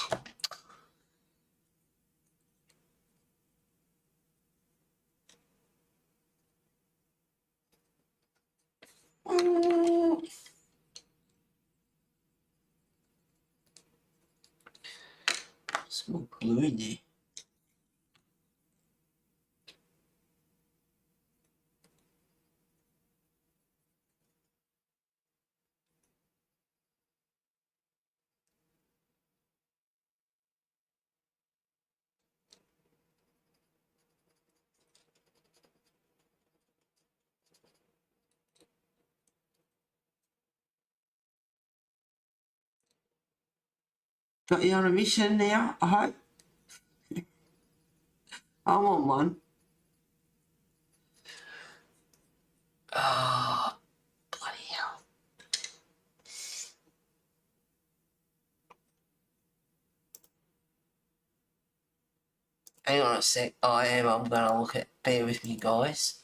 Some more glue in there. Got you on a mission now, I hope. I'm on one. Oh, bloody hell. Hang on a sec. I'm going to look at, bear with me, guys.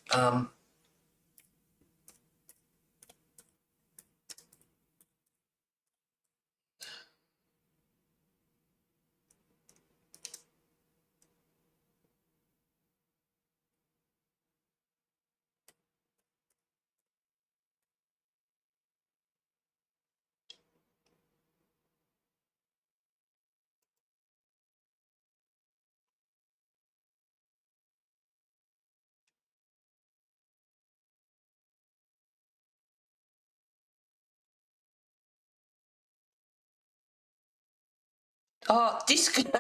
Oh, Discord.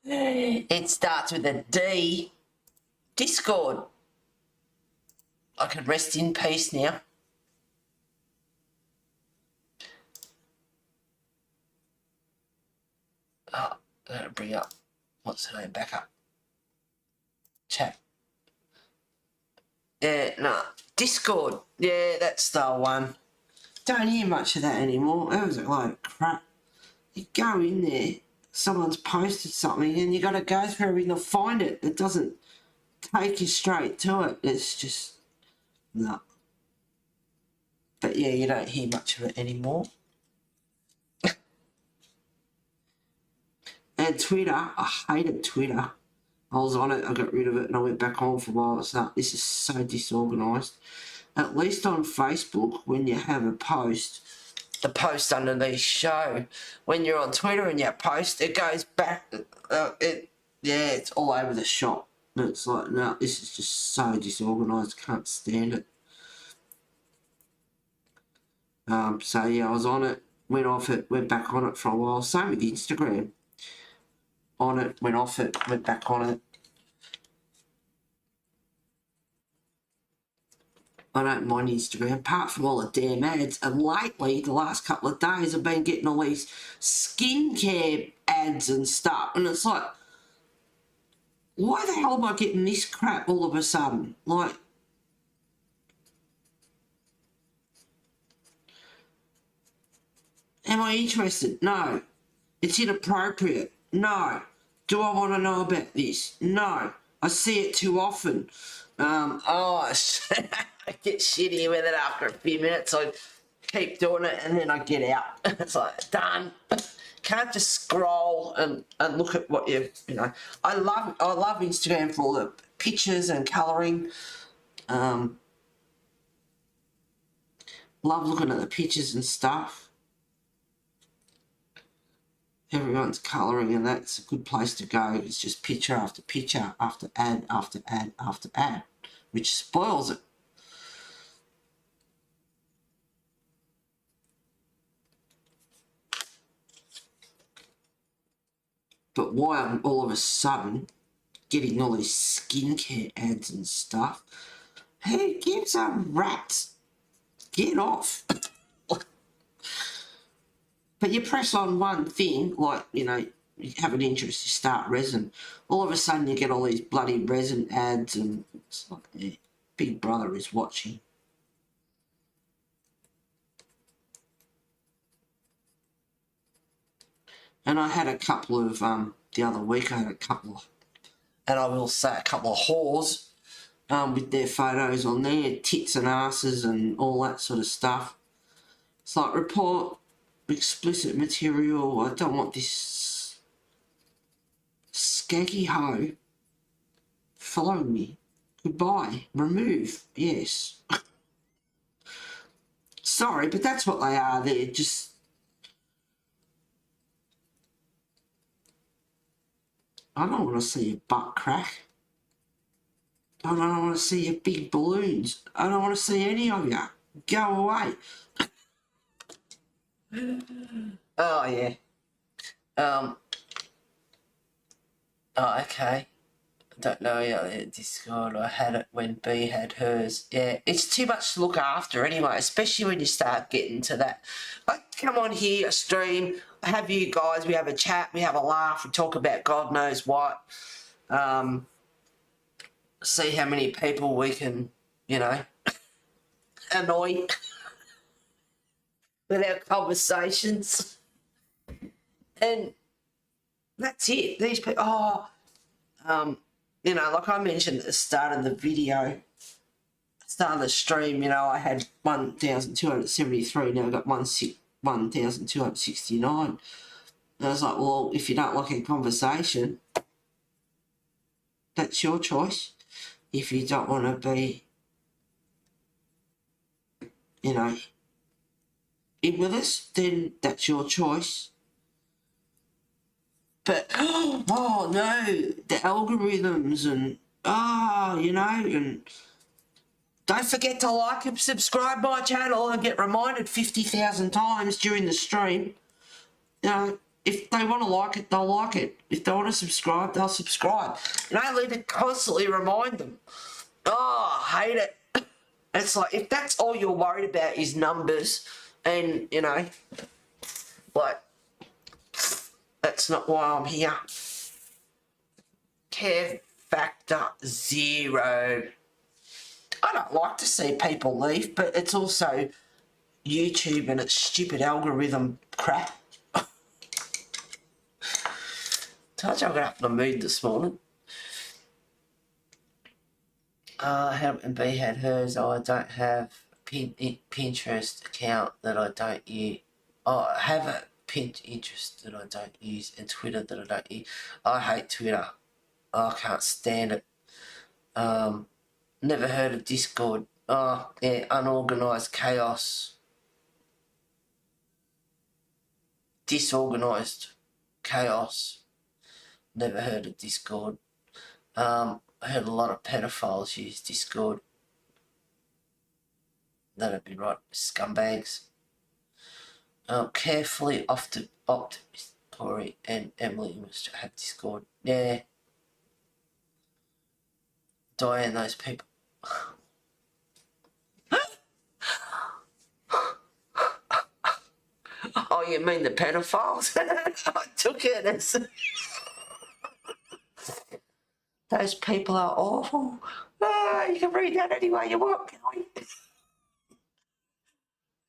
It starts with a D. Discord. I can rest in peace now. Oh, I'm going to bring up, what's her name, back up. Chat. Yeah, no. Discord. Yeah, that's the one. Don't hear much of that anymore. That was a load of crap. You go in there, someone's posted something, and you got to go through everything to find it. It doesn't take you straight to it. It's just, no. But yeah, you don't hear much of it anymore. And Twitter, I hated Twitter. I was on it, I got rid of it, and I went back on for a while. It's like, this is so disorganised. At least on Facebook, when you have a post, the post underneath show. When you're on Twitter and you post, it goes back. It's all over the shop. And it's like, no, this is just so disorganised. Can't stand it. So yeah, I was on it, went off it, went back on it for a while. Same with Instagram. On it, went off it, went back on it. I don't mind Instagram, apart from all the damn ads. And lately, the last couple of days, I've been getting all these skincare ads and stuff. And it's like, why the hell am I getting this crap all of a sudden? Like, am I interested? No. It's inappropriate? No. Do I want to know about this? No. I see it too often. I get shitty with it after a few minutes. I keep doing it and then I get out. It's like, done. Can't just scroll and look at what you know. I love Instagram for all the pictures and colouring. Love looking at the pictures and stuff. Everyone's colouring, and that's a good place to go. It's just picture after picture after ad after ad after ad, which spoils it. But why I'm all of a sudden getting all these skincare ads and stuff, who gives a rat's? Get off. But you press on one thing, like, you know, you have an interest, you start resin. All of a sudden you get all these bloody resin ads, and it's like, yeah, Big Brother is watching. And I had a couple of, the other week I had a couple of, and I will say a couple of whores with their photos on there, tits and asses and all that sort of stuff. It's like, report explicit material. I don't want this skanky hoe following me. Goodbye. Remove. Yes. Sorry, but that's what they are. They're just... I don't want to see your butt crack. I don't want to see your big balloons. I don't want to see any of you. Go away. Oh, yeah. Oh, okay. I don't know, yeah, Discord. I had it when B had hers. Yeah, it's too much to look after anyway, especially when you start getting to that. I come on here, I stream, I have you guys, we have a chat, we have a laugh, we talk about God knows what. See how many people we can, you know, annoy with our conversations. And that's it. These people, you know, like I mentioned at the start of the video, start of the stream, you know, I had 1,273, now I've got 1,269. And I was like, well, if you don't like a conversation, that's your choice. If you don't want to be, you know, in with us, then that's your choice. But, oh no, the algorithms and, you know, and don't forget to like and subscribe my channel and get reminded 50,000 times during the stream. You know, if they want to like it, they'll like it. If they want to subscribe, they'll subscribe. And I need to constantly remind them. Oh, I hate it. It's like, if that's all you're worried about is numbers and, you know, like, that's not why I'm here. Care factor 0. I don't like to see people leave, but it's also YouTube and its stupid algorithm crap. Told you I got up in the mood this morning. How and B had hers. Oh, I don't have Pinterest account that I don't use. Oh, I have a Pinterest that I don't use and Twitter that I don't use. I hate Twitter. I can't stand it. Never heard of Discord. Oh, yeah, unorganised chaos. Disorganised chaos. Never heard of Discord. I heard a lot of pedophiles use Discord. That'd be right. Scumbags. Carefully optimist Tori and Emily must have Discord. Yeah. Diane, those people. Oh, you mean the pedophiles? I took it as... Those people are awful. You can read that any way you want, Kelly.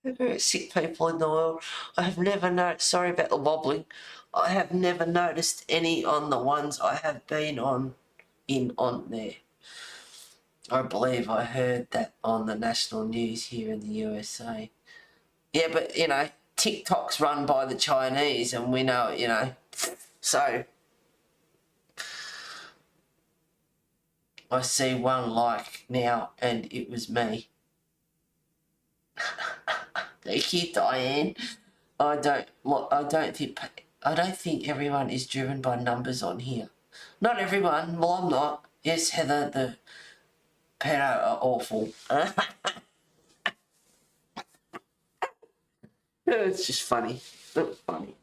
Very sick people in the world. I have never noticed, sorry about the wobbling, I have never noticed any on the ones I have been on there. I believe I heard that on the national news here in the USA. Yeah, but, you know, TikTok's run by the Chinese and we know, you know, so I see one like now and it was me. Thank you, Diane. I don't think everyone is driven by numbers on here. Not everyone. Well, I'm not. Yes, Heather, the pedo are awful. It's just funny. It's funny.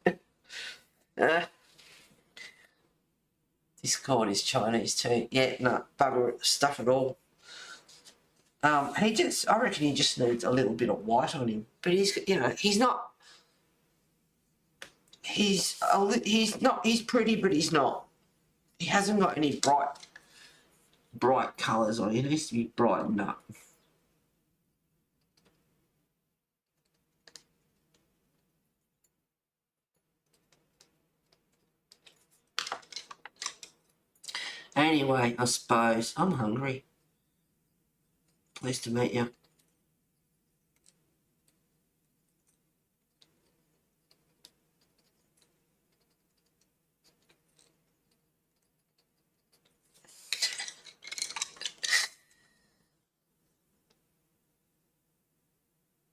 Discord is Chinese too. Yeah, no, bugger stuff at all. I reckon he just needs a little bit of white on him. But he's, you know, he's not. He's pretty, but he's not. He hasn't got any bright colours on. He needs to be brightened up. Anyway, I suppose I'm hungry. Pleased to meet you.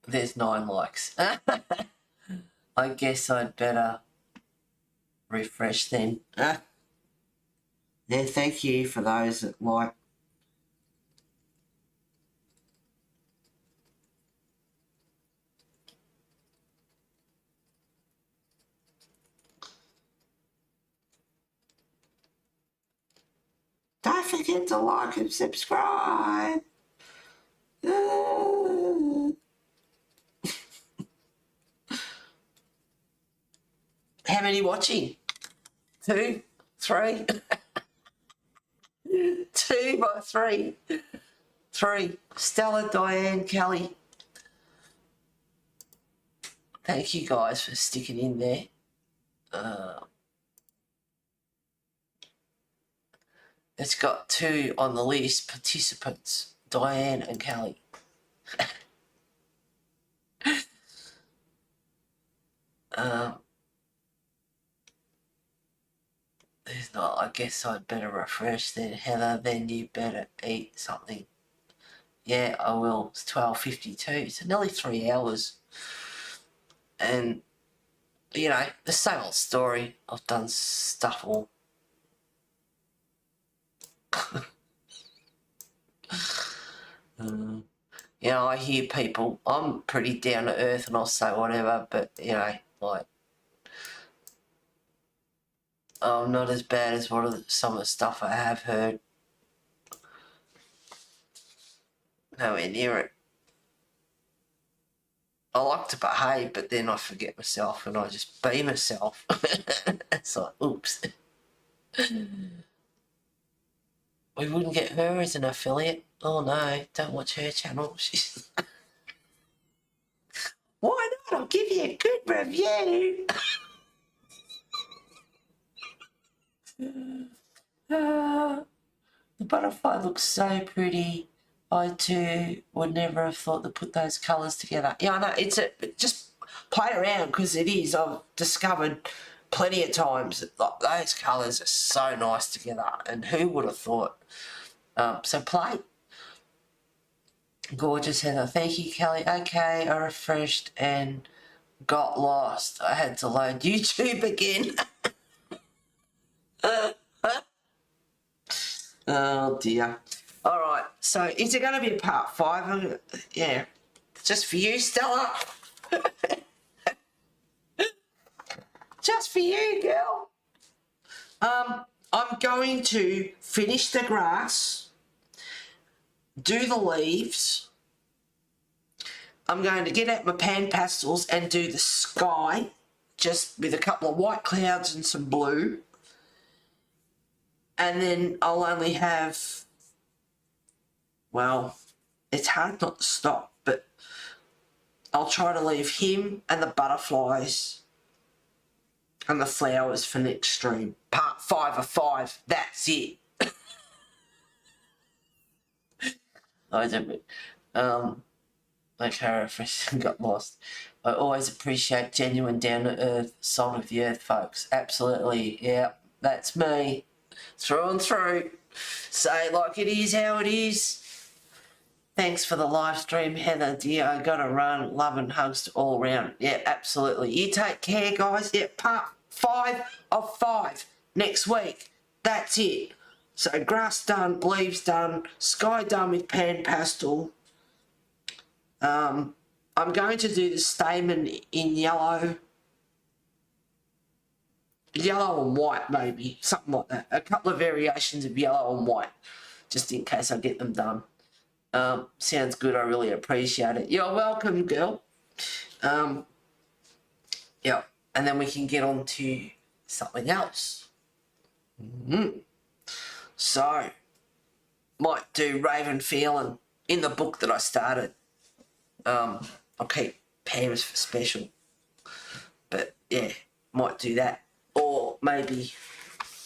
There's 9 likes. I guess I'd better refresh then. Yeah, thank you for those that like. Don't forget to like and subscribe. How many watching? 2, 3. 2 by 3. 3. Stella, Diane, Kelly. Thank you guys for sticking in there. It's got 2 on the list, participants, Diane and Kelly. There's not. I guess I'd better refresh then, Heather. Then you better eat something. Yeah, I will. It's 12:52. So nearly 3 hours. And, you know, the same old story. I've done stuff all. You know, I hear people, I'm pretty down to earth and I'll say whatever, but, you know, like, I'm not as bad as some of the stuff I have heard. Nowhere near it. I like to behave, but then I forget myself and I just be myself. It's like, oops. We wouldn't get her as an affiliate. Oh no, don't watch her channel. She's... Why not? I'll give you a good review. The butterfly looks so pretty. I too would never have thought to put those colours together. Yeah, I know, just play around because it is. I've discovered plenty of times that those colours are so nice together, and who would have thought? So play. Gorgeous, Heather. Thank you, Kelly. Okay, I refreshed and got lost. I had to load YouTube again. Oh dear. All right, so is it going to be a part 5? Yeah, just for you, Stella. Just for you, girl. I'm going to finish the grass, do the leaves. I'm going to get out my pan pastels and do the sky, just with a couple of white clouds and some blue. And then I'll only have, well, it's hard not to stop, but I'll try to leave him and the butterflies and the flowers for next stream. Part 5 of 5, that's it. I don't okay, I got lost. I always appreciate genuine down-to-earth, salt of the earth folks. Absolutely, yeah, that's me. Through and through. Say it like it is, how it is. Thanks for the live stream, Heather, dear. I gotta run. Love and hugs to all round. Yeah, absolutely. You take care, guys. Yeah, part 5 of 5 next week. That's it. So grass done, leaves done, sky done with pan pastel. I'm going to do the stamen in yellow and white, maybe, something like that. A couple of variations of yellow and white, just in case I get them done. Sounds good. I really appreciate it. You're welcome, girl. Yeah, and then we can get on to something else. So, might do Raven Feeling in the book that I started. I'll keep Pam's for special. But, yeah, might do that. Or maybe,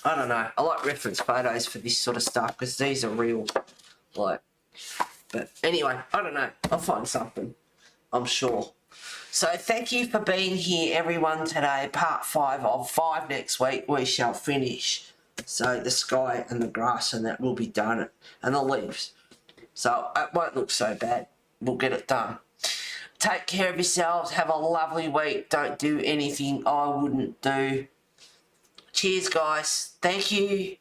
I don't know. I like reference photos for this sort of stuff because these are real. Like, but anyway, I don't know. I'll find something, I'm sure. So thank you for being here, everyone, today. Part 5 of 5 next week. We shall finish. So the sky and the grass and that will be done. And the leaves. So it won't look so bad. We'll get it done. Take care of yourselves. Have a lovely week. Don't do anything I wouldn't do. Cheers, guys. Thank you.